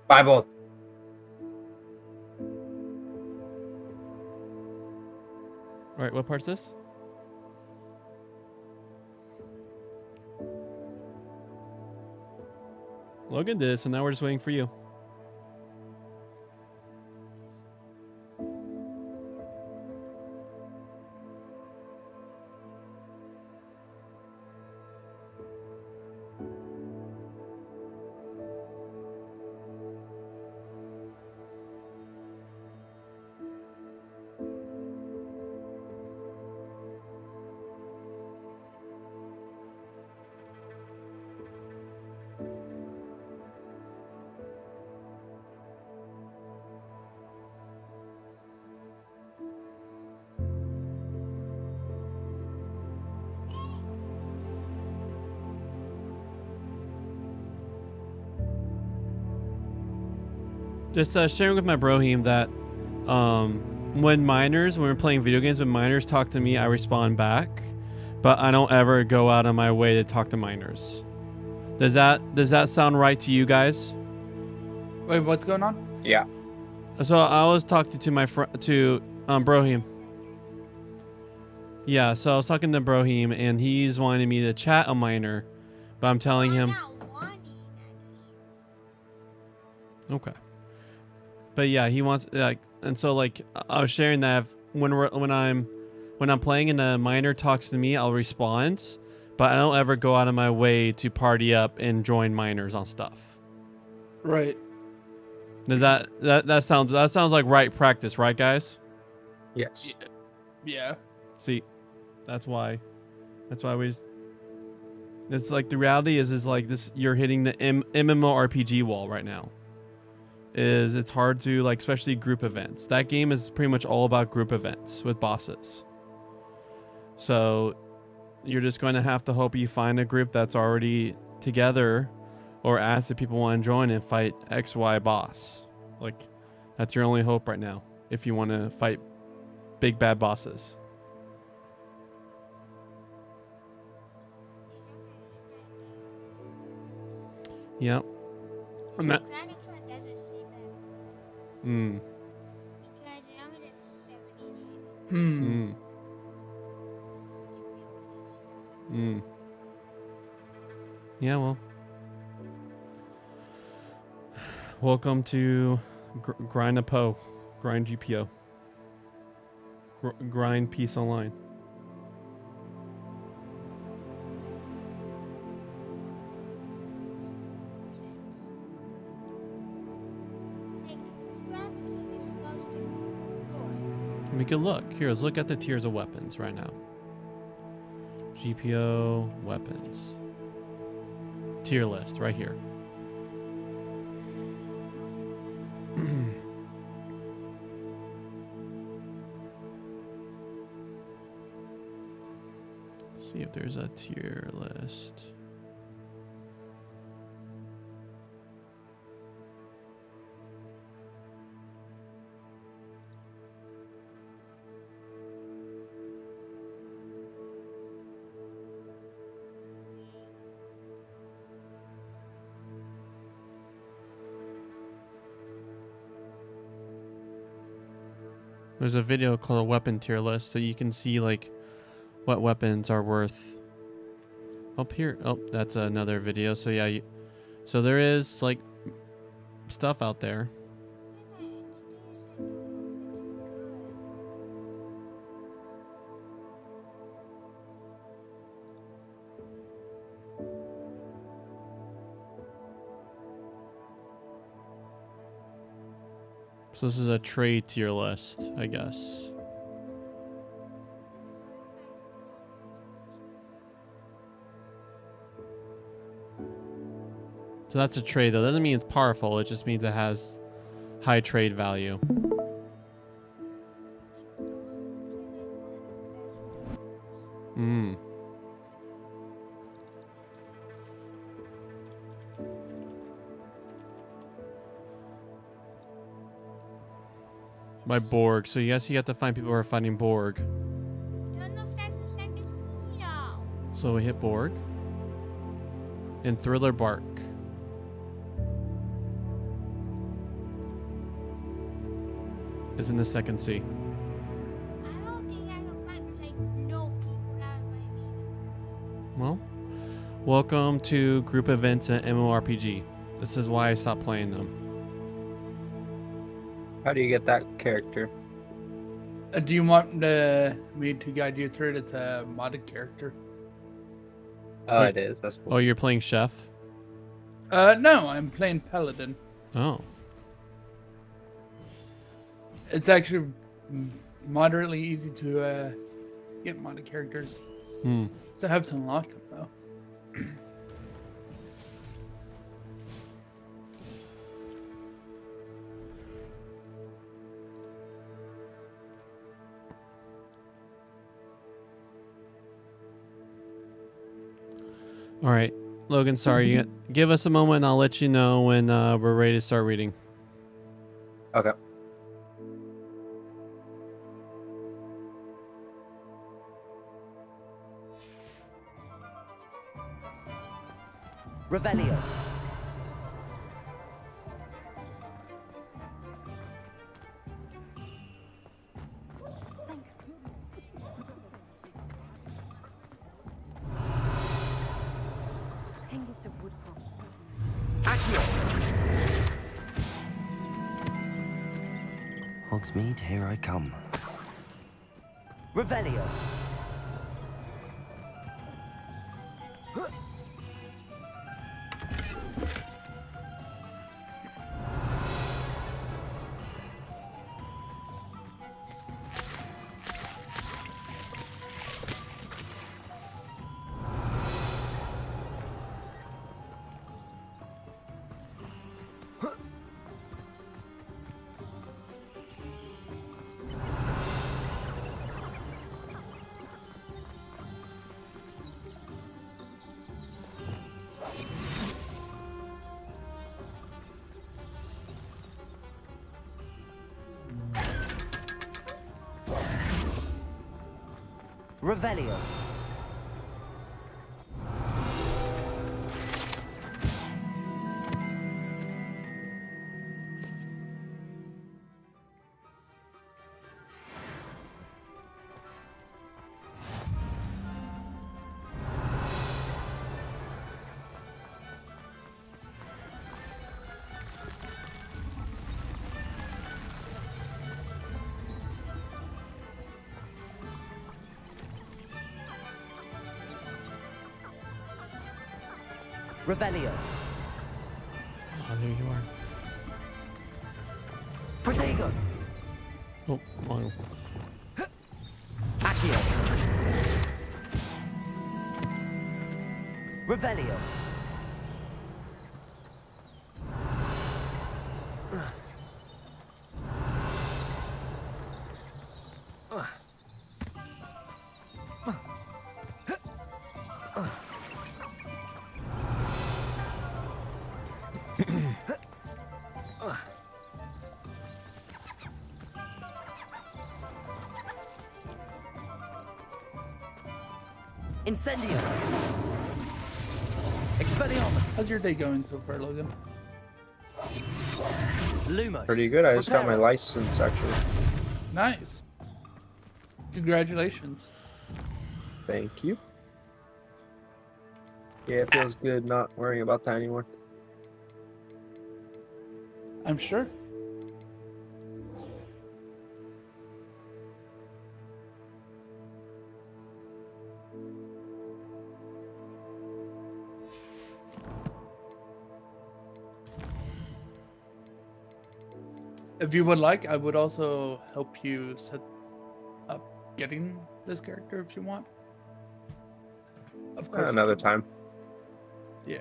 Bible. All right, what part's this? Logan did this, and now we're just waiting for you. Just sharing with my brohim that when we're playing video games, when minors talk to me, I respond back, but I don't ever go out of my way to talk to minors. Does that sound right to you guys? Wait, what's going on? Yeah. So I was talking to my Brohim. Yeah, so I was talking to Brohim, and he's wanting me to chat a minor, but I'm telling him. Okay. But yeah, he wants and so I was sharing that when I'm playing and a minor talks to me, I'll respond, but I don't ever go out of my way to party up and join minors on stuff. Right. Does that sounds like right practice, right, guys? Yes. Yeah. See, that's why we. It's like the reality is like this. You're hitting the MMORPG wall right now. It's hard to especially group events. That game is pretty much all about group events with bosses. So you're just going to have to hope you find a group that's already together, or ask if people want to join and fight XY boss. That's your only hope right now if you want to fight big bad bosses. Yep. And that. Hmm. Yeah, well. Welcome to Grind a Poe. Grind GPO. Grind Peace Online. We could look. Here, let's look at the tiers of weapons right now. GPO weapons. Tier list right here. See if there's a tier list. There's a video called a weapon tier list, so you can see like what weapons are worth. Up here, oh, that's another video. So yeah, so there is like stuff out there. So this is a trade tier list, I guess. So that's a trade though. Doesn't mean it's powerful, it just means it has high trade value. By Borg. So yes, you have to find people who are fighting Borg. So we hit Borg. And Thriller Bark. Is in the second C. Well, welcome to group events at MMORPG. This is why I stopped playing them. How do you get that character? Do you want me to guide you through it? It's a modded character. Oh, it is. That's cool. Oh, you're playing Chef? No, I'm playing Paladin. Oh. It's actually moderately easy to get modded characters. Still have to unlock them though. All right, Logan, sorry. Give us a moment. I'll let you know when we're ready to start reading. Okay. Revelio. Hogsmeade, here I come. Revelio. Revelio. Revelio. Oh, there you are. Protego. Oh, wrong. Accio. Revelio. Incendio. Expelliarmus. How's your day going so far, Logan? Lumos. Pretty good. I just got my license actually. Nice. Congratulations. Thank you. Yeah, it feels good not worrying about that anymore. I'm sure. If you would like, I would also help you set up getting this character if you want. Of course. Another time. Yeah.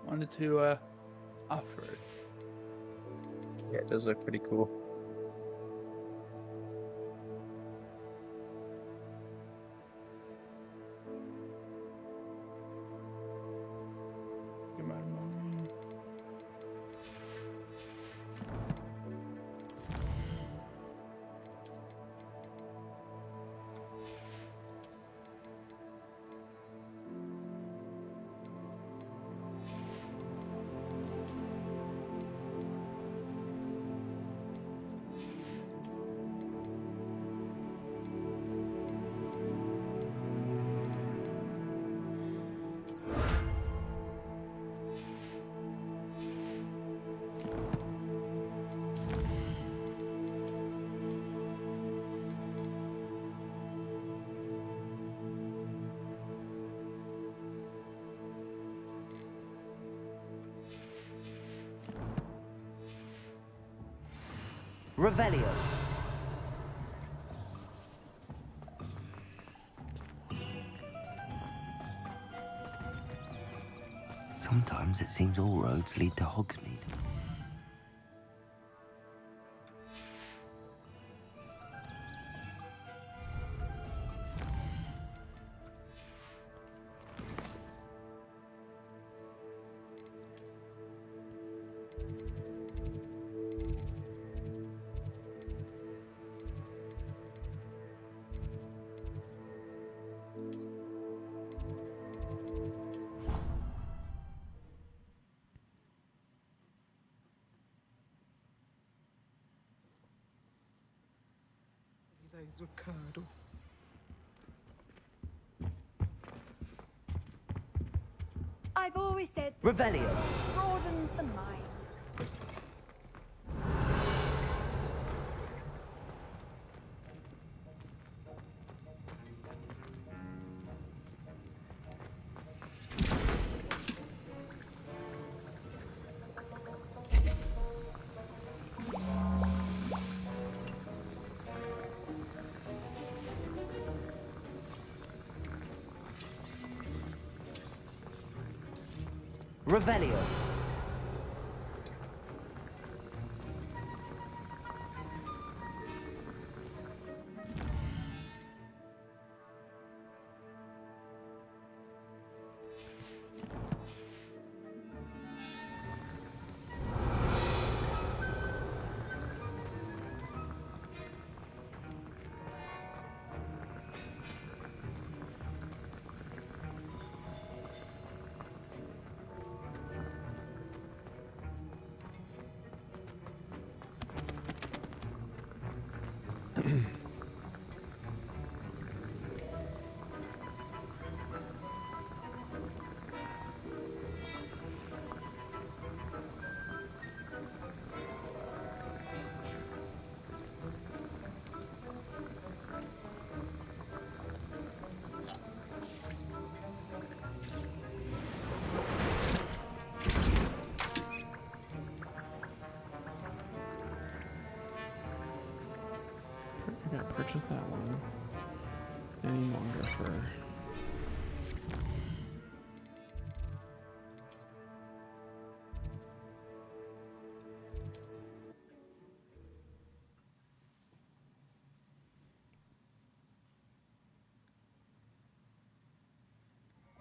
Wanted to offer it. Yeah, it does look pretty cool. Give my money. Revelio. Sometimes it seems all roads lead to Hogsmeade. Those were curdle. I've always said Revelio. broadens the mind. Revelio. I gotta purchase that one. Any longer for.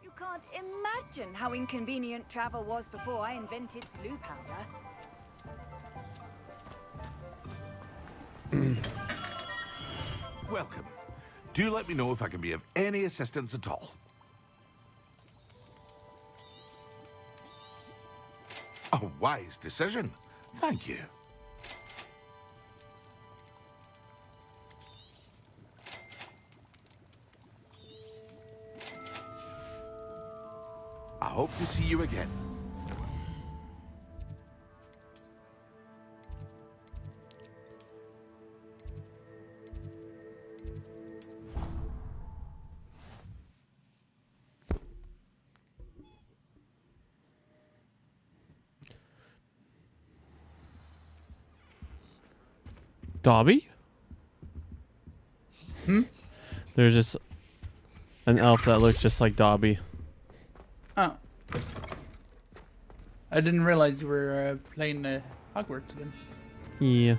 You can't imagine how inconvenient travel was before I invented blue powder. Welcome. Do let me know if I can be of any assistance at all. A wise decision. Thank you. I hope to see you again. Dobby? There's just an elf that looks just like Dobby. Oh. I didn't realize you were playing Hogwarts again. Yeah.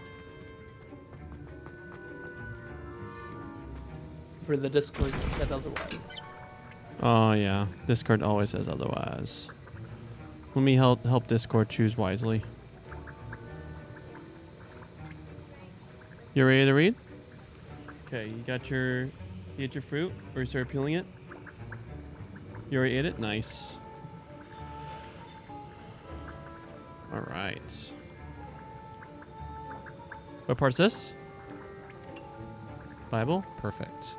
For the Discord that said otherwise. Oh yeah, Discord always says otherwise. Let me help Discord choose wisely. You ready to read? Okay, you got your fruit, or you start peeling it? You already ate it? Nice. All right. What part's this? Bible? Perfect.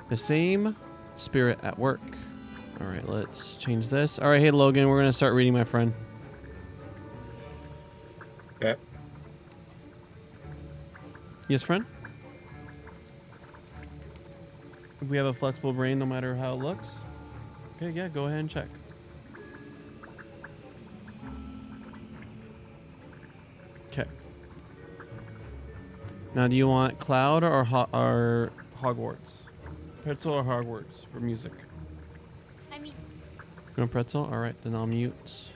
The same spirit at work. All right, let's change this. All right, hey Logan, we're gonna start reading, my friend. Okay. Yes, friend? We have a flexible brain no matter how it looks. Okay, yeah, go ahead and check. Okay. Now, do you want Cloud or Hogwarts? Pretzel or Hogwarts for music? I mean, You want Pretzel? All right, then I'll mute.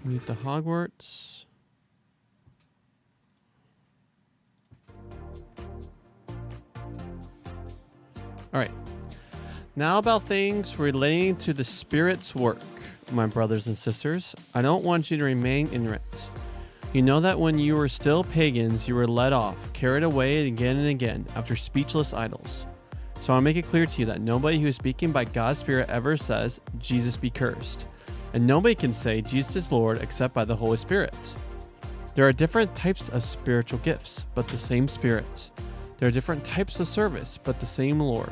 Mute the Hogwarts. All right. Now about things relating to the Spirit's work, my brothers and sisters. I don't want you to remain ignorant. You know that when you were still pagans, you were led off, carried away again and again after speechless idols. So I'll make it clear to you that nobody who is speaking by God's Spirit ever says, Jesus be cursed. And nobody can say Jesus is Lord except by the Holy Spirit. There are different types of spiritual gifts, but the same Spirit. There are different types of service, but the same Lord.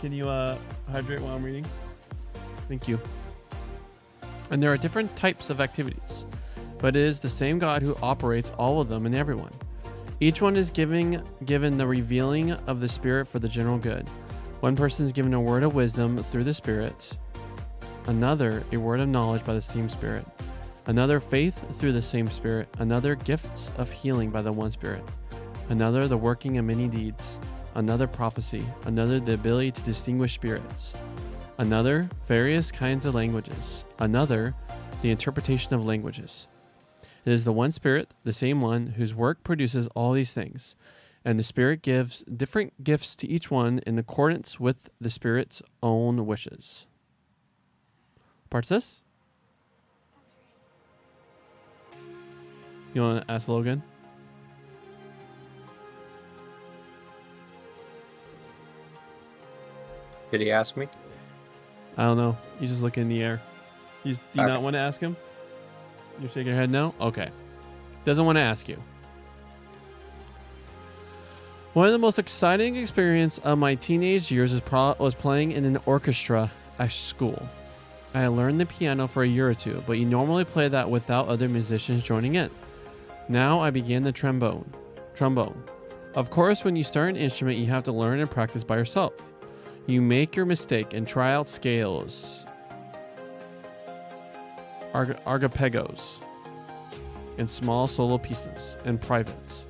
Can you hydrate while I'm reading? Thank you. And there are different types of activities, but it is the same God who operates all of them in everyone. Each one is given the revealing of the Spirit for the general good. One person is given a word of wisdom through the Spirit, another a word of knowledge by the same Spirit, another faith through the same Spirit, another gifts of healing by the one Spirit, another the working of many deeds, another prophecy, another the ability to distinguish spirits, another various kinds of languages, another the interpretation of languages. It is the one Spirit, the same one, whose work produces all these things, and the Spirit gives different gifts to each one in accordance with the Spirit's own wishes. Part's this? You want to ask Logan? Did he ask me? I don't know. You just look in the air. Do you not want to ask him? You're shaking your head no? Okay. Doesn't want to ask you. One of the most exciting experiences of my teenage years was playing in an orchestra at school. I learned the piano for a year or two, but you normally play that without other musicians joining in. Now I began the trombone. Of course, when you start an instrument, you have to learn and practice by yourself. You make your mistake and try out scales, arpeggios, and small solo pieces, and privates.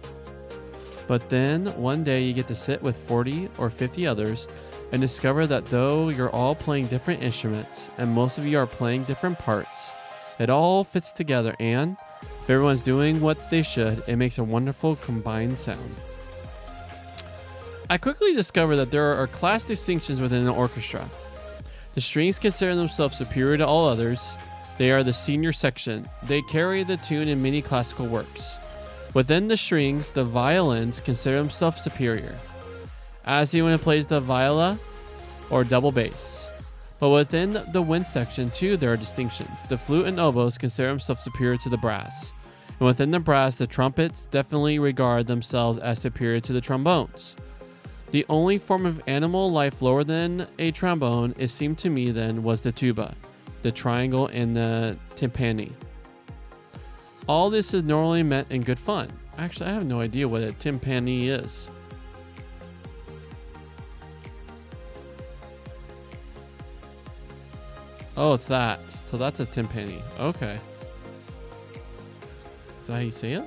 But then one day you get to sit with 40 or 50 others and discover that though you're all playing different instruments and most of you are playing different parts, it all fits together, and if everyone's doing what they should, it makes a wonderful combined sound. I quickly discovered that there are class distinctions within an orchestra. The strings consider themselves superior to all others. They are the senior section. They carry the tune in many classical works. Within the strings, the violins consider themselves superior, as anyone who plays the viola or double bass. But within the wind section too, there are distinctions. The flute and oboes consider themselves superior to the brass. And within the brass, the trumpets definitely regard themselves as superior to the trombones. The only form of animal life lower than a trombone, it seemed to me then, was the tuba, the triangle, and the timpani. All this is normally meant in good fun. Actually, I have no idea what a timpani is. Oh, it's that. So that's a timpani. Okay. Is that how you say it?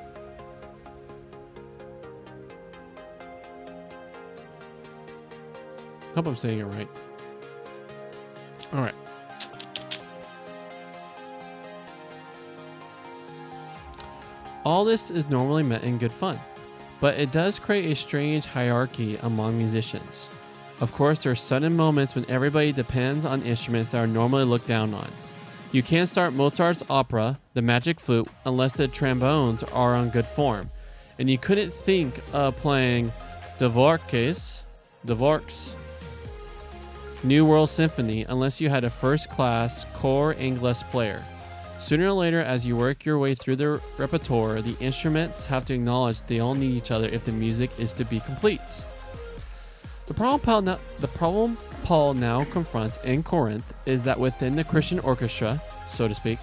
Hope I'm saying it right. All right. All this is normally meant in good fun, but it does create a strange hierarchy among musicians. Of course, there are sudden moments when everybody depends on instruments that are normally looked down on. You can't start Mozart's opera, the magic flute, unless the trombones are on good form. And you couldn't think of playing Dvorak's New World Symphony unless you had a first-class cor anglais player. Sooner or later, as you work your way through the repertoire, the instruments have to acknowledge they all need each other if the music is to be complete. The problem Paul now confronts in Corinth is that within the Christian orchestra, so to speak,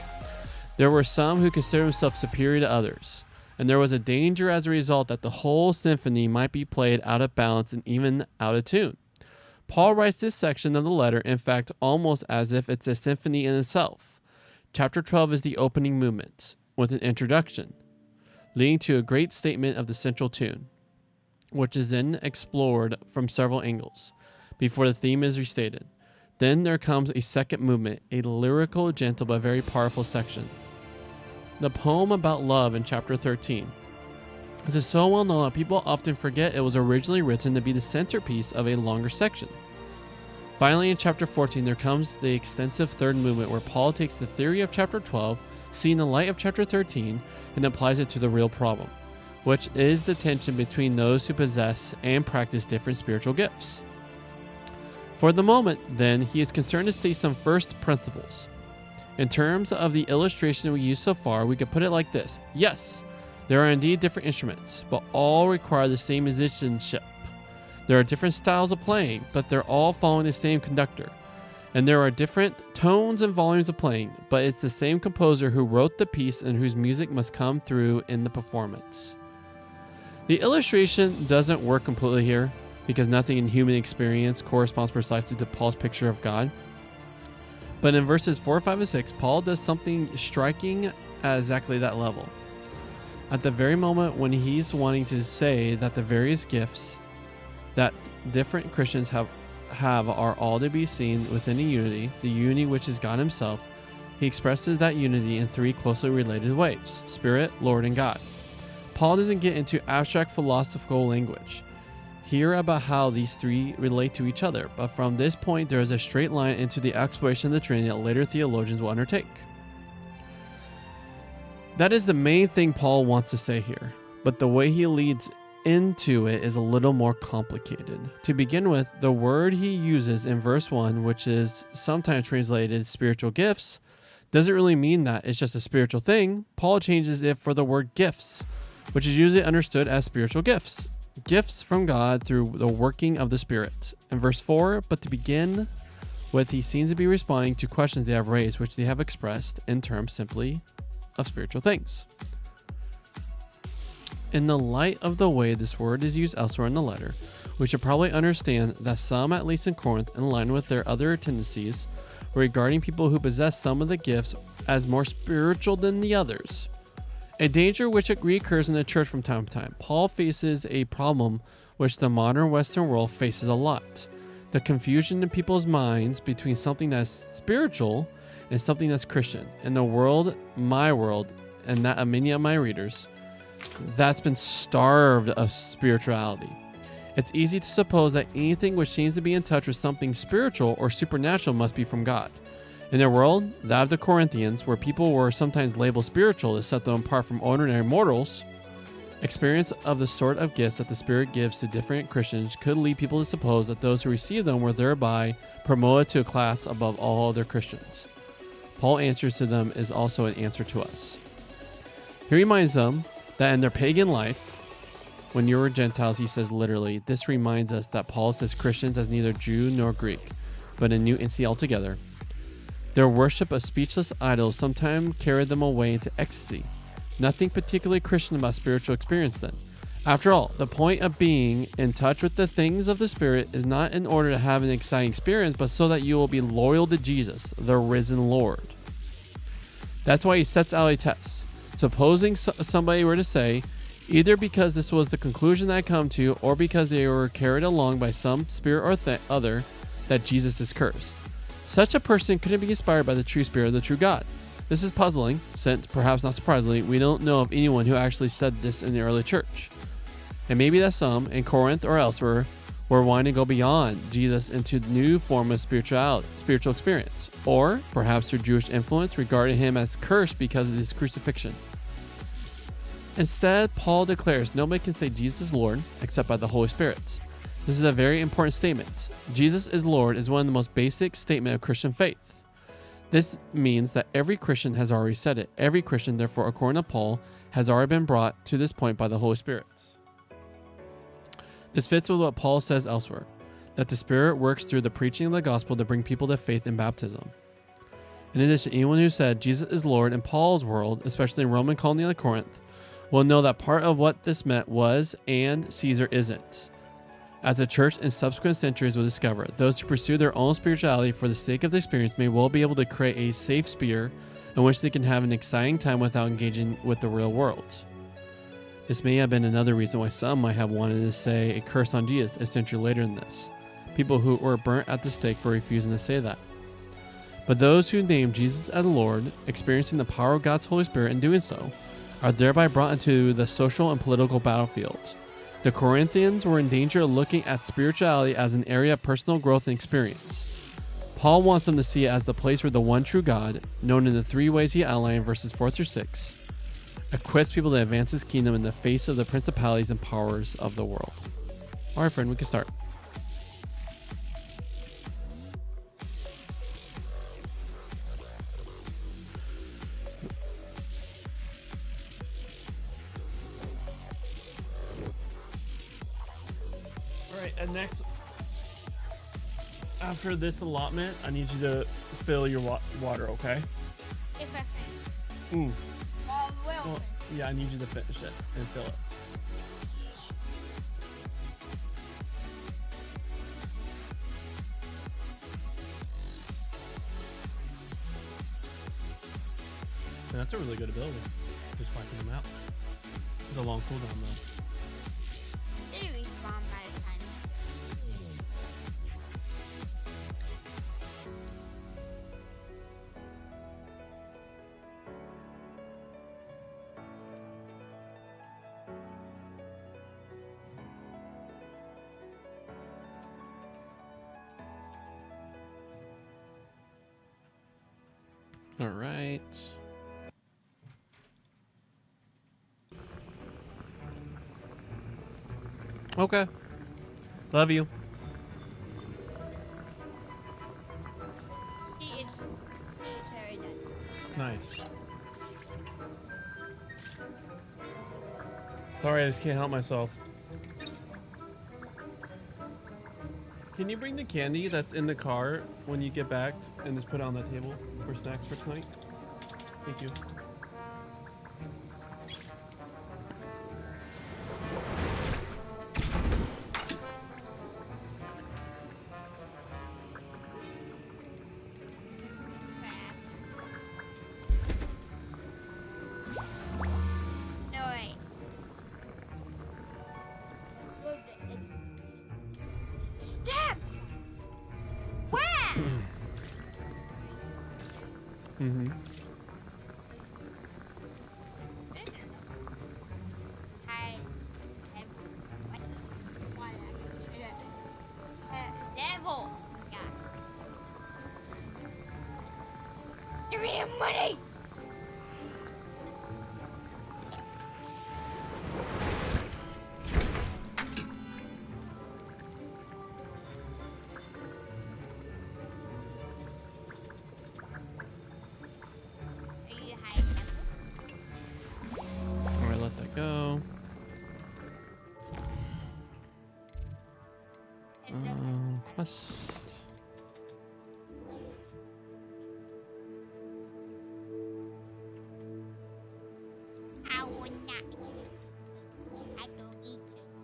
there were some who considered themselves superior to others, and there was a danger as a result that the whole symphony might be played out of balance and even out of tune. Paul writes this section of the letter, in fact, almost as if it's a symphony in itself. Chapter 12 is the opening movement, with an introduction, leading to a great statement of the central tune, which is then explored from several angles, before the theme is restated. Then there comes a second movement, a lyrical, gentle, but very powerful section. The poem about love in chapter 13. This is so well known that people often forget it was originally written to be the centerpiece of a longer section. Finally, in chapter 14, there comes the extensive third movement where Paul takes the theory of chapter 12, seeing the light of chapter 13, and applies it to the real problem, which is the tension between those who possess and practice different spiritual gifts. For the moment, then, he is concerned to state some first principles. In terms of the illustration we used so far, we could put it like this. Yes, there are indeed different instruments, but all require the same musicianship. There are different styles of playing, but they're all following the same conductor. And there are different tones and volumes of playing, but it's the same composer who wrote the piece and whose music must come through in the performance. The illustration doesn't work completely here, because nothing in human experience corresponds precisely to Paul's picture of God. But in verses 4, 5, and 6, Paul does something striking at exactly that level. At the very moment when he's wanting to say that the various gifts that different Christians have are all to be seen within a unity, the unity which is God himself, he expresses that unity in three closely related ways: Spirit, Lord, and God. Paul doesn't get into abstract philosophical language here about how these three relate to each other, but from this point there is a straight line into the exploration of the Trinity that later theologians will undertake. That is the main thing Paul wants to say here, but the way he leads into it is a little more complicated. To begin with, the word he uses in verse 1, which is sometimes translated spiritual gifts, doesn't really mean that it's just a spiritual thing. Paul changes it for the word gifts, which is usually understood as spiritual gifts. Gifts from God through the working of the Spirit. In verse 4, but to begin with, he seems to be responding to questions they have raised, which they have expressed in terms simply of spiritual things. In the light of the way this word is used elsewhere in the letter, we should probably understand that some, at least in Corinth, in line with their other tendencies, were regarding people who possess some of the gifts as more spiritual than the others. A danger which reoccurs in the church from time to time. Paul faces a problem which the modern Western world faces a lot: the confusion in people's minds between something that's spiritual and something that's Christian. In the world, my world, and that of many of my readers, that's been starved of spirituality. It's easy to suppose that anything which seems to be in touch with something spiritual or supernatural must be from God. In their world, that of the Corinthians, where people were sometimes labeled spiritual to set them apart from ordinary mortals, experience of the sort of gifts that the Spirit gives to different Christians could lead people to suppose that those who receive them were thereby promoted to a class above all other Christians. Paul's answer to them is also an answer to us. He reminds them that in their pagan life, When you were Gentiles, he says literally. This reminds us that Paul says Christians as neither Jew nor Greek, but a new entity altogether. Their worship of speechless idols sometimes carried them away into ecstasy. Nothing particularly Christian about spiritual experience then. After all, the point of being in touch with the things of the Spirit is not in order to have an exciting experience, but so that you will be loyal to Jesus, the risen Lord. That's why he sets out a test. Supposing somebody were to say, either because this was the conclusion that I come to, or because they were carried along by some spirit or other, that Jesus is cursed. Such a person couldn't be inspired by the true Spirit of the true God. This is puzzling, since, perhaps not surprisingly, we don't know of anyone who actually said this in the early church. And maybe that some, in Corinth or elsewhere, were wanting to go beyond Jesus into the new form of spiritual experience, or perhaps through Jewish influence regarded him as cursed because of his crucifixion. Instead, Paul declares nobody can say Jesus is Lord except by the Holy Spirit. This is a very important statement. Jesus is Lord is one of the most basic statements of Christian faith. This means that every Christian has already said it. Every Christian, therefore, according to Paul, has already been brought to this point by the Holy Spirit. This fits with what Paul says elsewhere, that the Spirit works through the preaching of the gospel to bring people to faith in baptism. In addition, anyone who said Jesus is Lord in Paul's world, especially in Roman colony like Corinth, will know that part of what this meant was and Caesar isn't. As the church in subsequent centuries will discover, those who pursue their own spirituality for the sake of the experience may well be able to create a safe sphere in which they can have an exciting time without engaging with the real world. This may have been another reason why some might have wanted to say a curse on Jesus a century later than this. People who were burnt at the stake for refusing to say that. But those who name Jesus as Lord, experiencing the power of God's Holy Spirit in doing so, are thereby brought into the social and political battlefield. The Corinthians were in danger of looking at spirituality as an area of personal growth and experience. Paul wants them to see it as the place where the one true God, known in the three ways he outlined in verses 4 through 6, equips people to advance his kingdom in the face of the principalities and powers of the world. All right, friend, we can start. All right, and next, after this allotment, I need you to fill your water, okay? If I can. Well, yeah, I need you to finish it and fill it. And that's a really good ability. Just wiping them out. It's a long cooldown though. They respawn by the time. All right. Okay. Love you. See, it's already done. Nice. Sorry, I just can't help myself. Can you bring the candy that's in the car when you get back and just put it on the table for snacks for tonight? Thank you. No, wait. Step! Where? Mm-hmm. Level. Yeah. Give me your money. Are you high level? All right, let that go. Quest. I will not eat. I don't eat pigs.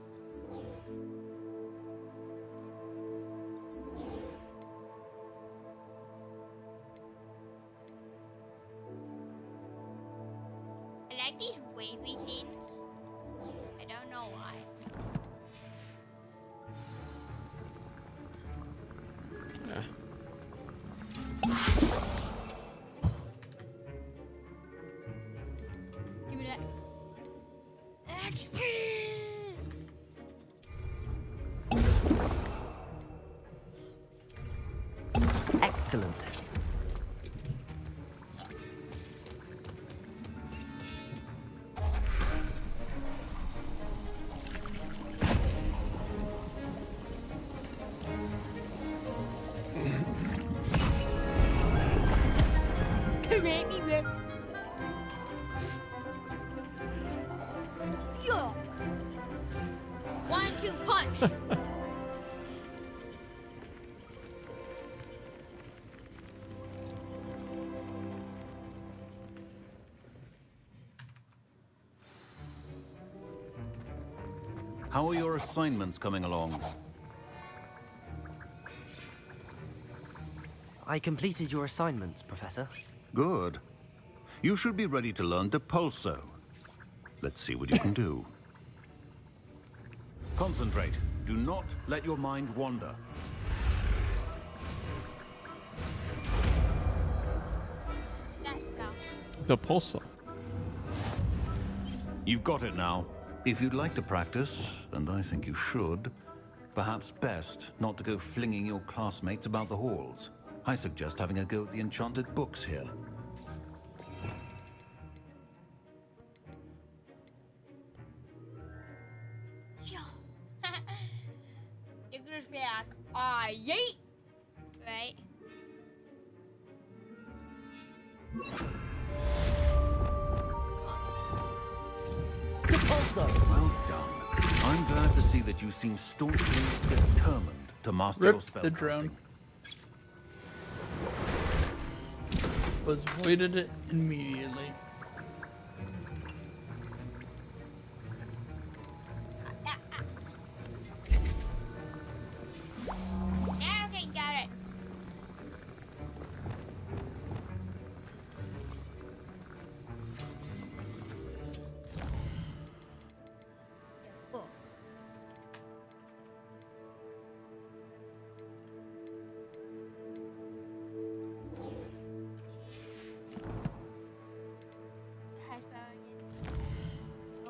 I like these wavy things. I don't know why. Yeah. Give me that. XP! Excellent. Come at me, Rip. Yeah. 1-2 punch. How are your assignments coming along? I completed your assignments, Professor. Good. You should be ready to learn Depulso. Let's see what you can do. Concentrate. Do not let your mind wander. Depulso. You've got it now. If you'd like to practice, and I think you should, perhaps best not to go flinging your classmates about the halls. I suggest having a go at the enchanted books here. You're gonna be like, ah, yeet! Right? Well done. I'm glad to see that you seem staunchly determined to master your Rip spell. the drone. Was voided immediately. Yeah, okay, got it.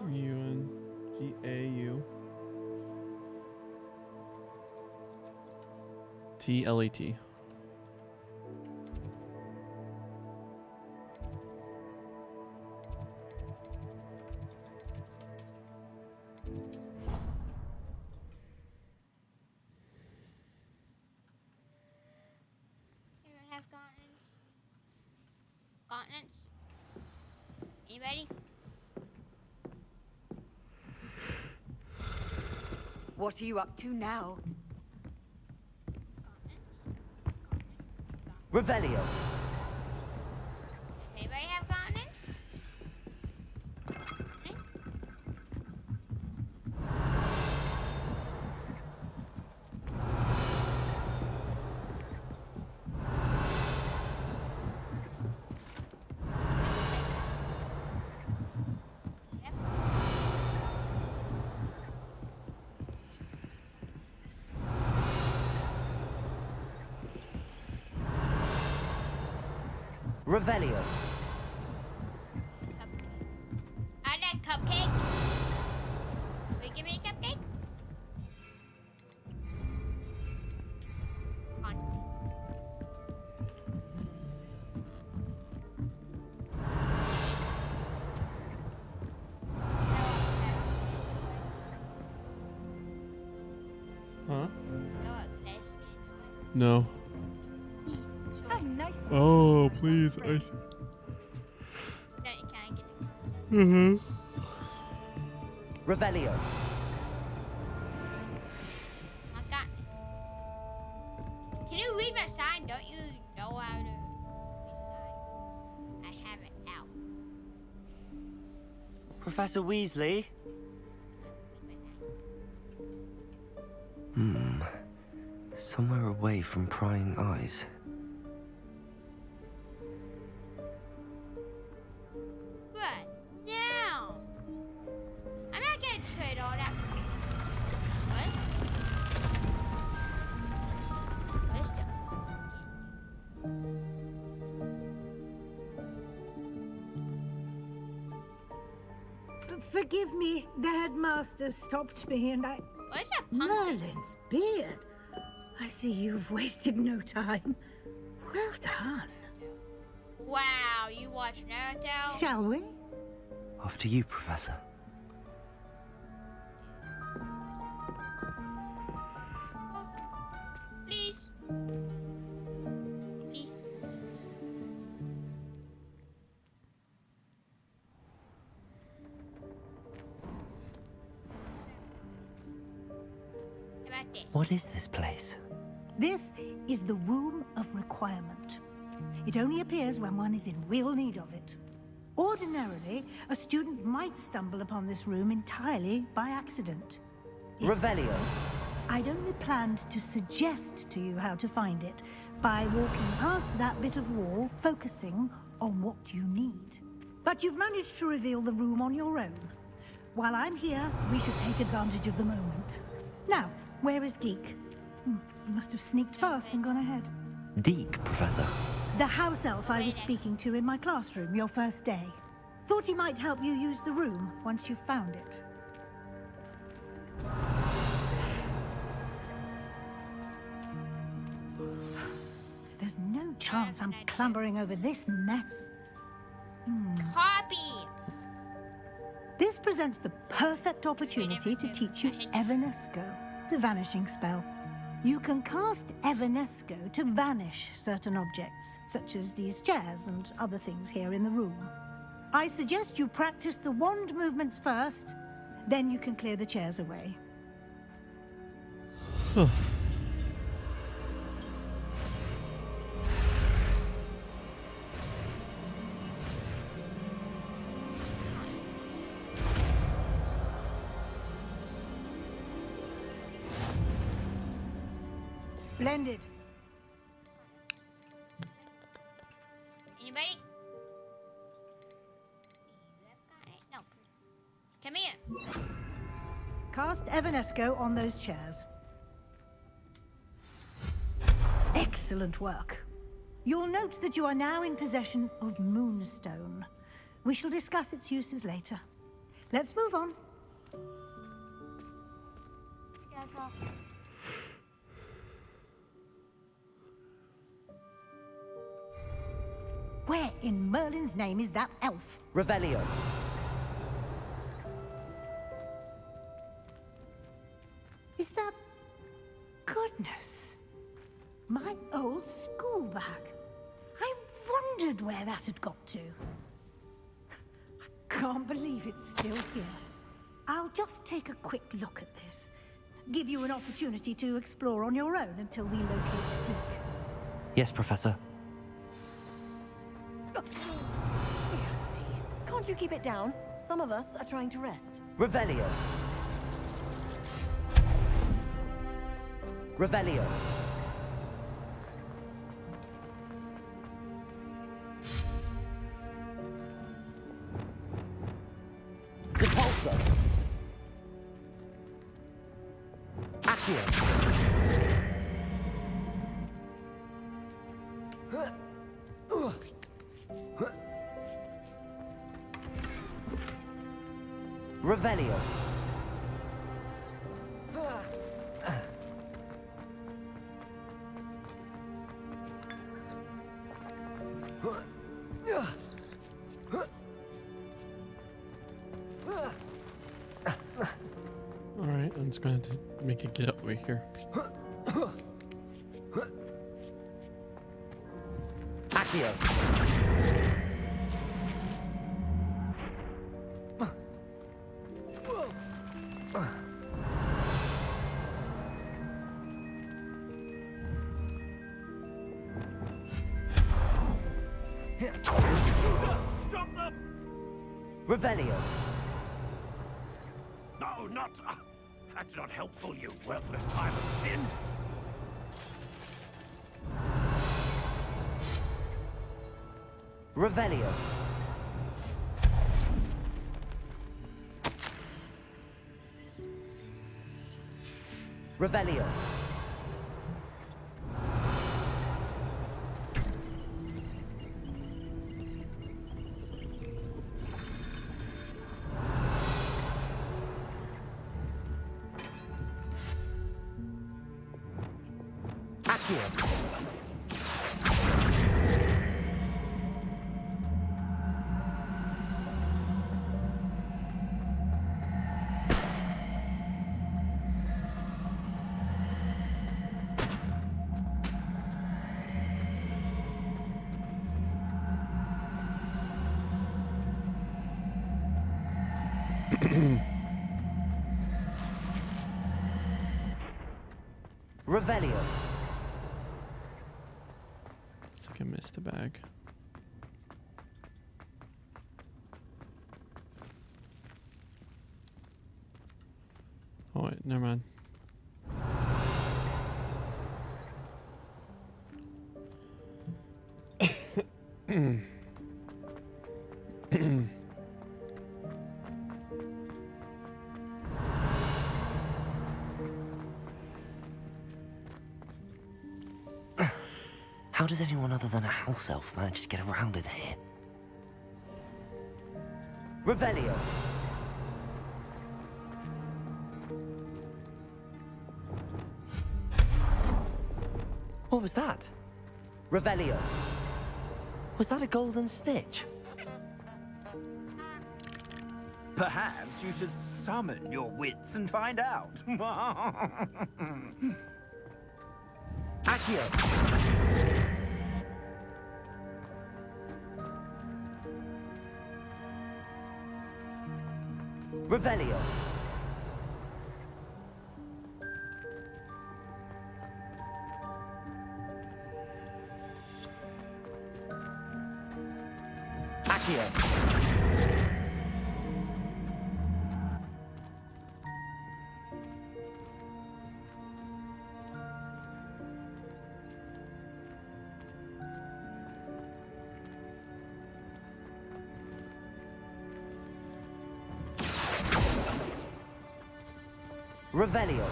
UNGAU TLET. You have continents? Continents? Anybody? What are you up to now? Revelio. Anybody have continents? Revelio. I like cupcakes. Will you give me a cupcake? Huh? No. How nice. Oh, please. I see. Mm-hmm. Revelio. Professor Weasley? Somewhere away from prying eyes. Right now. I'm not getting straight all that. What? Where's Forgive me, the headmaster stopped me and I... Where's that pumpkin? Merlin's beard. I see you've wasted no time. Well done. Wow, you watch Naruto? Shall we? Off to you, Professor. Please. Please. How about this? What is this place? This is the Room of Requirement. It only appears when one is in real need of it. Ordinarily, a student might stumble upon this room entirely by accident. Revelio. I'd only planned to suggest to you how to find it by walking past that bit of wall, focusing on what you need. But you've managed to reveal the room on your own. While I'm here, we should take advantage of the moment. Now, where is Deke? He must have sneaked past and gone ahead. Deke, Professor. The house elf I was speaking to in my classroom your first day. Thought he might help you use the room once you've found it. There's no chance I'm clambering over this mess. Copy. This presents the perfect opportunity to teach you Evanesco, the vanishing spell. You can cast Evanesco to vanish certain objects, such as these chairs and other things here in the room. I suggest you practice the wand movements first, then you can clear the chairs away. Splendid. Anybody? No. Come here. Cast Evanesco on those chairs. Excellent work. You'll note that you are now in possession of Moonstone. We shall discuss its uses later. Let's move on. Yeah, go. Where in Merlin's name is that elf? Revelio. Is that... Goodness. My old school bag. I wondered where that had got to. I can't believe it's still here. I'll just take a quick look at this. Give you an opportunity to explore on your own until we locate Deke. Yes, Professor. Can't you keep it down? Some of us are trying to rest. Revelio. Revelio. Repulsor. Accio. Revelio. Alright, I'm just going to have to make it get over here. Accio. Stop them! Revelio. not... that's not helpful, you worthless pile of tin. Revelio. Revelio. Accio. Revelio. Looks like I missed a bag. Oh wait, never mind. How does anyone other than a house elf manage to get around in here? Revelio. What was that? Revelio. Was that a golden snitch? Perhaps you should summon your wits and find out. Accio. Revelio. Accio. Revelio.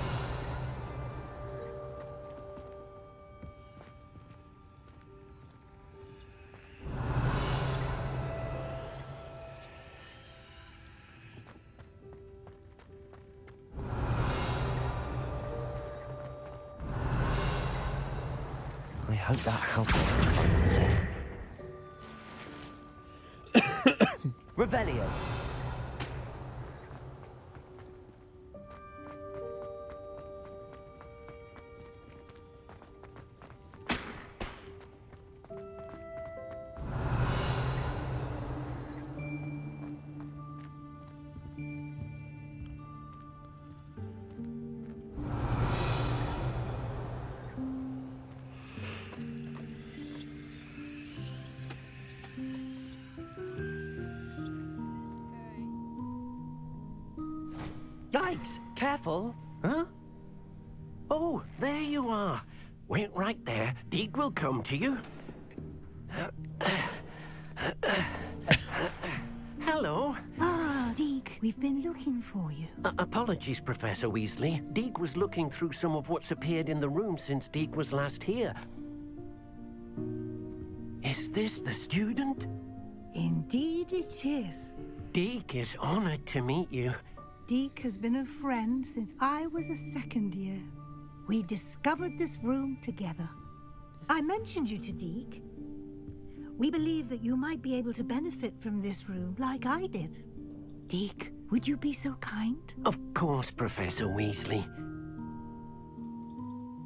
I hope that helps us find us again. Revelio. Yikes! Careful! Huh? Oh, there you are. Wait right there. Deek will come to you. Hello. Ah, Deek, we've been looking for you. Apologies, Professor Weasley. Deek was looking through some of what's appeared in the room since Deek was last here. Is this the student? Indeed it is. Deek is honored to meet you. Deek has been a friend since I was a second year. We discovered this room together. I mentioned you to Deek. We believe that you might be able to benefit from this room like I did. Deek, would you be so kind? Of course, Professor Weasley.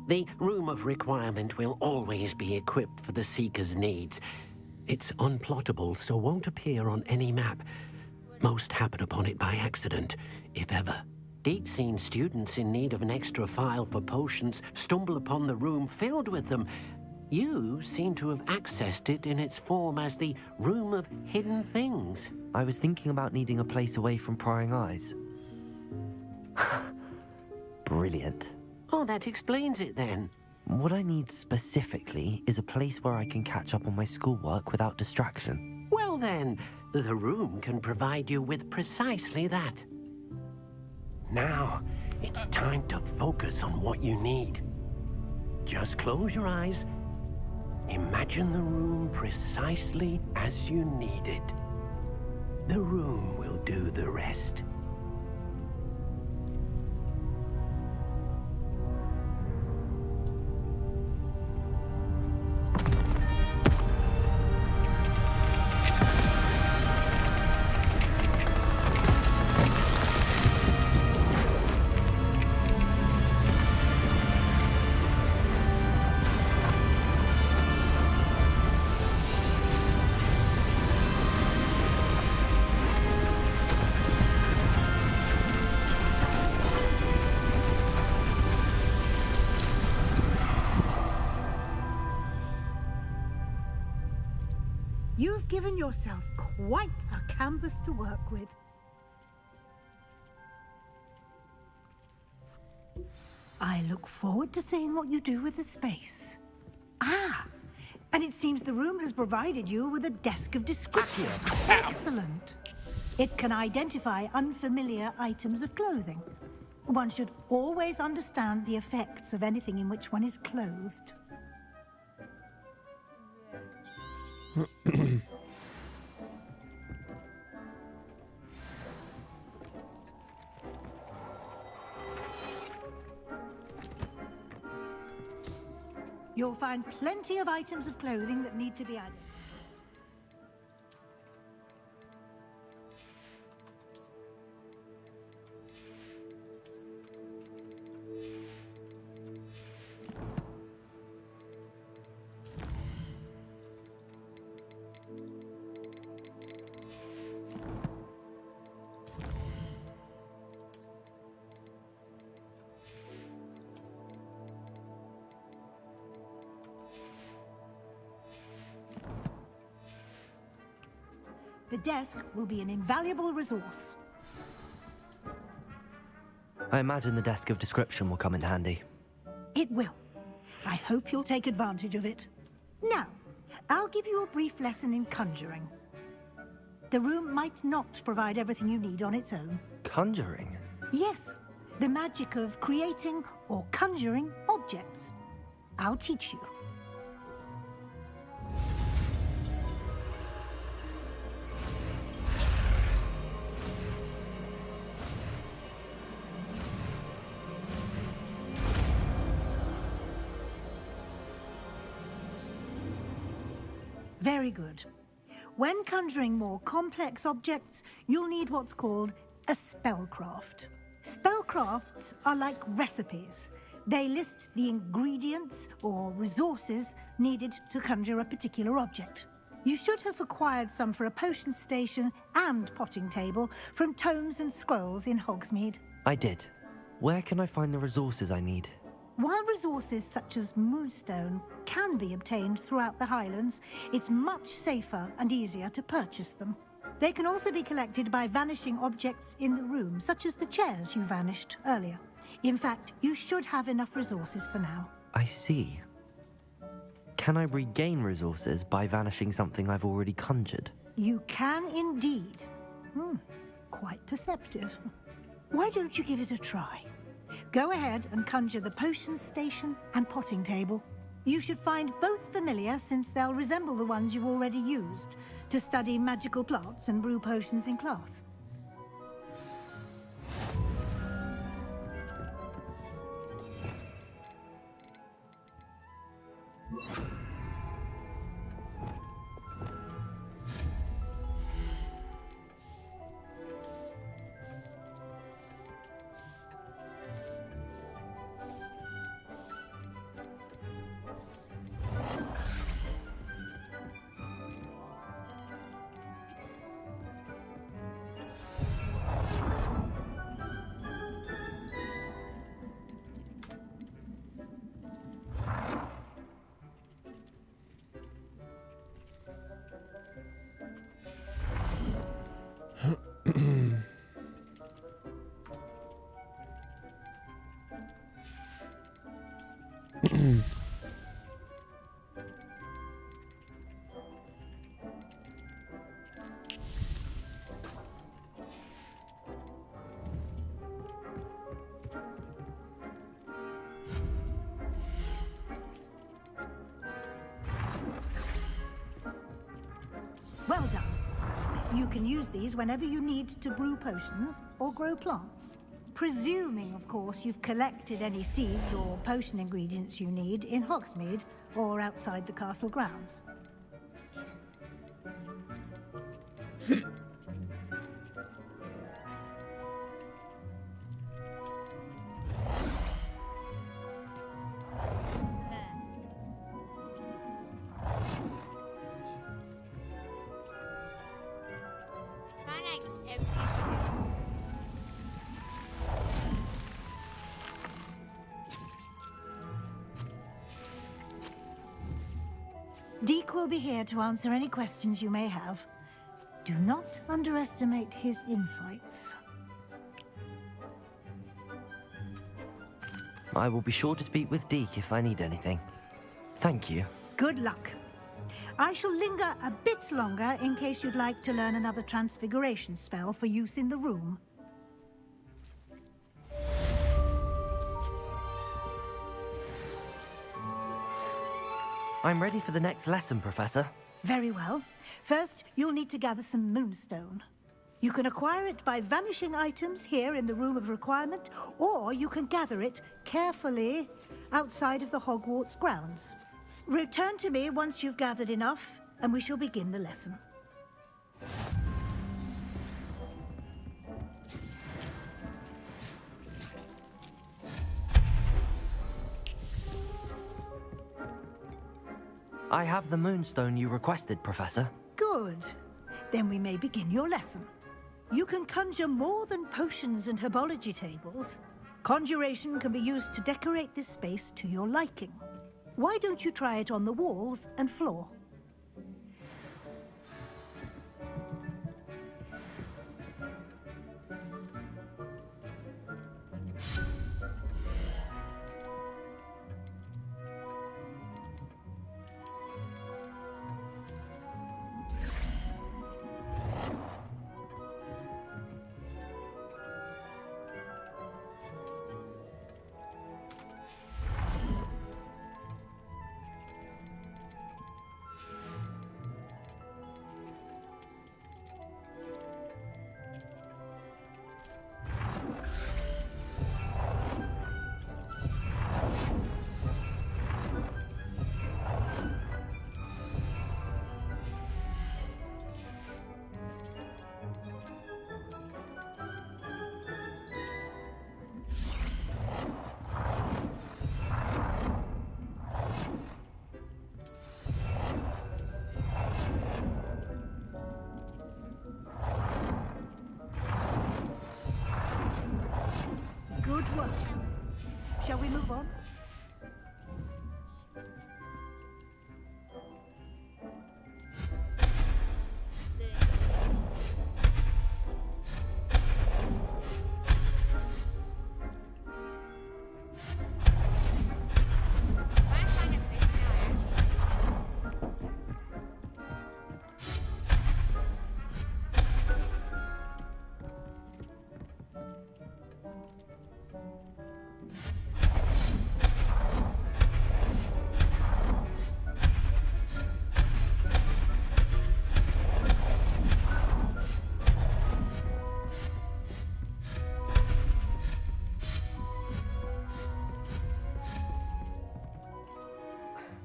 The Room of Requirement will always be equipped for the Seeker's needs. It's unplottable, so won't appear on any map. Most happen upon it by accident, if ever. Deek's seen students in need of an extra file for potions stumble upon the room filled with them. You seem to have accessed it in its form as the Room of Hidden Things. I was thinking about needing a place away from prying eyes. Brilliant. Oh, that explains it then. What I need specifically is a place where I can catch up on my schoolwork without distraction. Well then, the room can provide you with precisely that. Now, it's time to focus on what you need. Just close your eyes. Imagine the room precisely as you need it. The room will do the rest. You've given yourself quite a canvas to work with. I look forward to seeing what you do with the space. Ah, and it seems the room has provided you with a desk of description. Excellent. It can identify unfamiliar items of clothing. One should always understand the effects of anything in which one is clothed. You'll find plenty of items of clothing that need to be added. The desk will be an invaluable resource. I imagine the desk of description will come in handy. It will. I hope you'll take advantage of it. Now, I'll give you a brief lesson in conjuring. The room might not provide everything you need on its own. Conjuring? Yes, the magic of creating or conjuring objects. I'll teach you. Very good. When conjuring more complex objects, you'll need what's called a spellcraft. Spellcrafts are like recipes. They list the ingredients or resources needed to conjure a particular object. You should have acquired some for a potion station and potting table from tomes and scrolls in Hogsmeade. I did. Where can I find the resources I need? While resources such as moonstone can be obtained throughout the Highlands, it's much safer and easier to purchase them. They can also be collected by vanishing objects in the room, such as the chairs you vanished earlier. In fact, you should have enough resources for now. I see. Can I regain resources by vanishing something I've already conjured? You can indeed. Quite perceptive. Why don't you give it a try? Go ahead and conjure the potion station and potting table. You should find both familiar, since they'll resemble the ones you've already used to study magical plants and brew potions in class. Well done. You can use these whenever you need to brew potions or grow plants. Presuming, of course, you've collected any seeds or potion ingredients you need in Hogsmeade or outside the castle grounds. Deke will be here to answer any questions you may have. Do not underestimate his insights. I will be sure to speak with Deke if I need anything. Thank you. Good luck. I shall linger a bit longer in case you'd like to learn another transfiguration spell for use in the room. I'm ready for the next lesson, Professor. Very well. First, you'll need to gather some moonstone. You can acquire it by vanishing items here in the Room of Requirement, or you can gather it carefully outside of the Hogwarts grounds. Return to me once you've gathered enough, and we shall begin the lesson. I have the moonstone you requested, Professor. Good. Then we may begin your lesson. You can conjure more than potions and herbology tables. Conjuration can be used to decorate this space to your liking. Why don't you try it on the walls and floor? Good work. Shall we move on?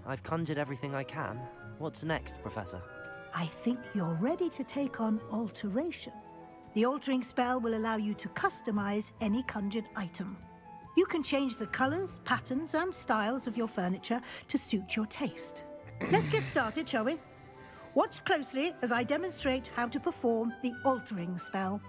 I've conjured everything I can. What's next, Professor? I think you're ready to take on alteration. The altering spell will allow you to customize any conjured item. You can change the colors, patterns, and styles of your furniture to suit your taste. Let's get started, shall we? Watch closely as I demonstrate how to perform the altering spell.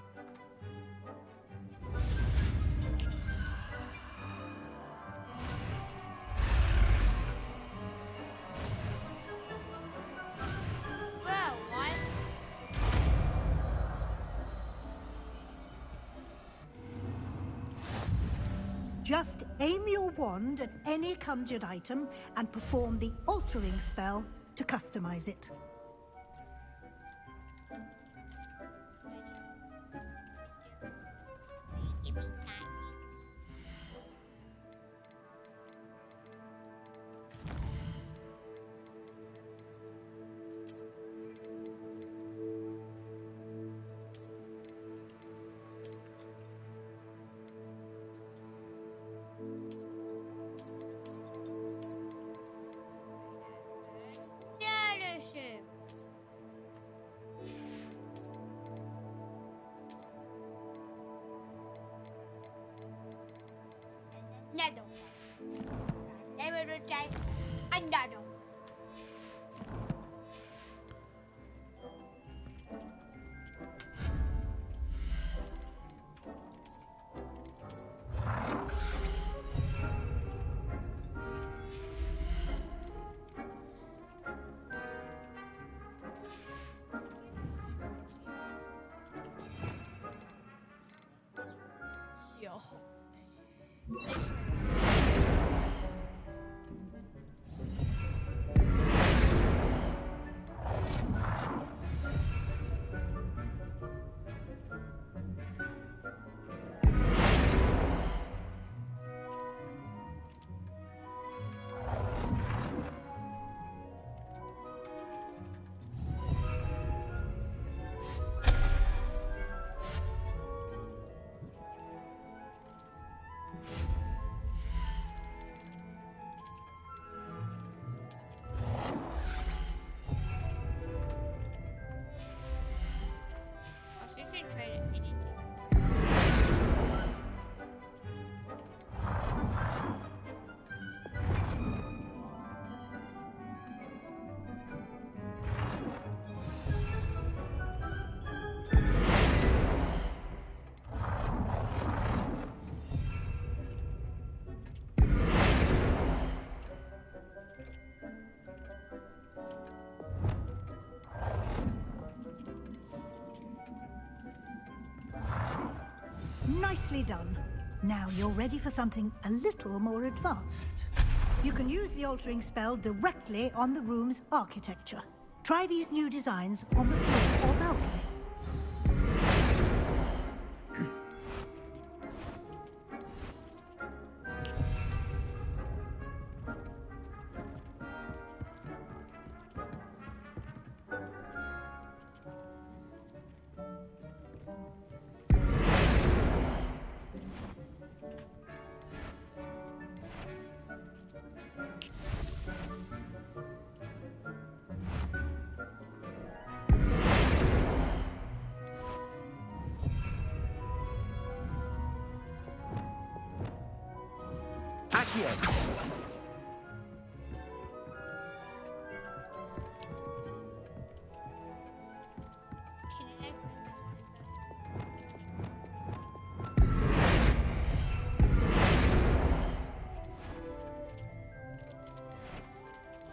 Just aim your wand at any conjured item and perform the altering spell to customize it. another one. Never to take another one. Yo. Assistant trader, anything. Nicely done. Now you're ready for something a little more advanced. You can use the altering spell directly on the room's architecture. Try these new designs on the floor or balcony.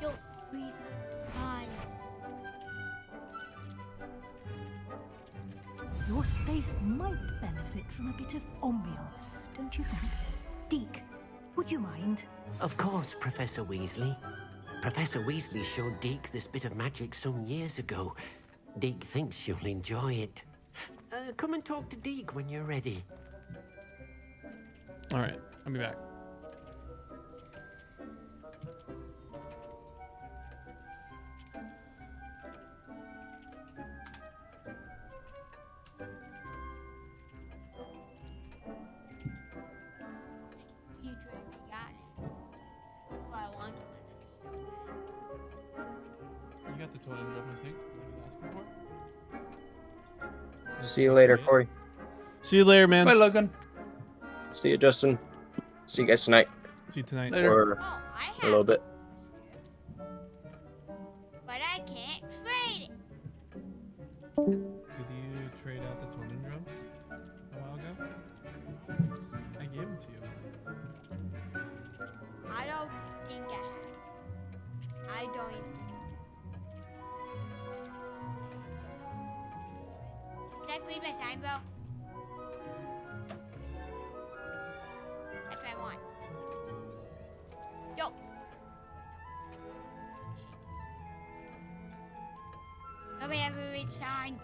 Yo, read my sign. Your space might benefit from a bit of ambiance, don't you think? Deke, would you mind? Of course, Professor Weasley. Professor Weasley showed Deke this bit of magic some years ago. Deke thinks you'll enjoy it. Come and talk to Deke when you're ready. All right, I'll be back. You dream we got it. That's what I want to understand. You got the totem drum, I think. What are you asking for? See you later, Corey. See you later, man. Bye, Logan. See you, Justin. See you guys tonight. See you tonight. Or a little bit. But I can't trade it. Did you trade out the totem drums a while ago? I gave them to you. I don't think I have. I don't even. Can I read my sign, bro? That's what I want. Yo. Nobody ever read sign.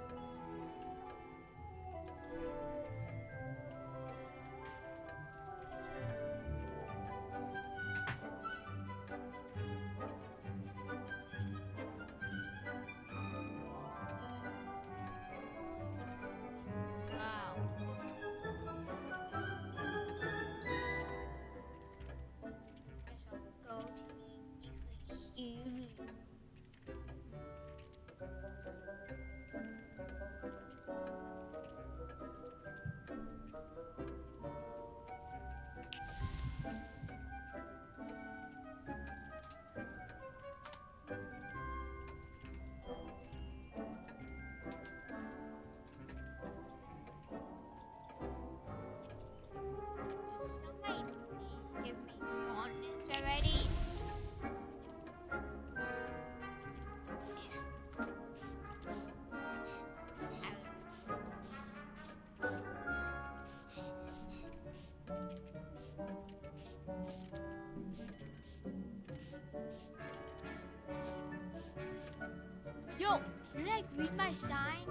Yo, can I read my sign?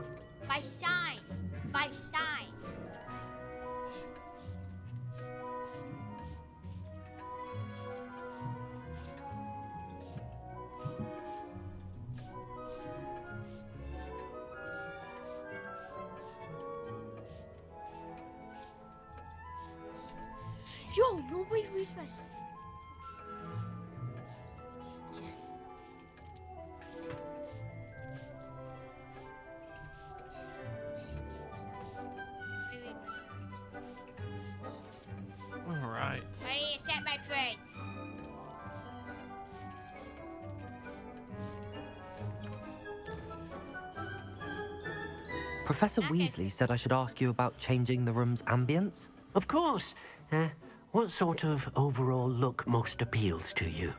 By sign. By sign. Yo, nobody reads my sign. All right. Ready to set my train. Professor Weasley said I should ask you about changing the room's ambience. Of course. What sort of overall look most appeals to you?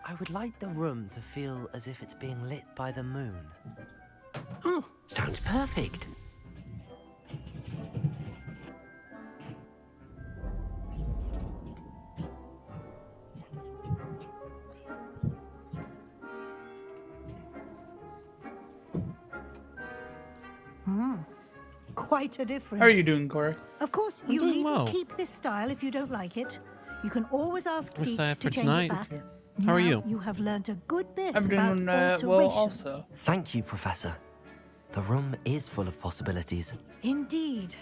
I would like the room to feel as if it's being lit by the moon. Oh, sounds perfect. Quite a difference. How are you doing, Cora? Of course, I'm you doing needn't well. keep this style if you don't like it. You can always ask We're Pete set to for change tonight. it back. How are Now you? You have learned a good bit I'm doing about well alteration. also. Thank you, Professor. The room is full of possibilities. Indeed.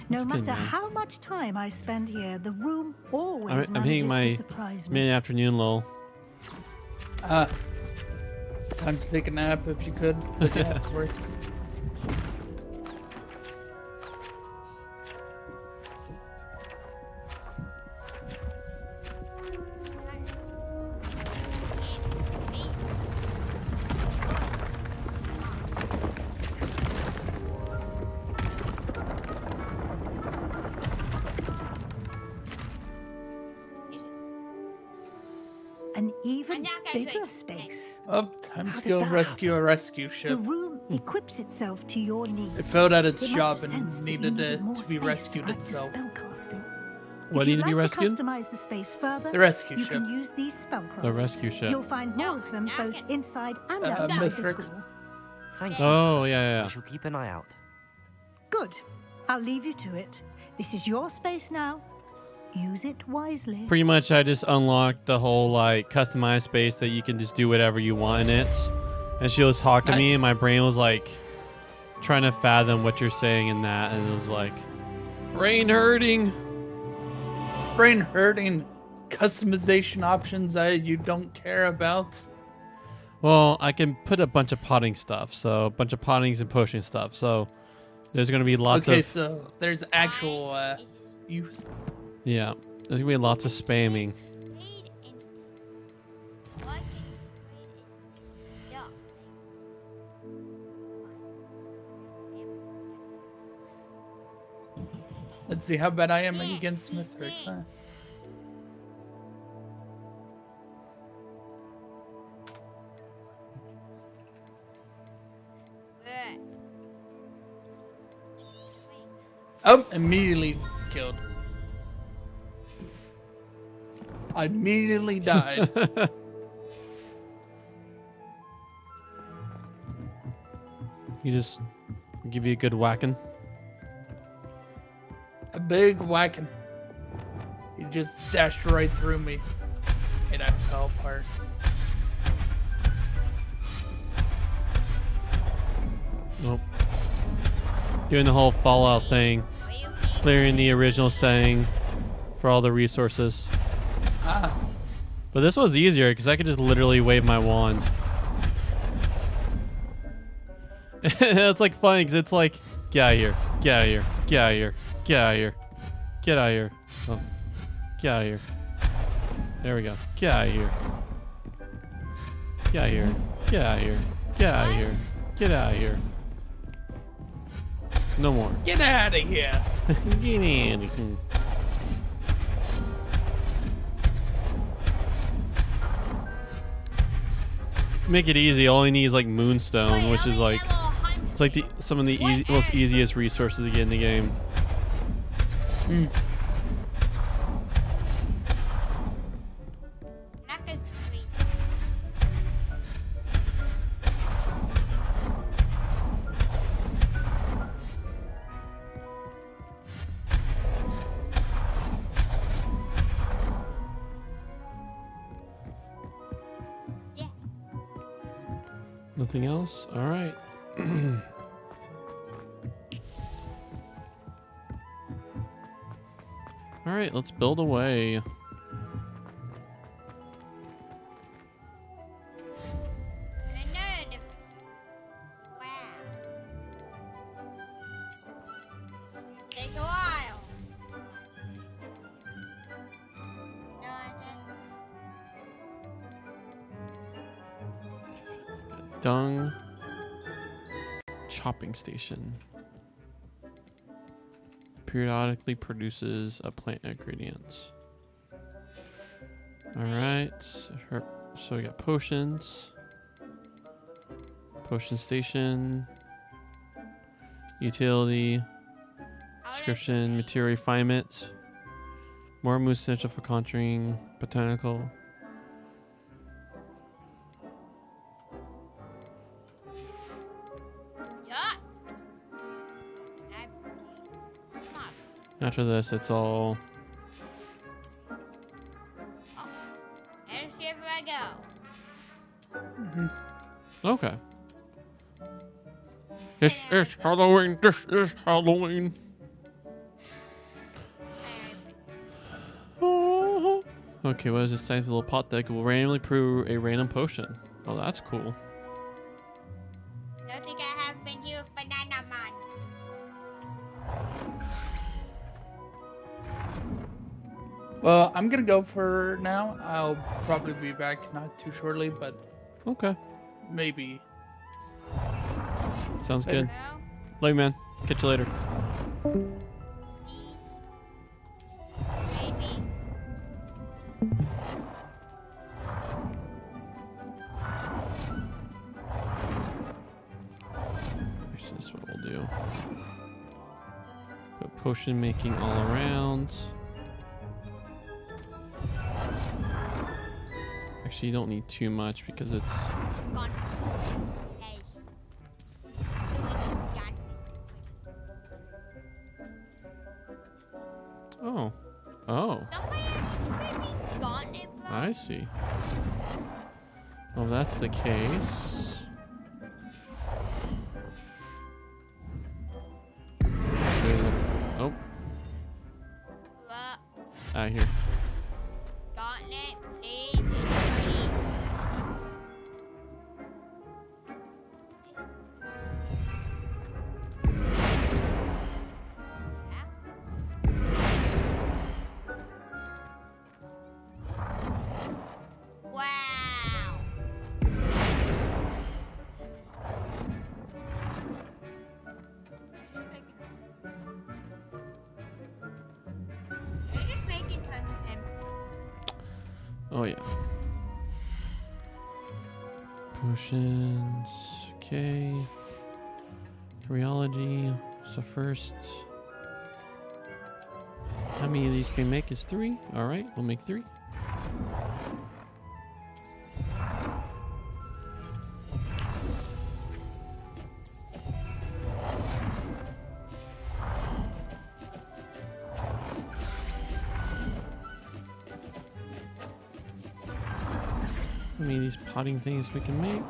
No That's good, matter man. how much time I spend here, the room always I'm hitting manages my to surprise me. mid-afternoon lull. Time to take a nap if you could. But yeah, it's worth. An even bigger space. Oh, time How to did go that rescue a rescue The ship. room equips itself to your needs. It failed at its It must job have and sensed that you needed needed more to be space rescued practice itself. spellcasting. What If need you'd to be like rescued? to customize the space further, The rescue you ship. can use these spellcrafts. The rescue ship. You'll find more of them both inside and Uh, outside the Mythrix. school. Thank you, Oh, Professor. yeah. I shall keep an eye out. Good. I'll leave you to it. This is your space now. Use it wisely. Pretty much, I just unlocked the whole like customized space that you can just do whatever you want in it. And she was talking to me, and my brain was like trying to fathom what you're saying in that, and it was like brain hurting. Brain hurting customization options that you don't care about. Well, I can put a bunch of potting stuff, so a bunch of pottings and potion stuff. So there's gonna be lots Okay, of so there's actual use. yeah. There's gonna be lots of spamming. Let's see how bad I am against Mythrix. Huh? Oh, immediately killed. I immediately died. You just give you a good whacking. A big whacking. He just dashed right through me. And I fell apart. Nope. Doing the whole Fallout thing. Clearing the original setting for all the resources. Ah. But this was easier because I could just literally wave my wand. It's like funny because it's like, get out of here, get out of here, get out of here, get out of here, get out of here. Oh, get out of here. There we go. Get out of here. Get out of here. Get out of here. Get out of here. Get out of here. No more. Get out of here. Get in. Make it easy. All you need is like Moonstone, which is like it's like some of the most easiest resources to get in the game. Nothing else? All right. All right, let's build away. Take a while. Dung chopping station. Periodically produces a plant ingredient. All right, so we got potions. Potion station. Utility. Description, material refinement. More moves essential for conjuring botanical. After this, it's all. Let's see if I go. Okay. This is Halloween. This is Halloween. Okay, what is this tiny little pot that will randomly brew a random potion? Oh, that's cool. Don't think I have been here with Banana Man. Well, I'm gonna go for now. I'll probably be back not too shortly, but okay, maybe. Sounds Later. good. Later, man. Catch you later. Actually, this is what we'll do. Put potion making all around. Actually, you don't need too much because it's. Oh. Oh. I see. Well, that's the case. Oh. Out here. Gauntlet, please. Wow. They're just making tons of him. Oh yeah. Potions. Okay. Rheology. So first, how many of these can we make? Is 3? All right, we'll make 3. How many of these potting things we can make?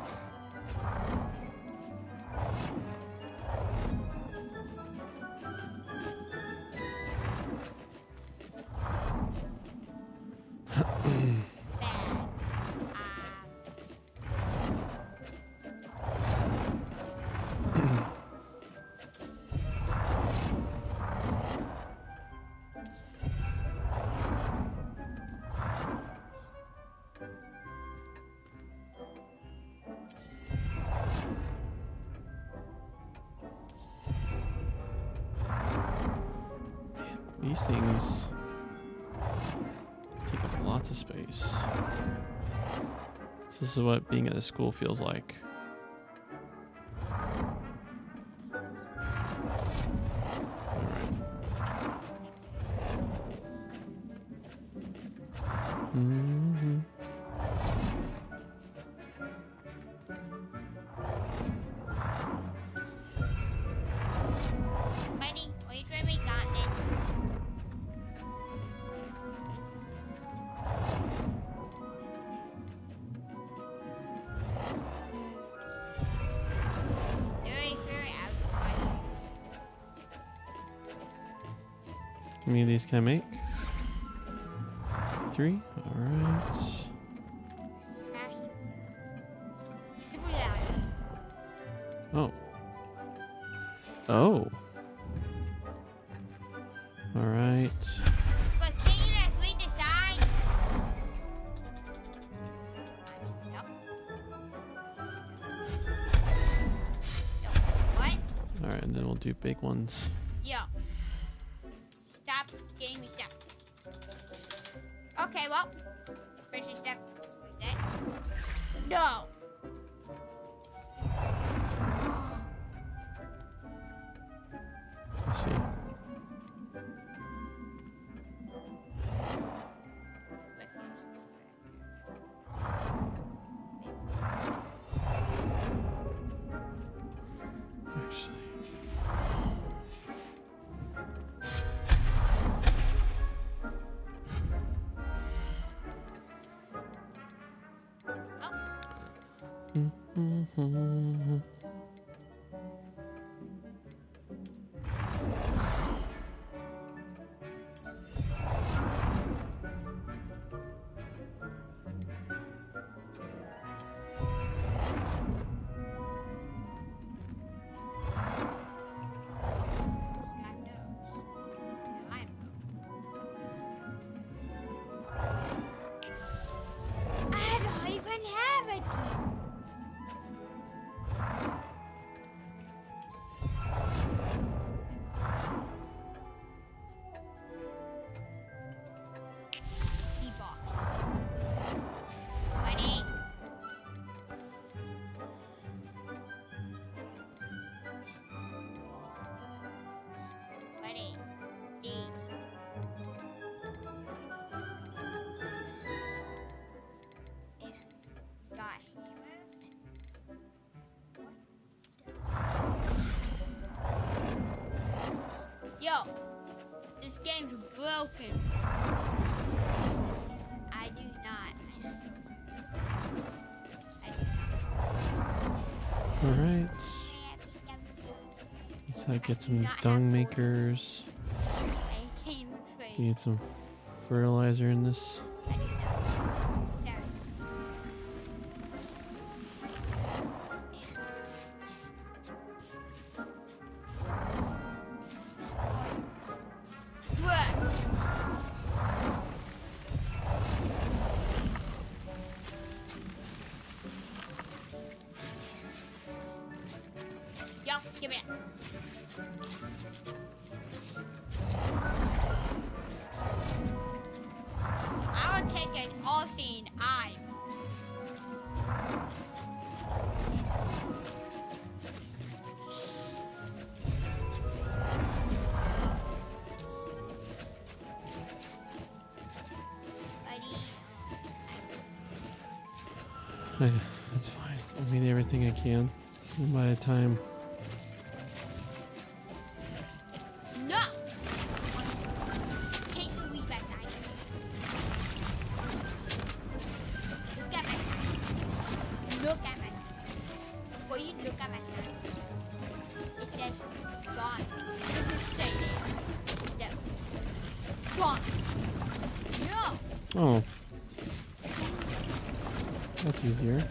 These things take up lots of space. So this is what being at a school feels like. Mm-hmm. Buddy, wait for me, Gauntlet. How many of these can I make? 3. All right. Oh. Oh. All right. But can you like read the sign? Nope. What? All right, and then we'll do big ones. Yo. Stop getting me stuck. Okay, well. First step. Where's that? No. Let's see. I don't even have it. Yo, this game's broken. I do not. All right. Let's get some dung makers. I can't even trade. Need some fertilizer in this. Yo, give it. I will take an all-seeing eye. Hey, that's fine. I made everything I can. And by the time No! Can't you read back that? Look at my. Look at my. Before you look at my shirt, it says gone. This is saying no. Gone. No! oh, that's easier.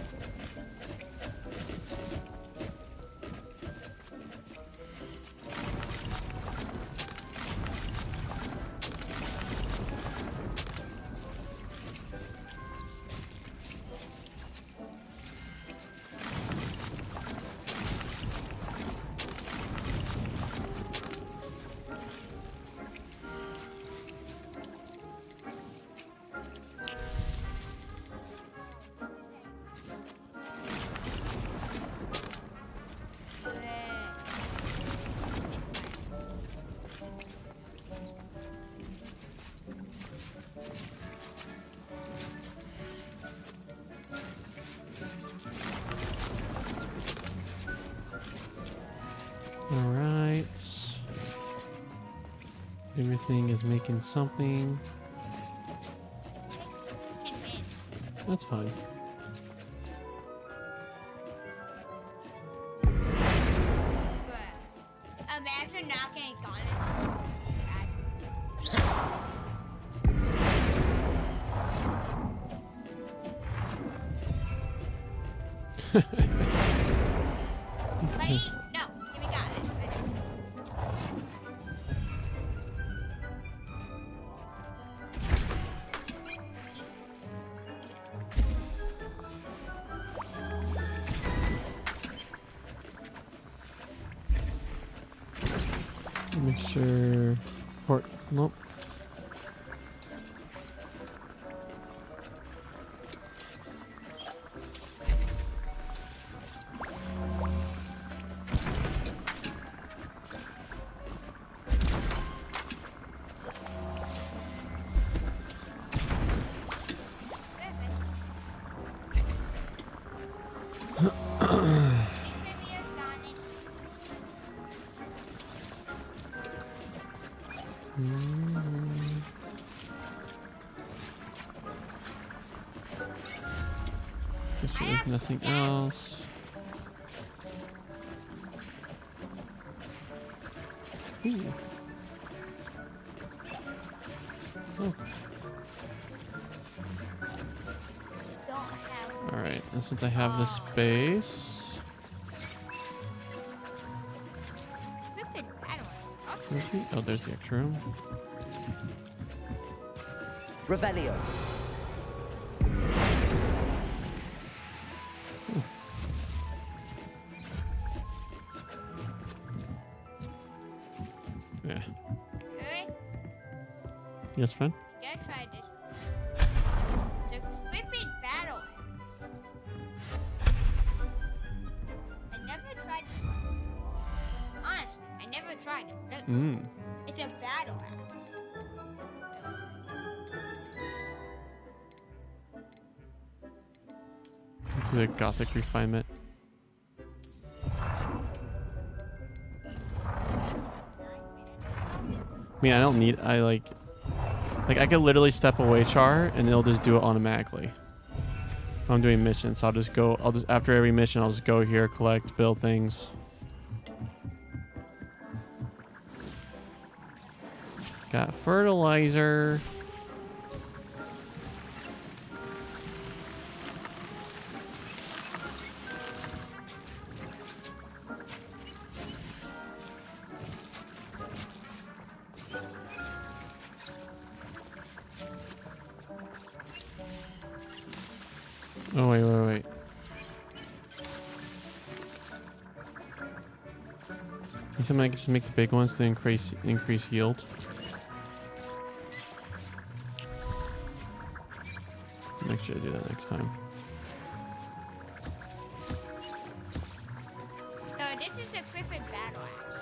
All right. Everything is making something. That's fine. Imagine not getting gone. Ready? No. Give me got it. Make sure. Port. Nope. Guess there's nothing else. Ooh. Oh. Alright, and since I have the space. Oh, there's the extra room. Revelio. Yeah. Good. Yes, friend? Gotta try this. The Flippin' Battle Axe. I never tried it. Honestly, I never tried it. Look, it's a battle axe. To the Gothic refinement. I mean, I don't need. I could literally step away, Char, and it'll just do it automatically. If I'm doing missions, so I'll just go. After every mission, I'll just go here, collect, build things. Got fertilizer. Oh, wait. I think I just make the big ones to increase yield. Make sure I do that next time. So this is a Flippin' Battle Axe.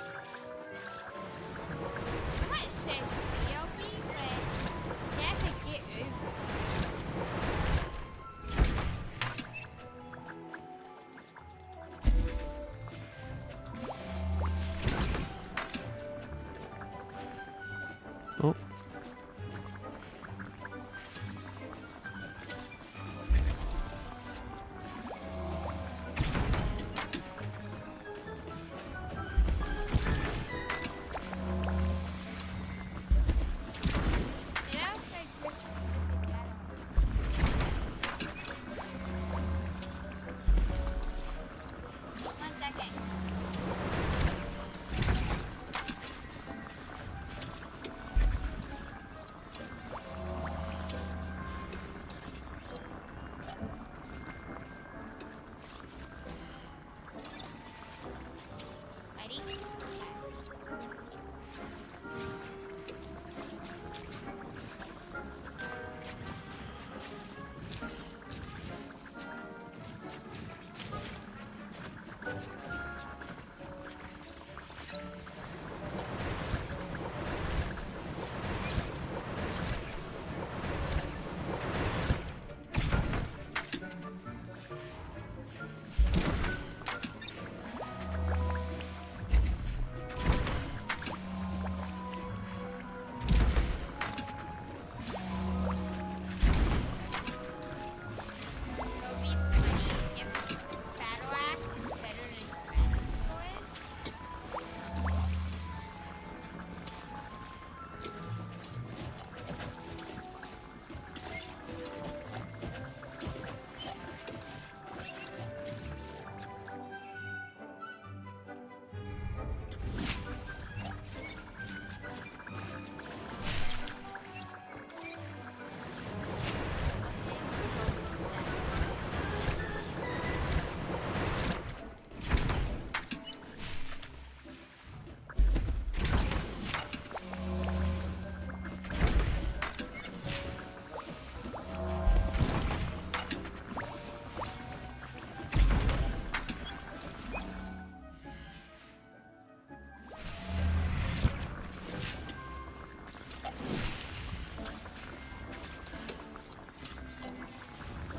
I might say PLP, but that's a get over. Oh.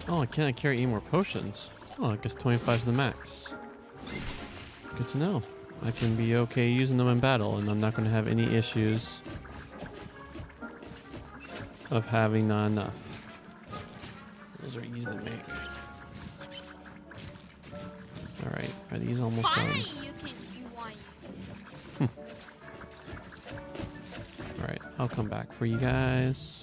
Oh, I can't carry any more potions. Oh, I guess 25 is the max. Good to know. I can be okay using them in battle, and I'm not going to have any issues of having not enough. Those are easy to make. Alright, are these almost Finally, done? you want. Alright, I'll come back for you guys.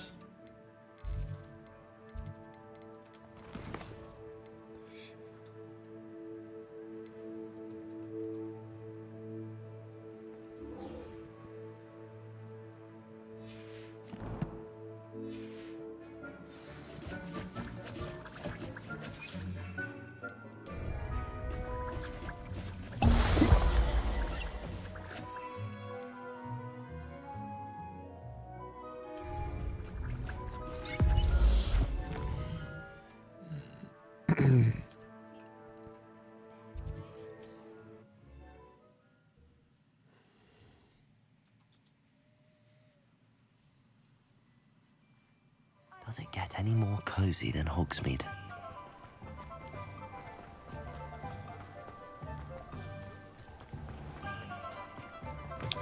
Does it get any more cozy than Hogsmeade?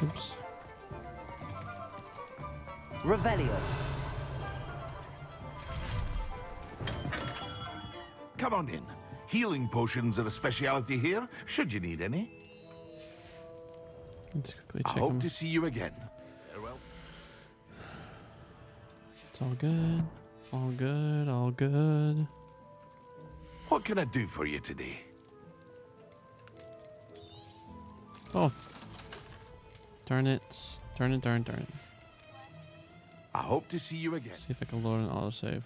Oops. Revelio. Come on in. Healing potions are a speciality here, should you need any. Let's quickly I check hope them. to see you again. Farewell. It's all good. All good. All good. What can I do for you today? Oh. Darn it. Darn it, darn, darn it. I hope to see you again. See if I can load an autosave.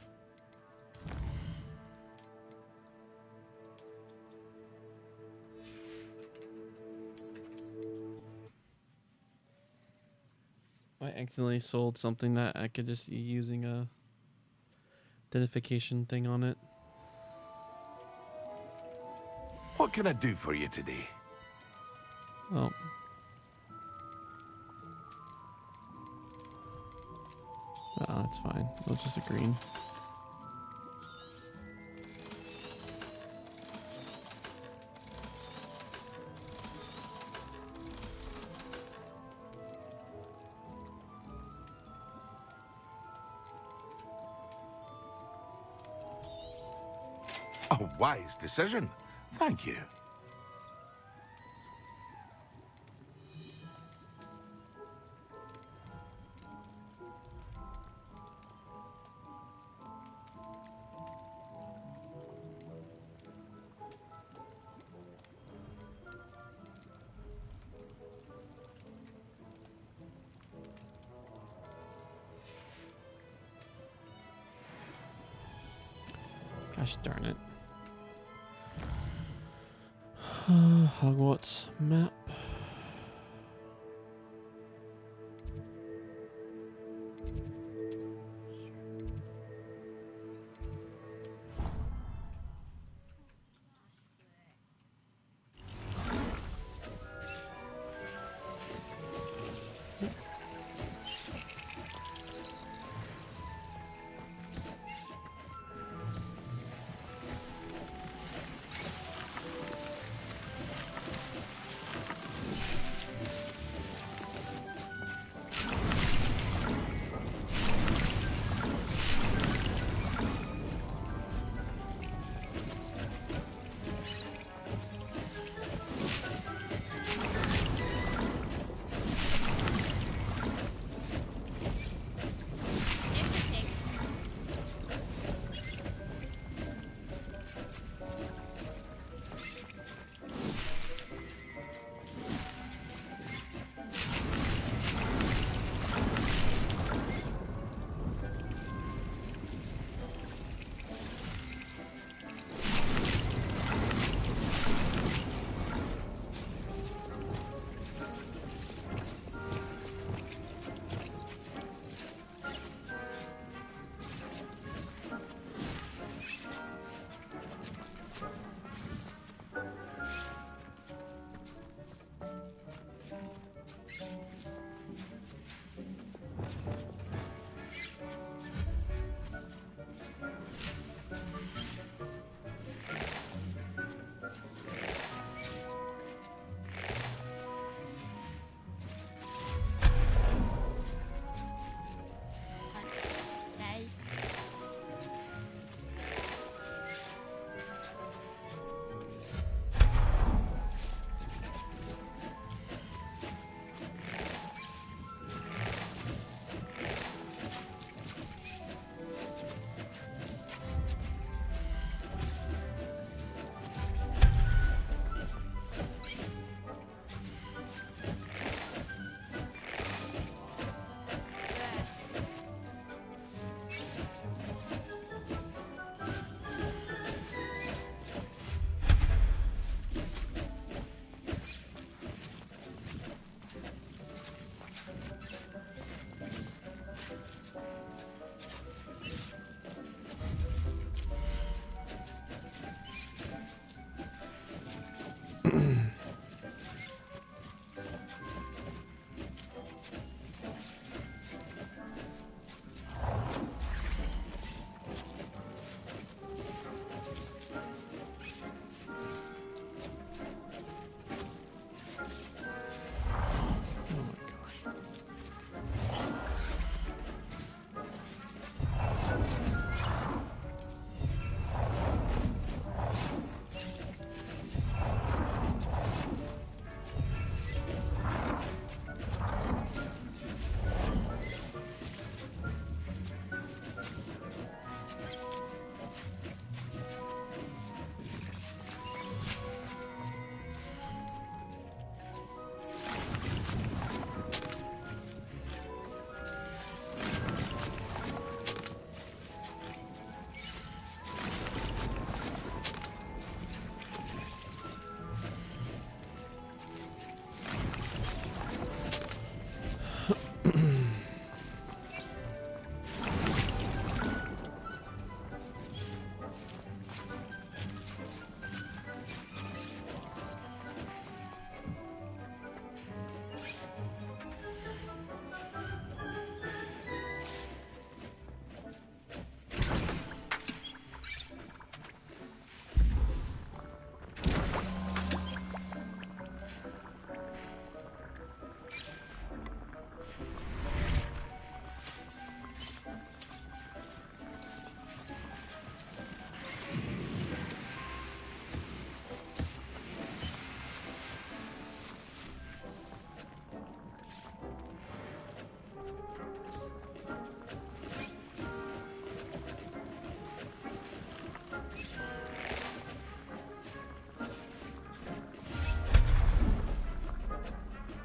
I accidentally sold something that I could just be using a identification thing on it. What can I do for you today? Oh. That's fine. It was just a green. A wise decision. Thank you. Gosh darn it. Hogwarts map.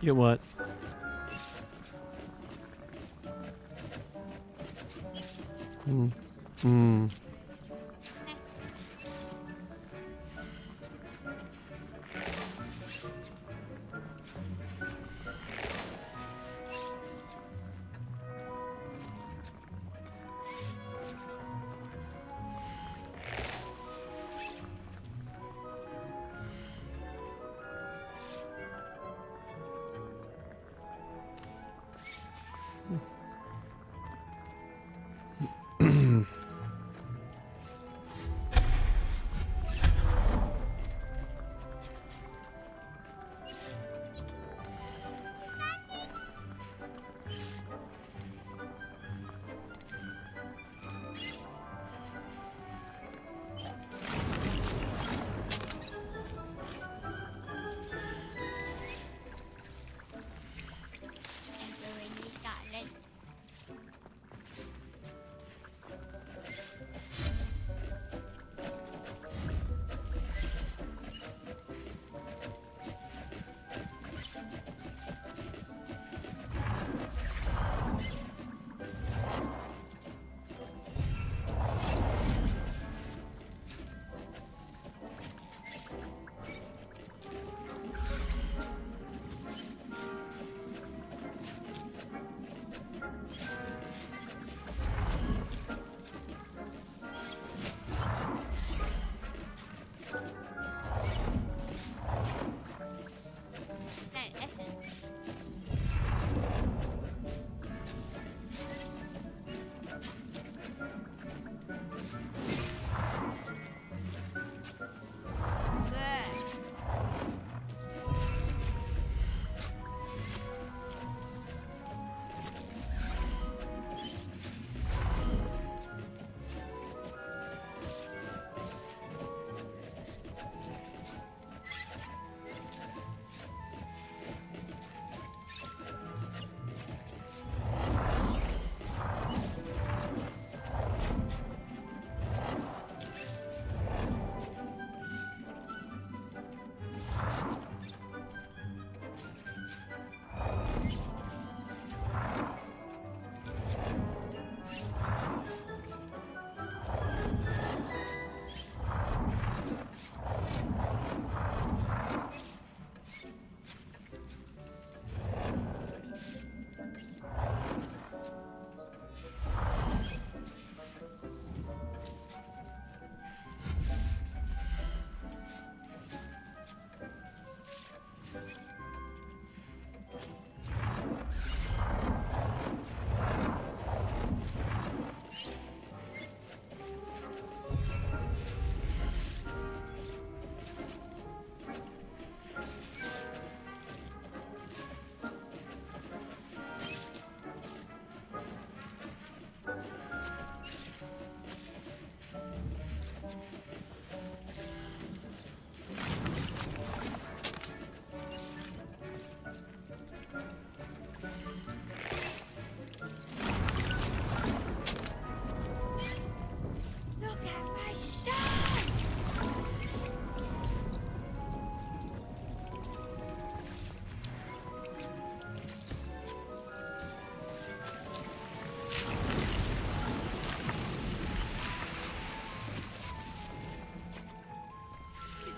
Get what? Hmm. Hmm.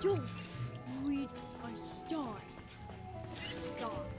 Yo, read my yarn. Yarn.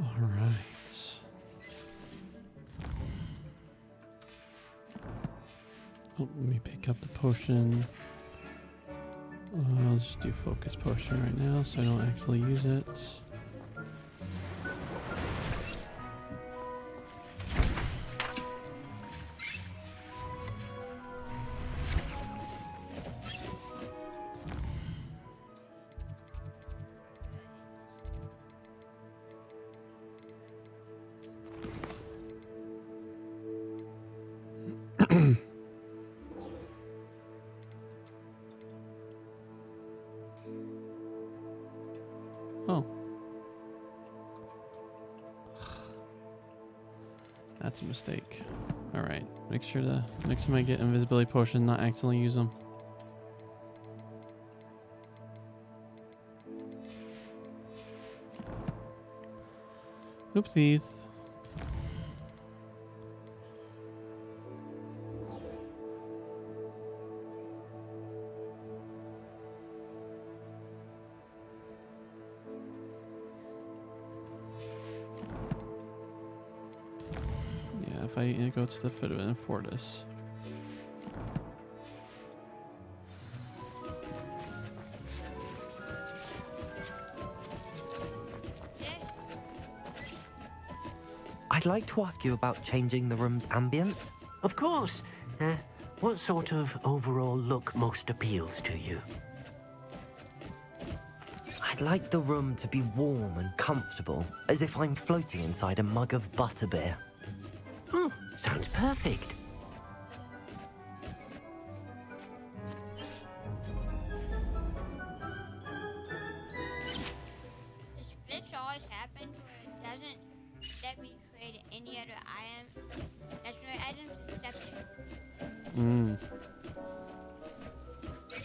All right. Oh, let me pick up the potion. I'll just do focus potion right now so I don't actually use it. Oh. That's a mistake. Alright, make sure to, next time I get invisibility potion, not accidentally use them. Oopsies. If I go to the Forbidden Fortress. I'd like to ask you about changing the room's ambience. Of course. What sort of overall look most appeals to you? I'd like the room to be warm and comfortable, as if I'm floating inside a mug of butterbeer. Oh, sounds perfect. This glitch always happens where it doesn't let me trade any other item. That's right, items accepted.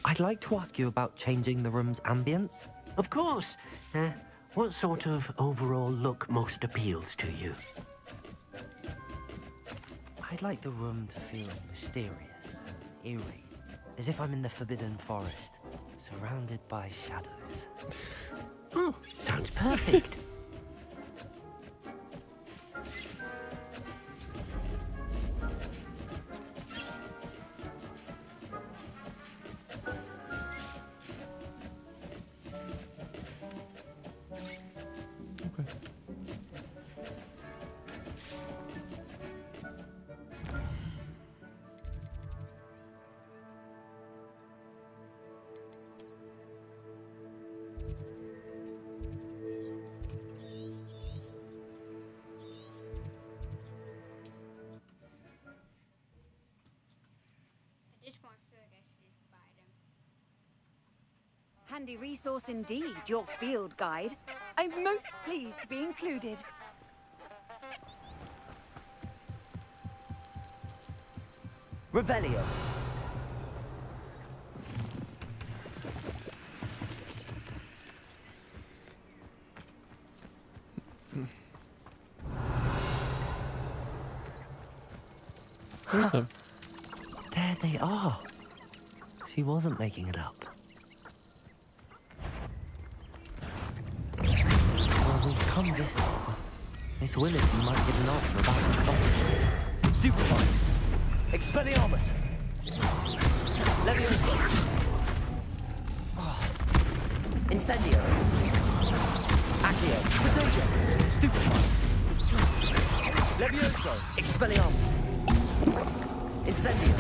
I'd like to ask you about changing the room's ambience. Of course. What sort of overall look most appeals to you? I'd like the room to feel mysterious and eerie, as if I'm in the Forbidden Forest, surrounded by shadows. Oh, sounds perfect. Handy resource indeed, your field guide. I'm most pleased to be included. Revelio. There they are. She wasn't making it up. Well, we've come this far. Miss Willits might get an answer about the bottles. Stupefy. Expelliarmus. Levioso. Oh. Incendio. Accio. Potato. Stupefy. Levioso. Expelliarmus. Incendio.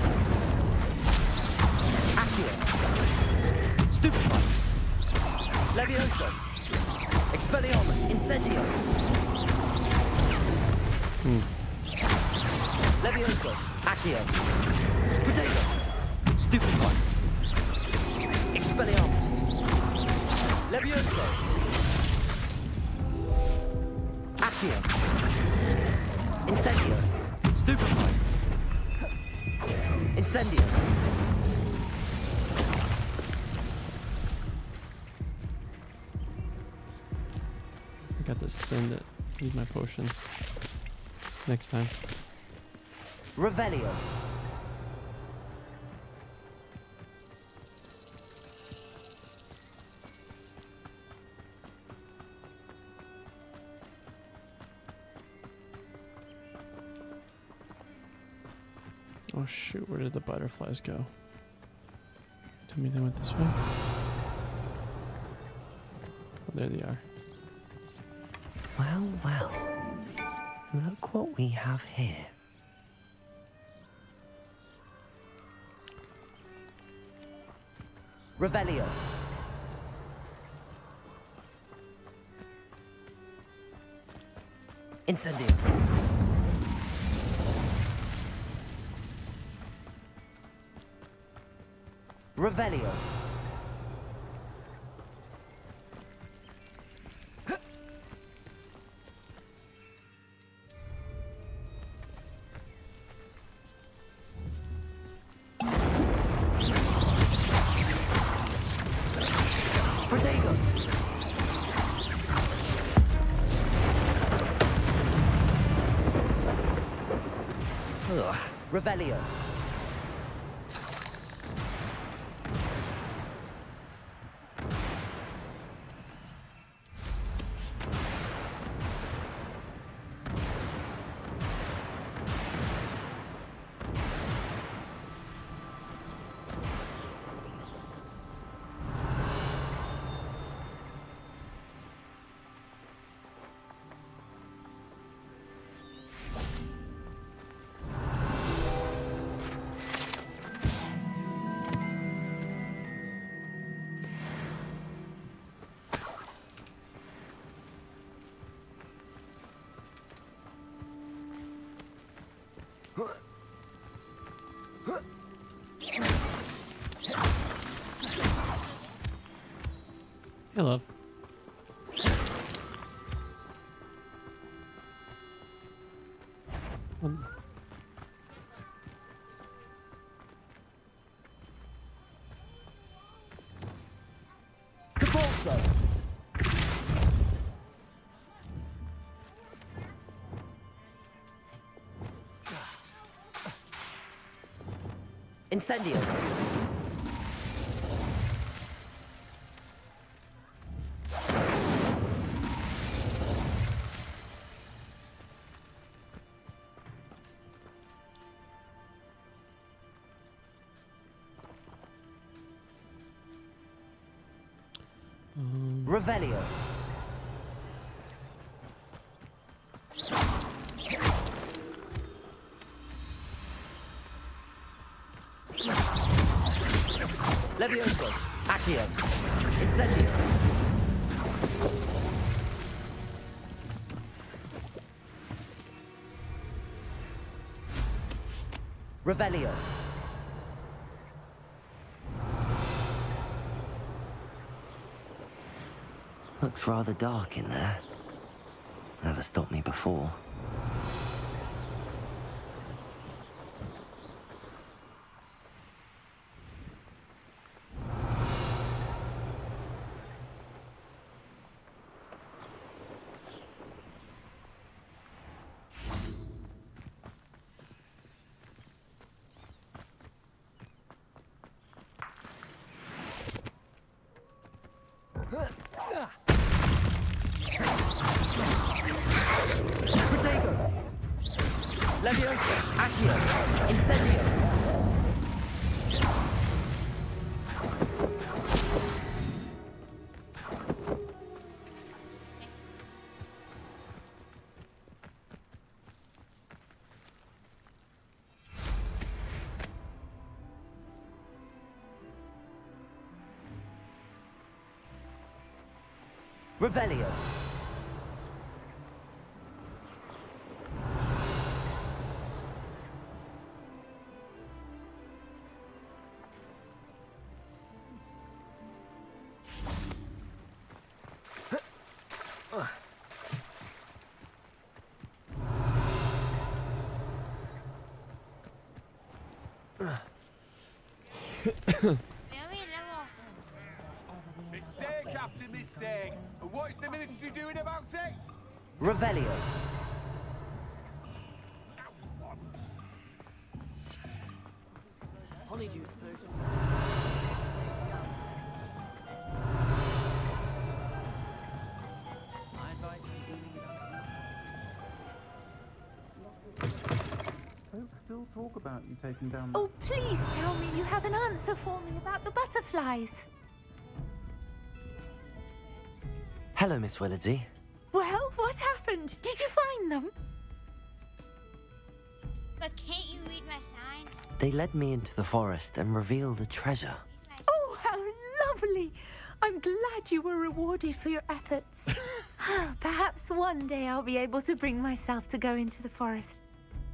Accio. Stupefy. Levioso. Expelliarmus. Incendio. Levioso. Accio. Potato. Stupefy. Expelliarmus. Levioso. Accio. Incendio. Stupefy. Incendio. I got to send it. Use my potion. Next time. Revelio. Oh shoot, where did the butterflies go? Tell me they went this way. Oh, there they are. Well, well. Look what we have here. Revelio. Incendio. Revelio. Protego. Ugh. Revelio. Hey, love. Capulso. Incendio. Revelio. Levioso. Accio. Incendio. Revelio. Looks rather dark in there. Never stopped me before. Protego. Levioso. Accio. Incendio. Revelio. Mistake after mistake. And what's the ministry doing about it? Revelio. Honeydew potion. Folks still talk about you taking down. Oh, please tell me you have an answer for me about the butterflies. Hello, Miss Willardsey. Well, what happened? Did you find them? But can't you read my sign? They led me into the forest and revealed a treasure. Oh, how lovely! I'm glad you were rewarded for your efforts. Perhaps one day I'll be able to bring myself to go into the forest.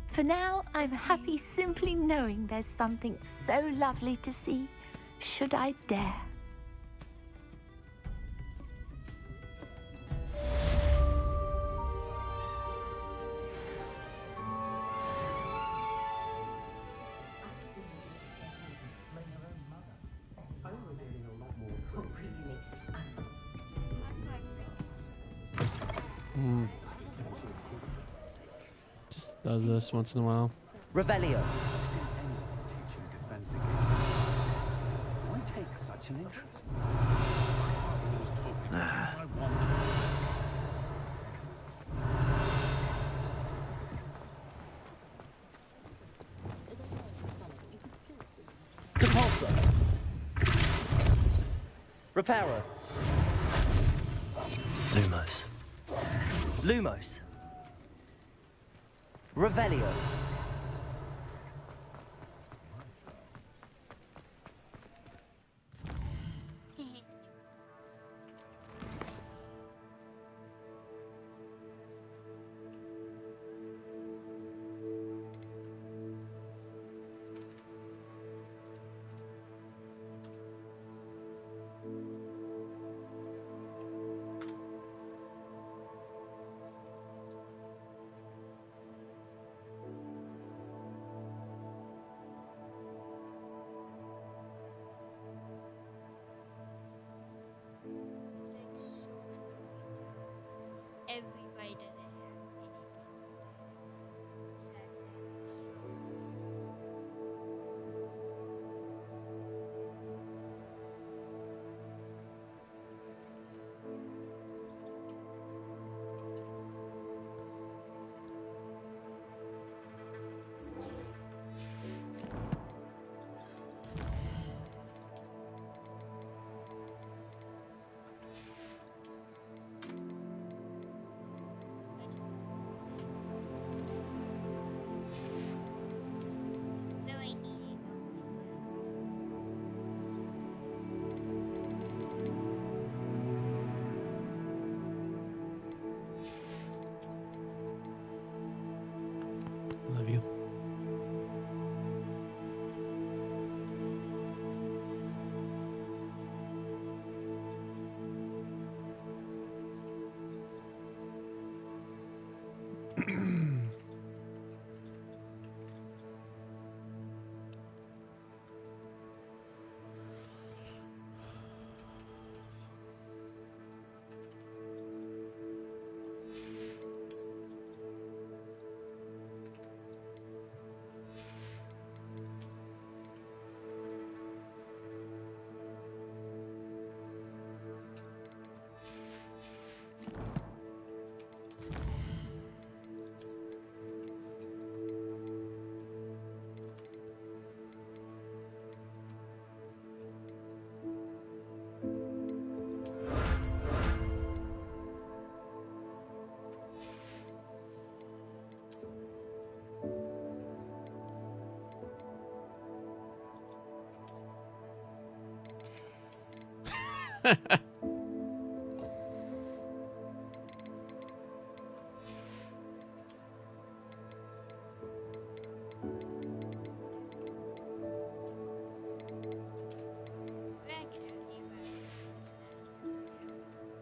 For now, I'm happy simply knowing there's something so lovely to see, should I dare. Just does this once in a while. Revelio. Why take such an interest? Depulso. Reparo. Lumos. Lumos. Revelio. Everybody doesn't have anything. Love you.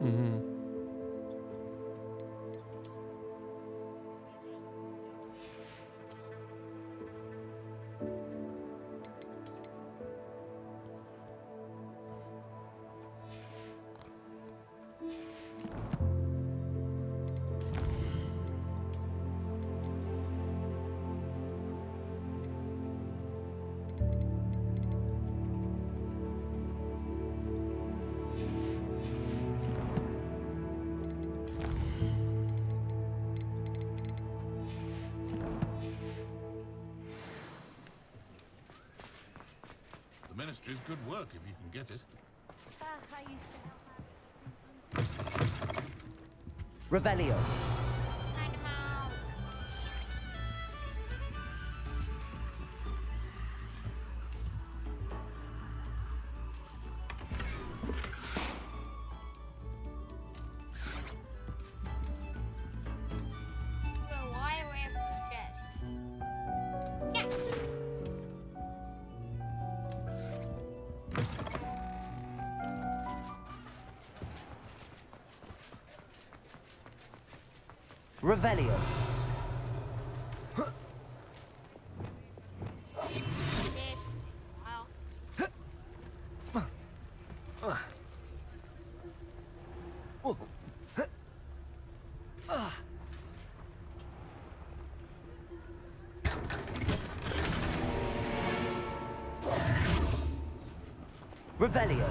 Mm-hmm. Ministry's good work if you can get it. Revelio. Revelio. Revelio.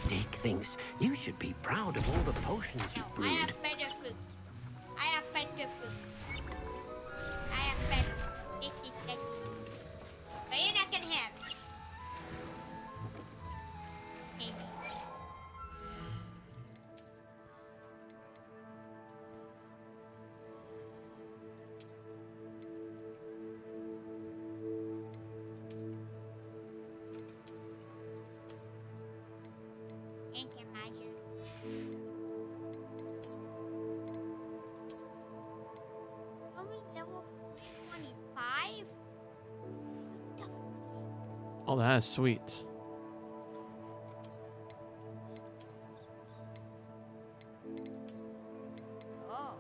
Dick thinks you should be proud of all the potions you I brewed. have better fruit. I have better fruit. I have better. This is better. But you're not gonna have it. Maybe. Ain't it magic? Are we level 25? Oh, that is sweet. Oh.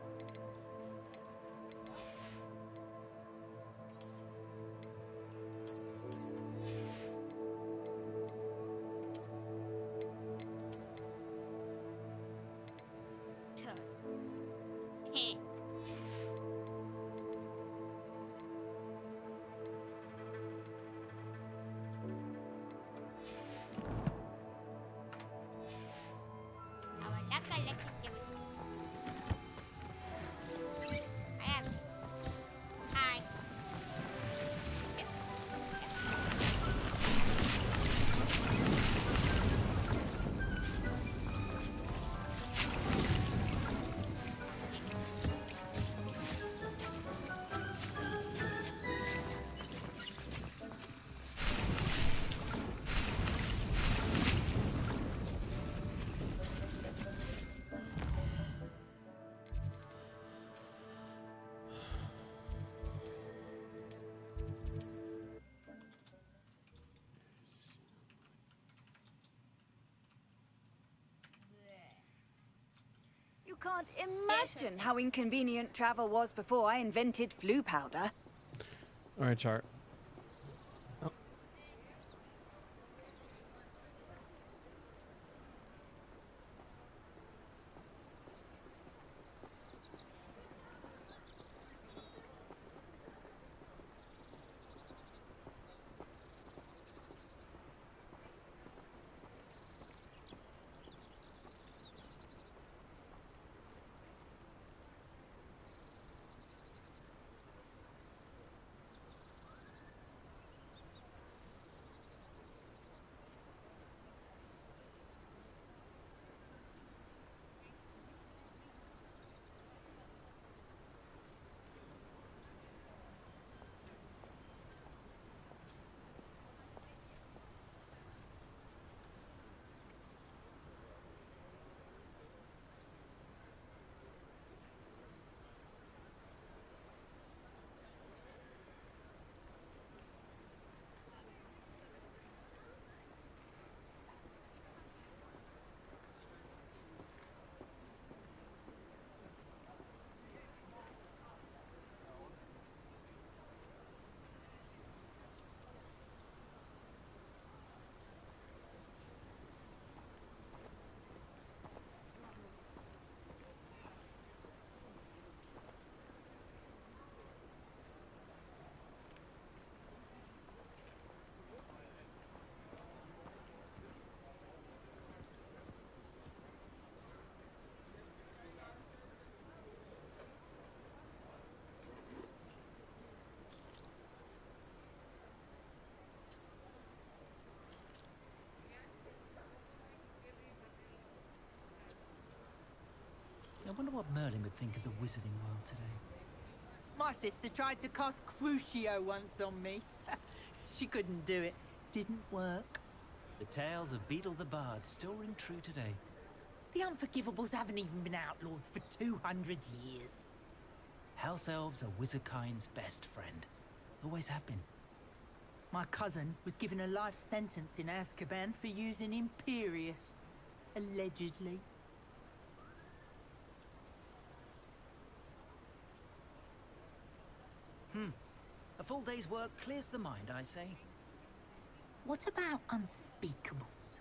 Heh. I have. I. You can't imagine how inconvenient travel was before I invented flu powder. All right, chart. Oh. what Merlin would think of the wizarding world today. My sister tried to cast Crucio once on me. She couldn't do it. Didn't work. The tales of Beetle the Bard still ring true today. The Unforgivables haven't even been outlawed for 200 years. House elves are wizardkind's best friend. Always have been. My cousin was given a life sentence in Azkaban for using Imperius. Allegedly. A full day's work clears the mind, I say. What about unspeakables?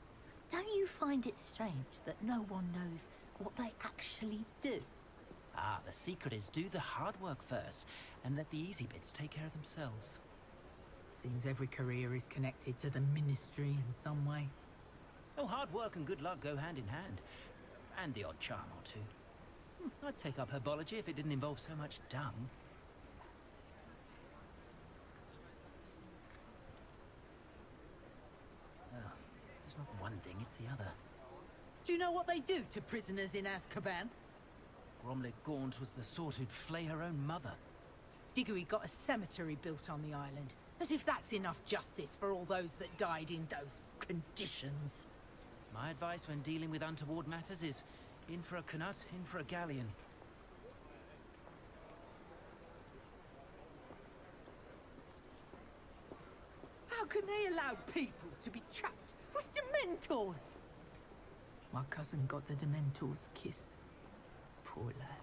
Don't you find it strange that no one knows what they actually do? Ah, the secret is do the hard work first, and let the easy bits take care of themselves. Seems every career is connected to the Ministry in some way. Oh, hard work and good luck go hand in hand. And the odd charm or two. I'd take up herbology if it didn't involve so much dung. It's not one thing, it's the other. Do you know what they do to prisoners in Azkaban? Gromlet Gaunt was the sort who'd flay her own mother. Diggory got a cemetery built on the island. As if that's enough justice for all those that died in those conditions. My advice when dealing with untoward matters is in for a Canut, in for a galleon. How can they allow people to be trapped with Dementors? My cousin got the Dementor's kiss. Poor lad.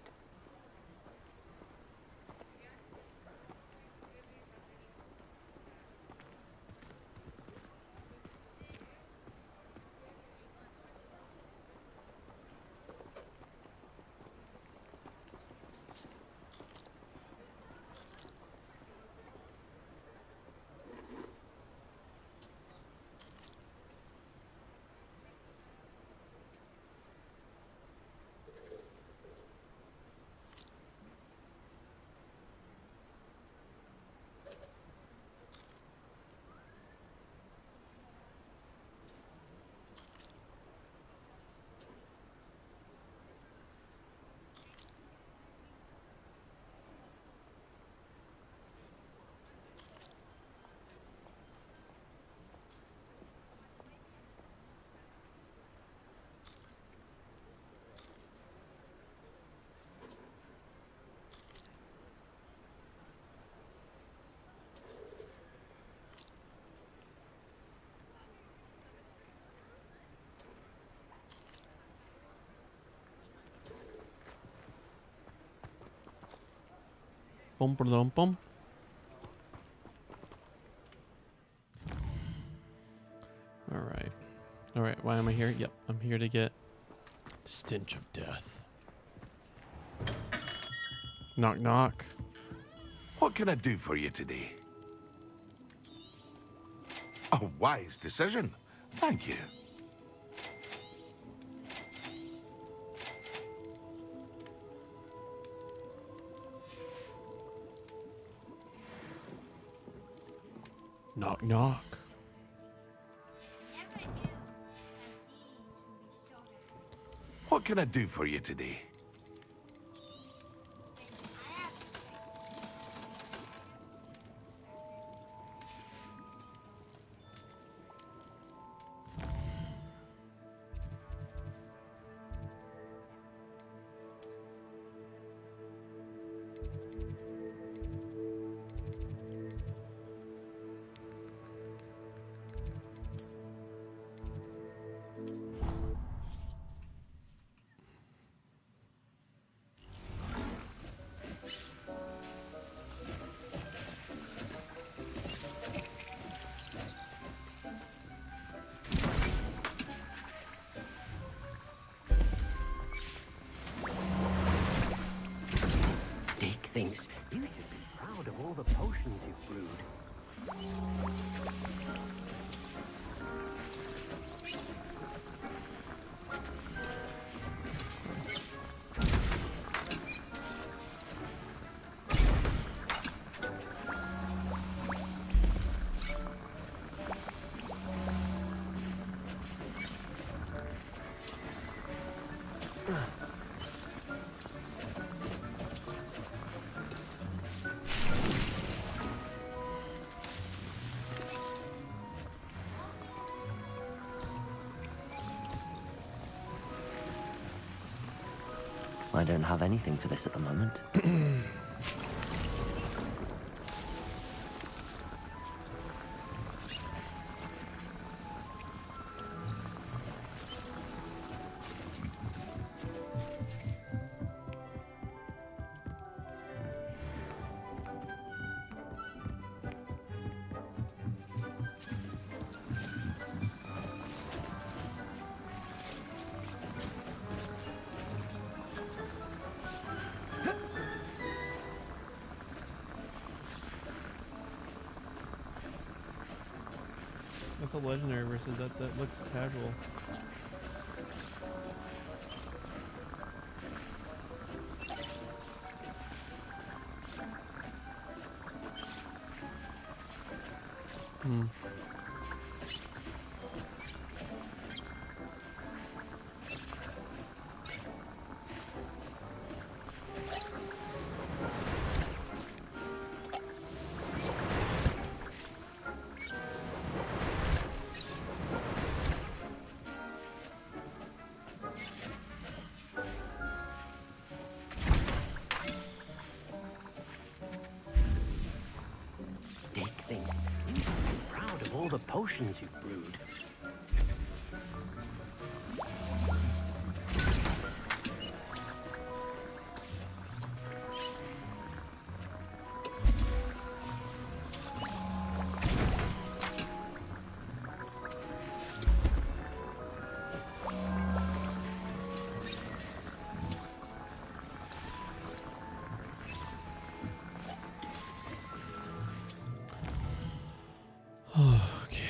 Bum, ba-dum, bum. All right. Why am I here? Yep, I'm here to get stench of death. Knock, knock. What can I do for you today? A wise decision. Thank you. Knock, knock. What can I do for you today? Thinks you should be proud of all the potions you've brewed. I don't have anything for this at the moment. That's a legendary versus that looks casual. Hmm. Dick thinks you should be proud of all the potions you've brewed. Okay.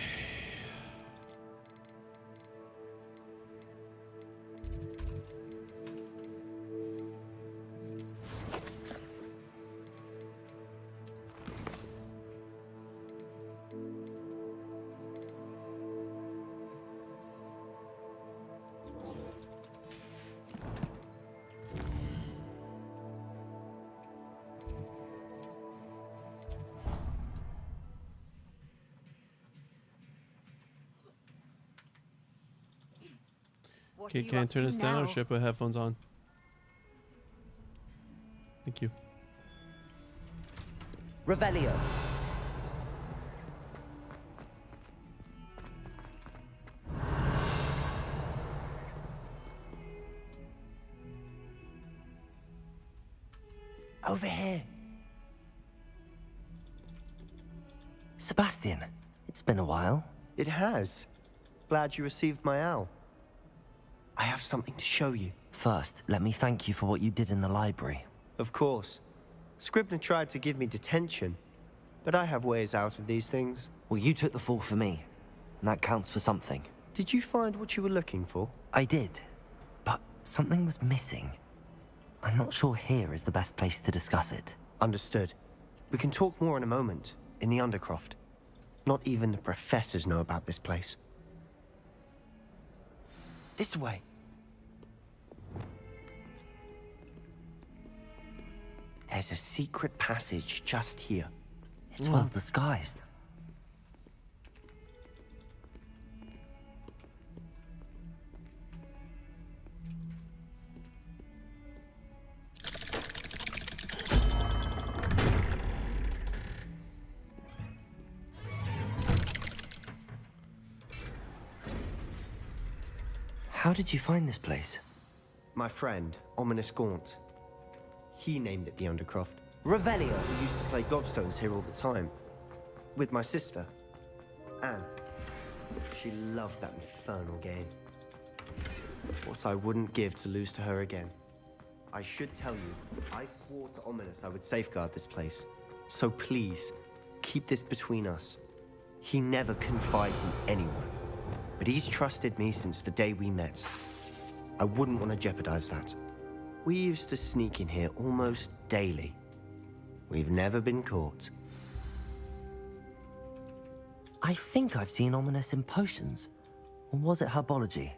What are Okay, you can I up turn to this down or now? should I put headphones on? Thank you. Revelio. Over here. Sebastian, it's been a while. It has. Glad you received my owl. I have something to show you. First, let me thank you for what you did in the library. Of course. Scribner tried to give me detention, but I have ways out of these things. Well, you took the fall for me, and that counts for something. Did you find what you were looking for? I did, but something was missing. I'm not sure here is the best place to discuss it. Understood. We can talk more in a moment, in the Undercroft. Not even the professors know about this place. This way. There's a secret passage just here. It's well disguised. How did you find this place? My friend, Ominous Gaunt. He named it the Undercroft. Revelio. We used to play gobstones here all the time. With my sister, Anne. She loved that infernal game. What I wouldn't give to lose to her again. I should tell you, I swore to Ominous I would safeguard this place. So please, keep this between us. He never confides in anyone. But he's trusted me since the day we met. I wouldn't want to jeopardize that. We used to sneak in here almost daily. We've never been caught. I think I've seen Ominous in potions. Or was it herbology?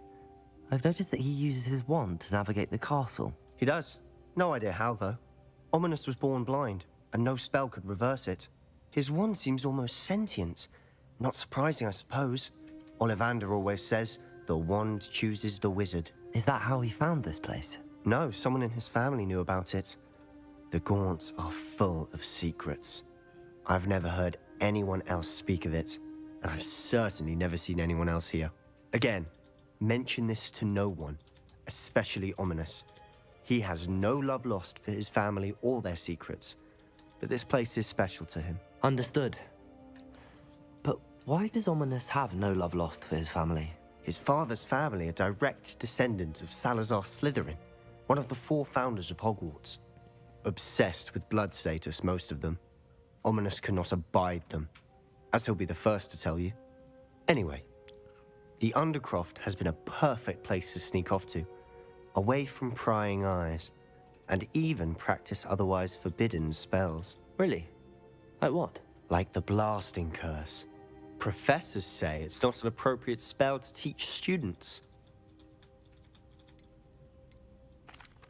I've noticed that he uses his wand to navigate the castle. He does. No idea how, though. Ominous was born blind, and no spell could reverse it. His wand seems almost sentient. Not surprising, I suppose. Ollivander always says, the wand chooses the wizard. Is that how he found this place? No, someone in his family knew about it. The Gaunts are full of secrets. I've never heard anyone else speak of it, and I've certainly never seen anyone else here. Again, mention this to no one, especially Ominous. He has no love lost for his family or their secrets, but this place is special to him. Understood. But why does Ominous have no love lost for his family? His father's family are direct descendants of Salazar Slytherin, one of the 4 founders of Hogwarts. Obsessed with blood status, most of them. Ominous cannot abide them, as he'll be the first to tell you. Anyway, the Undercroft has been a perfect place to sneak off to, away from prying eyes, and even practice otherwise forbidden spells. Really? Like what? Like the Blasting Curse. Professors say it's not an appropriate spell to teach students.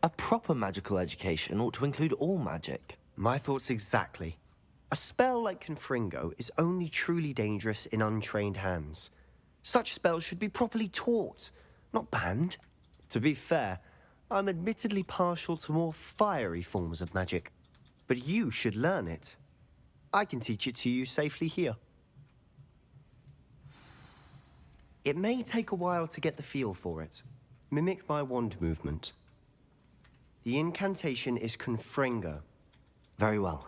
A proper magical education ought to include all magic. My thoughts exactly. A spell like Confringo is only truly dangerous in untrained hands. Such spells should be properly taught, not banned. To be fair, I'm admittedly partial to more fiery forms of magic, but you should learn it. I can teach it to you safely here. It may take a while to get the feel for it. Mimic my wand movement. The incantation is Confringo. Very well.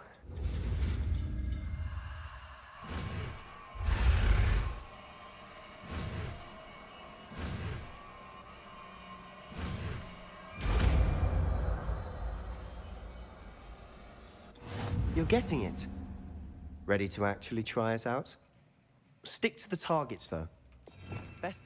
You're getting it. Ready to actually try it out? Stick to the targets, though. Best.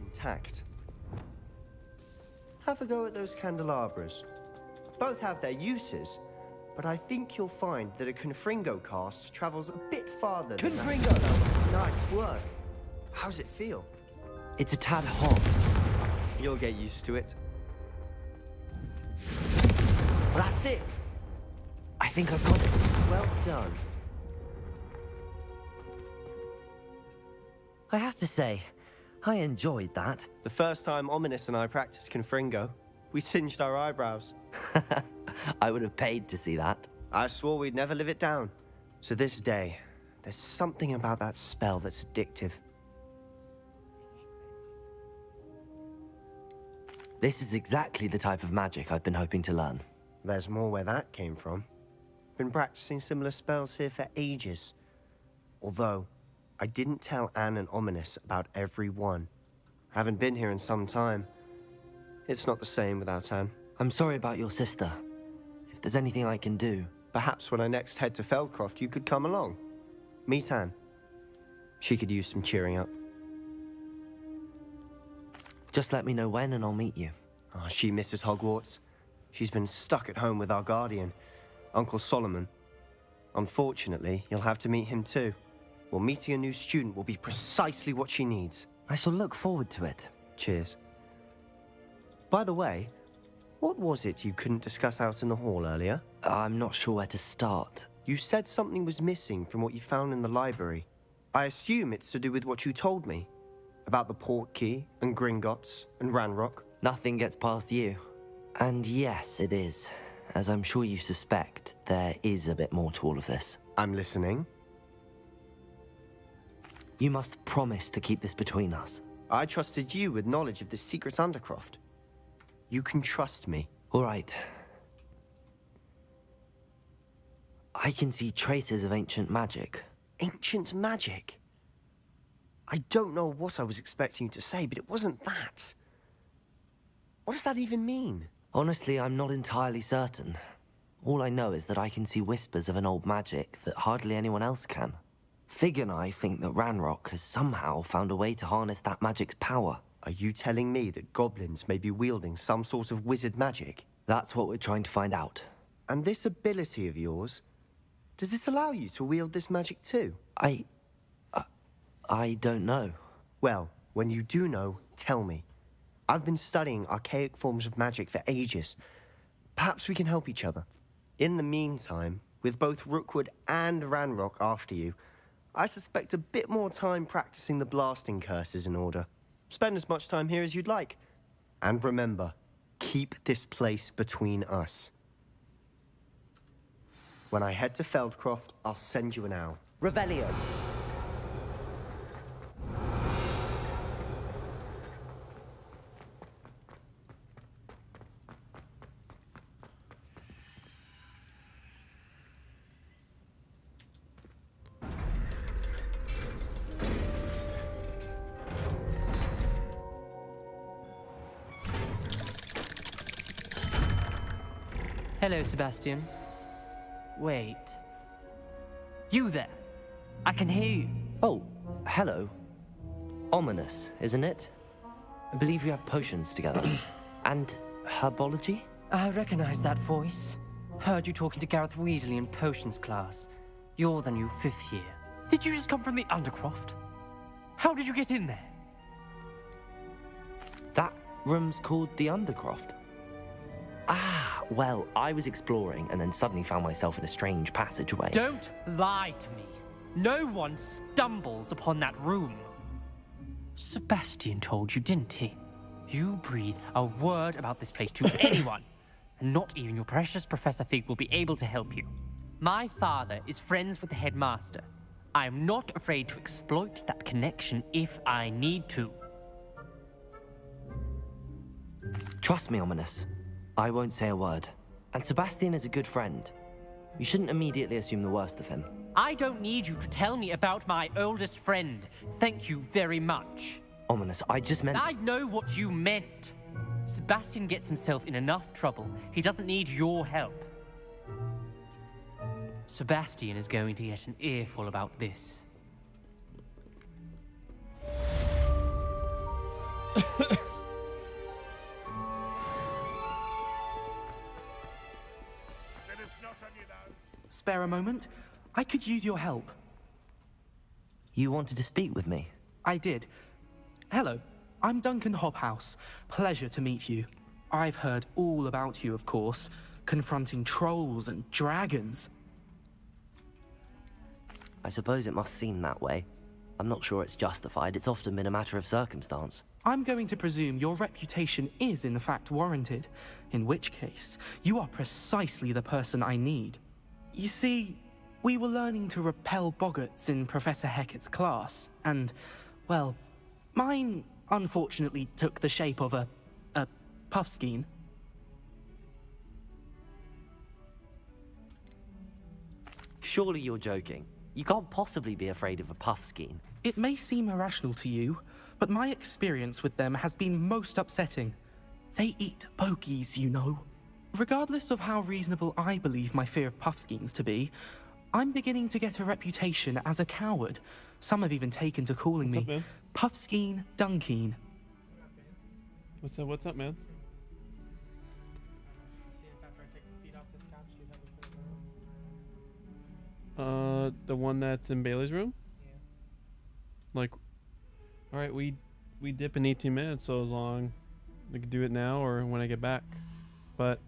Intact. Have a go at those candelabras. Both have their uses, but I think you'll find that a Confringo cast travels a bit farther than Confringo! that. Nice work. How's it feel? It's a tad hot. You'll get used to it. That's it! I think I've got it. Well done. I have to say, I enjoyed that. The first time Ominous and I practiced Confringo, we singed our eyebrows. I would have paid to see that. I swore we'd never live it down. To this day, there's something about that spell that's addictive. This is exactly the type of magic I've been hoping to learn. There's more where that came from. Been practicing similar spells here for ages. Although, I didn't tell Anne and Ominous about every one. Haven't been here in some time. It's not the same without Anne. I'm sorry about your sister. If there's anything I can do... Perhaps when I next head to Feldcroft, you could come along. Meet Anne. She could use some cheering up. Just let me know when and I'll meet you. Oh, she misses Hogwarts. She's been stuck at home with our guardian, Uncle Solomon. Unfortunately, you'll have to meet him too. Well, meeting a new student will be precisely what she needs. I shall look forward to it. Cheers. By the way, what was it you couldn't discuss out in the hall earlier? I'm not sure where to start. You said something was missing from what you found in the library. I assume it's to do with what you told me. About the Portkey, and Gringotts, and Ranrock. Nothing gets past you. And yes, it is. As I'm sure you suspect, there is a bit more to all of this. I'm listening. You must promise to keep this between us. I trusted you with knowledge of the secret Undercroft. You can trust me. All right. I can see traces of ancient magic. Ancient magic? I don't know what I was expecting you to say, but it wasn't that. What does that even mean? Honestly, I'm not entirely certain. All I know is that I can see whispers of an old magic that hardly anyone else can. Fig and I think that Ranrock has somehow found a way to harness that magic's power. Are you telling me that goblins may be wielding some sort of wizard magic? That's what we're trying to find out. And this ability of yours, does it allow you to wield this magic too? I don't know. Well, when you do know, tell me. I've been studying archaic forms of magic for ages. Perhaps we can help each other. In the meantime, with both Rookwood and Ranrock after you, I suspect a bit more time practicing the blasting curse is in order. Spend as much time here as you'd like. And remember, keep this place between us. When I head to Feldcroft, I'll send you an owl. Revelio. Hello, Sebastian. Wait. You there? I can hear you. Oh, hello. Ominous, isn't it? I believe we have potions together. And herbology? I recognize that voice. Heard you talking to Gareth Weasley in potions class. You're the new 5th year. Did you just come from the Undercroft? How did you get in there? That room's called the Undercroft. Ah, well, I was exploring and then suddenly found myself in a strange passageway. Don't lie to me. No one stumbles upon that room. Sebastian told you, didn't he? You breathe a word about this place to anyone, and not even your precious Professor Fig will be able to help you. My father is friends with the headmaster. I am not afraid to exploit that connection if I need to. Trust me, Ominous. I won't say a word. And Sebastian is a good friend. You shouldn't immediately assume the worst of him. I don't need you to tell me about my oldest friend. Thank you very much. Ominous, I just meant... I know what you meant. Sebastian gets himself in enough trouble. He doesn't need your help. Sebastian is going to get an earful about this. Spare a moment? I could use your help. You wanted to speak with me? I did. Hello, I'm Duncan Hobhouse. Pleasure to meet you. I've heard all about you, of course, confronting trolls and dragons. I suppose it must seem that way. I'm not sure it's justified. It's often been a matter of circumstance. I'm going to presume your reputation is in fact warranted, in which case, you are precisely the person I need. You see, we were learning to repel boggarts in Professor Hecat's class, and, well, mine unfortunately took the shape of a puffskein. Surely you're joking. You can't possibly be afraid of a puffskein. It may seem irrational to you, but my experience with them has been most upsetting. They eat bogies, you know. Regardless of how reasonable I believe my fear of puffskeins to be, I'm beginning to get a reputation as a coward. Some have even taken to calling me Puffskein Dunkeen. What's up, man? The one that's in Bailey's room? Yeah. Like, alright, we dip in 18 minutes, so as long we could do it now or when I get back. But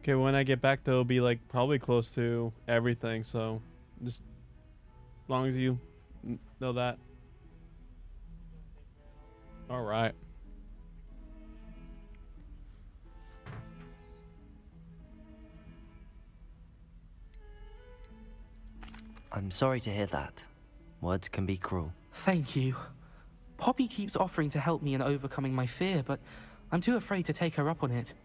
okay, when I get back though, it'll be like probably close to everything, so just as long as you know that. Alright. I'm sorry to hear that. Words can be cruel. Thank you. Poppy keeps offering to help me in overcoming my fear, but I'm too afraid to take her up on it.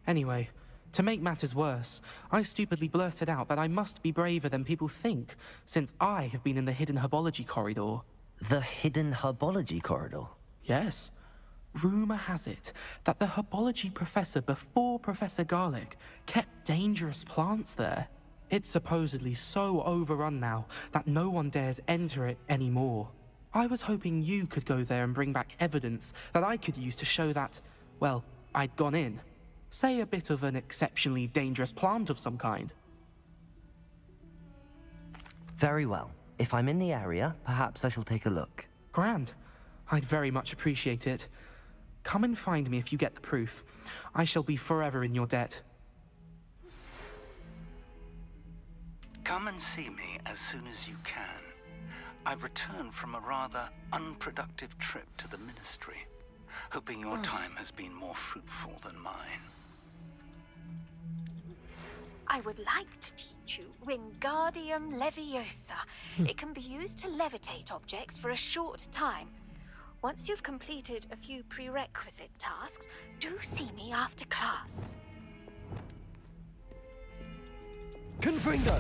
Anyway, to make matters worse, I stupidly blurted out that I must be braver than people think, since I have been in the hidden herbology corridor. The hidden herbology corridor? Yes. Rumor has it that the herbology professor before Professor Garlick kept dangerous plants there. It's supposedly so overrun now that no one dares enter it anymore. I was hoping you could go there and bring back evidence that I could use to show that, well, I'd gone in. Say a bit of an exceptionally dangerous plant of some kind. Very well. If I'm in the area, perhaps I shall take a look. Grand. I'd very much appreciate it. Come and find me if you get the proof. I shall be forever in your debt. Come and see me as soon as you can. I've returned from a rather unproductive trip to the Ministry, hoping your time has been more fruitful than mine. I would like to teach you Wingardium Leviosa. It can be used to levitate objects for a short time. Once you've completed a few prerequisite tasks, do see me after class. Confringo!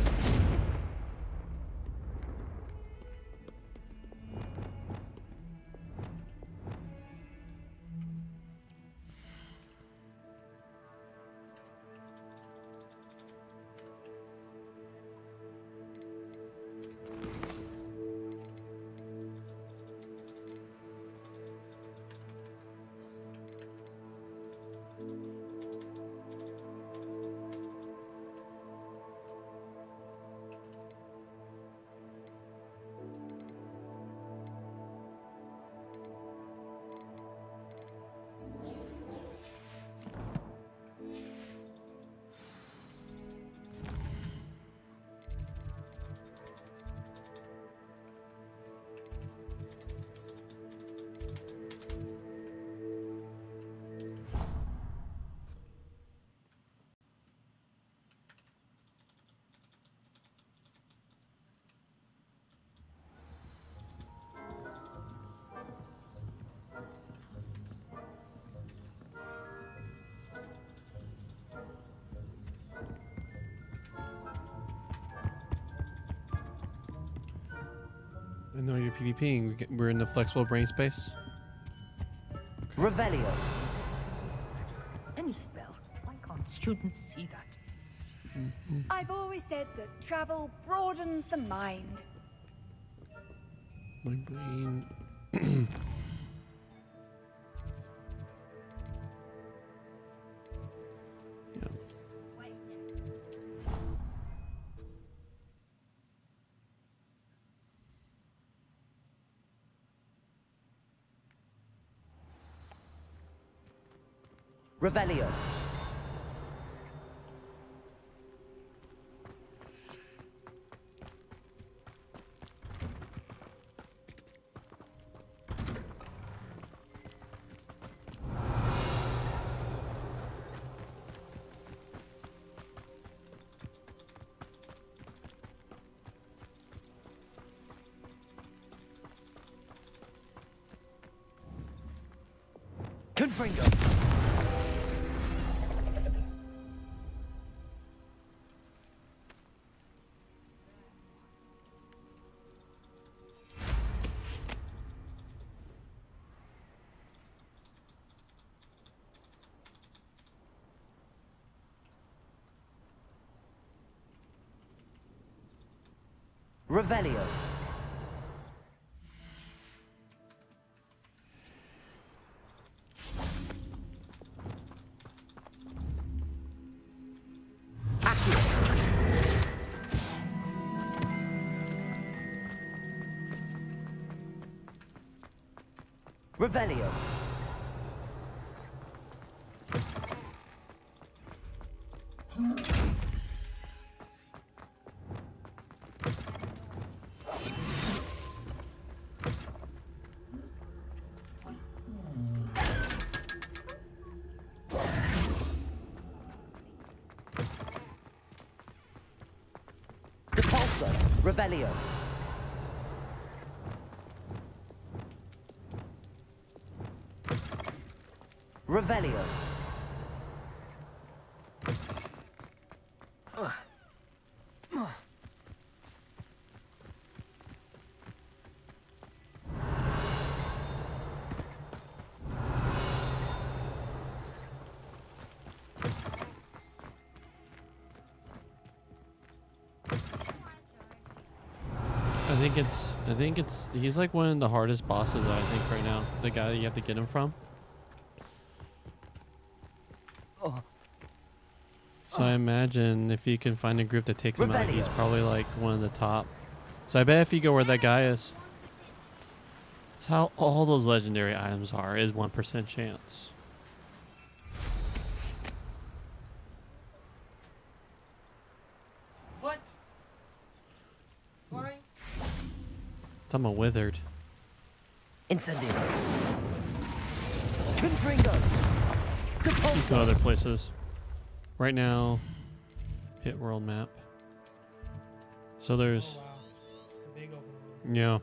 I know you're PvPing. We're in the flexible brain space. Revelio. Any spell. Why can't students see that? I've always said that travel broadens the mind. My brain. Revelio. Confringo. Revelio. Revelio. Repulsor. Revelio. Revelio. I think he's like one of the hardest bosses I think right now. The guy that you have to get him from. So I imagine if you can find a group that takes him out, he's probably like one of the top So I bet if you go where that guy is, it's how all those legendary items are, is 1% chance. What? Flying? I'm a withered. Incendio. Confringo. You can go other places. Right now, hit world map. So there's... Yeah.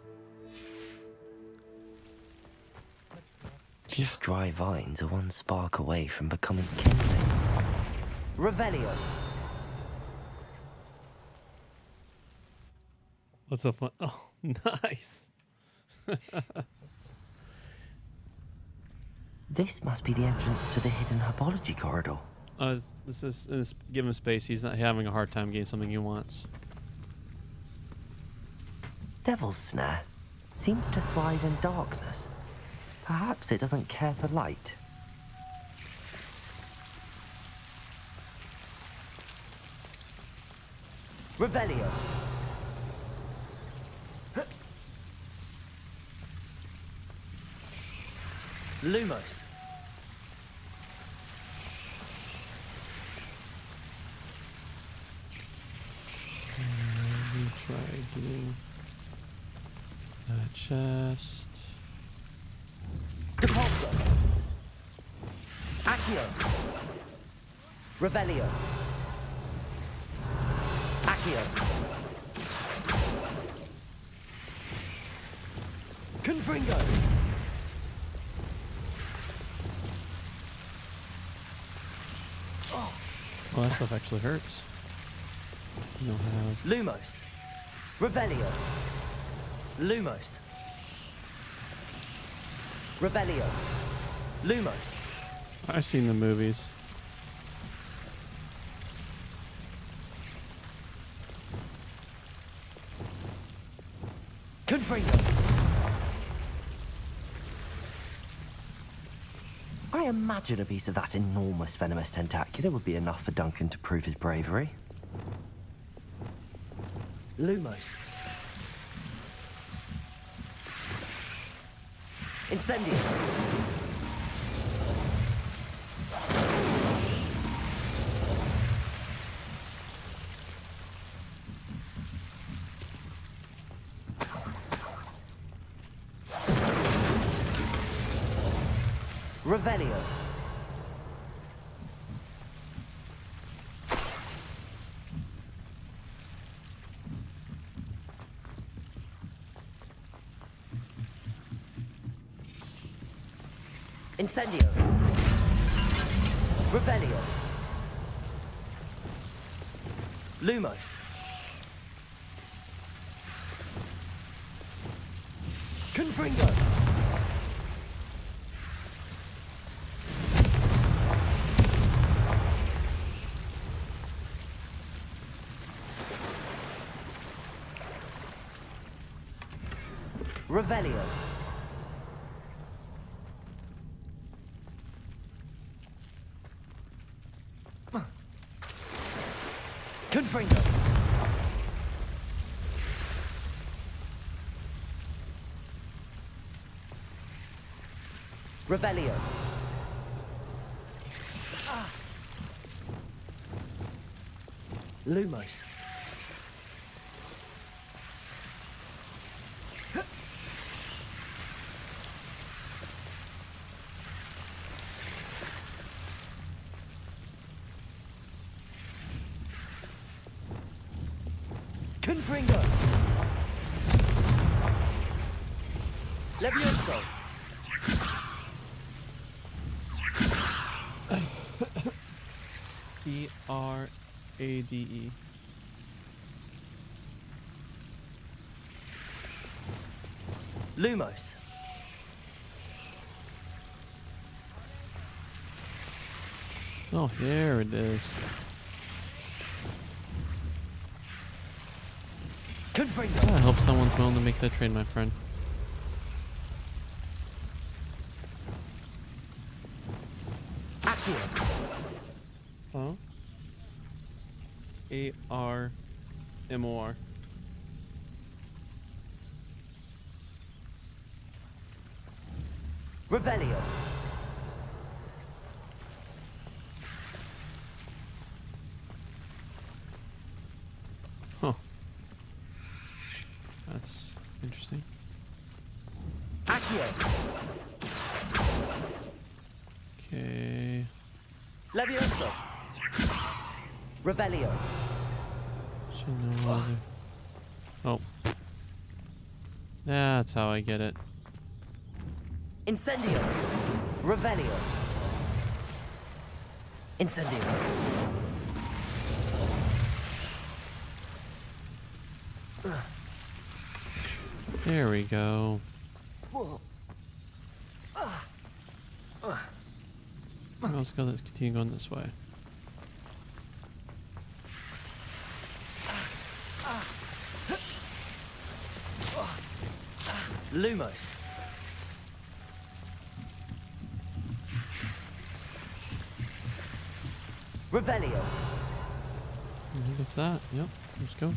These dry vines are one spark away from becoming kindling. Revelio. What's so fun? Oh, nice. This must be the entrance to the hidden herbology corridor. This is give him space. He's not having a hard time getting something he wants. Devil's Snare seems to thrive in darkness. Perhaps it doesn't care for light. Revelio. Lumos. Let me try getting that chest. Depulso. Accio. Revelio. Accio. Confringo. Oh, that stuff actually hurts. You don't have... Lumos. Revelio. Lumos. Revelio. Lumos. I've seen the movies. Confringo. I imagine a piece of that enormous venomous tentacular would be enough for Duncan to prove his bravery. Lumos. Incendio. Revelio. Incendio. Revelio. Lumos. Confringo. Revelio. Confringo. Revelio. Lumos. Confringo. Levioso. E-R-A-D-E. Lumos. Oh, here it is. Confringo. I hope someone's willing to make that trade, my friend. Accio. Huh? A-R-M-O-R. Revelio. Huh. That's interesting. Accio. Okay. Levioso. Revelio. Oh. That's how I get it. Incendio. Revelio. Incendio. There we go. Let's go. Let's continue going this way. Lumos. Revelio. I guess that. Yep. Let's go.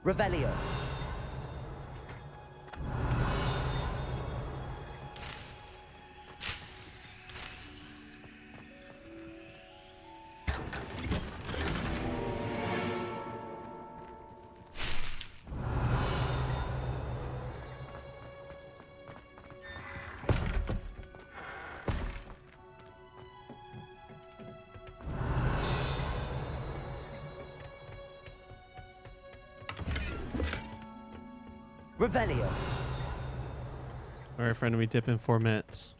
Revelio. Revelio. All right, friend. We dip in 4 minutes.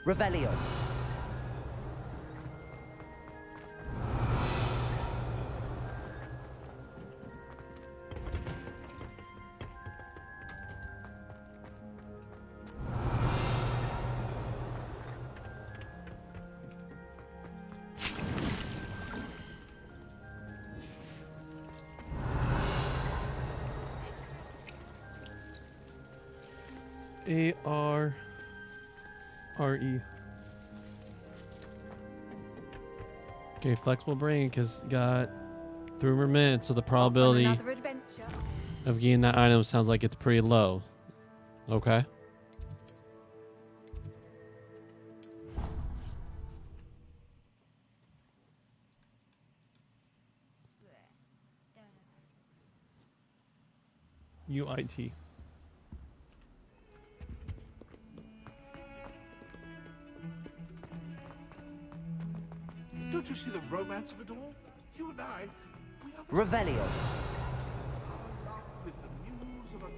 Revelio. A-R-R-E. Okay, flexible brain, because got 3 more minutes, so the probability of getting that item sounds like it's pretty low. Okay. UIT. Don't you see the romance of it all? You and I, we are the Revelio. with the muse of a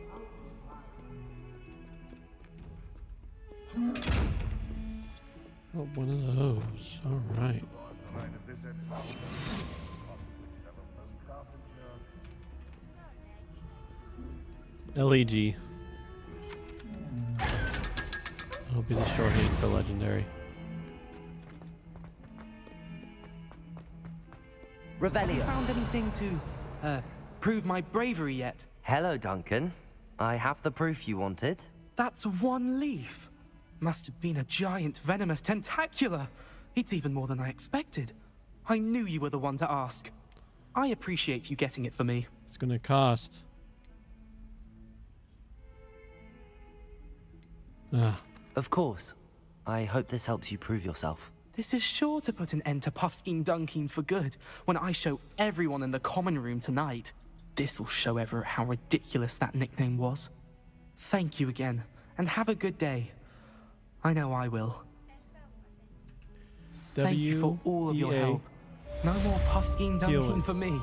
Oh, one of those. All right. LEG. That'll be the shorthand for legendary. Revelio. Have you found anything to prove my bravery yet? Hello, Duncan. I have the proof you wanted. That's 1 leaf. Must have been a giant venomous tentacula. It's even more than I expected. I knew you were the one to ask. I appreciate you getting it for me. It's gonna cost. Of course. I hope this helps you prove yourself. This is sure to put an end to Puffskein Dunkeen for good when I show everyone in the common room tonight. This'll show Everett how ridiculous that nickname was. Thank you again, and have a good day. I know I will. Thank you for all of your help. No more Puffskein Dunkeen for me.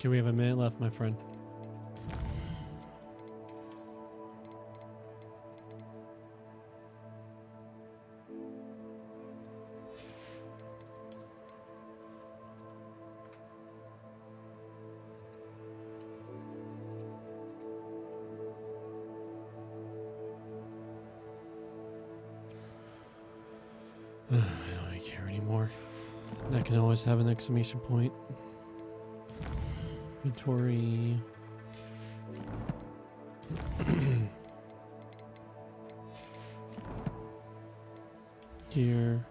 Okay, we have a minute left, my friend. I don't really care anymore. I can always have an exclamation point. Inventory. Gear.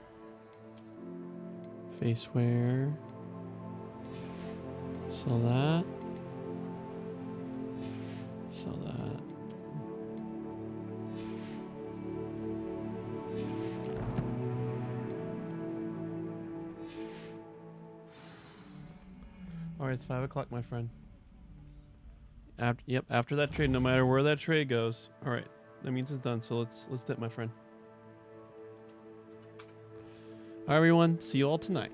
Face wear. Sell that. Sell that. Alright, it's 5 o'clock, my friend. After that trade, no matter where that trade goes. Alright, that means it's done, so let's dip, my friend. Alright, everyone, see you all tonight.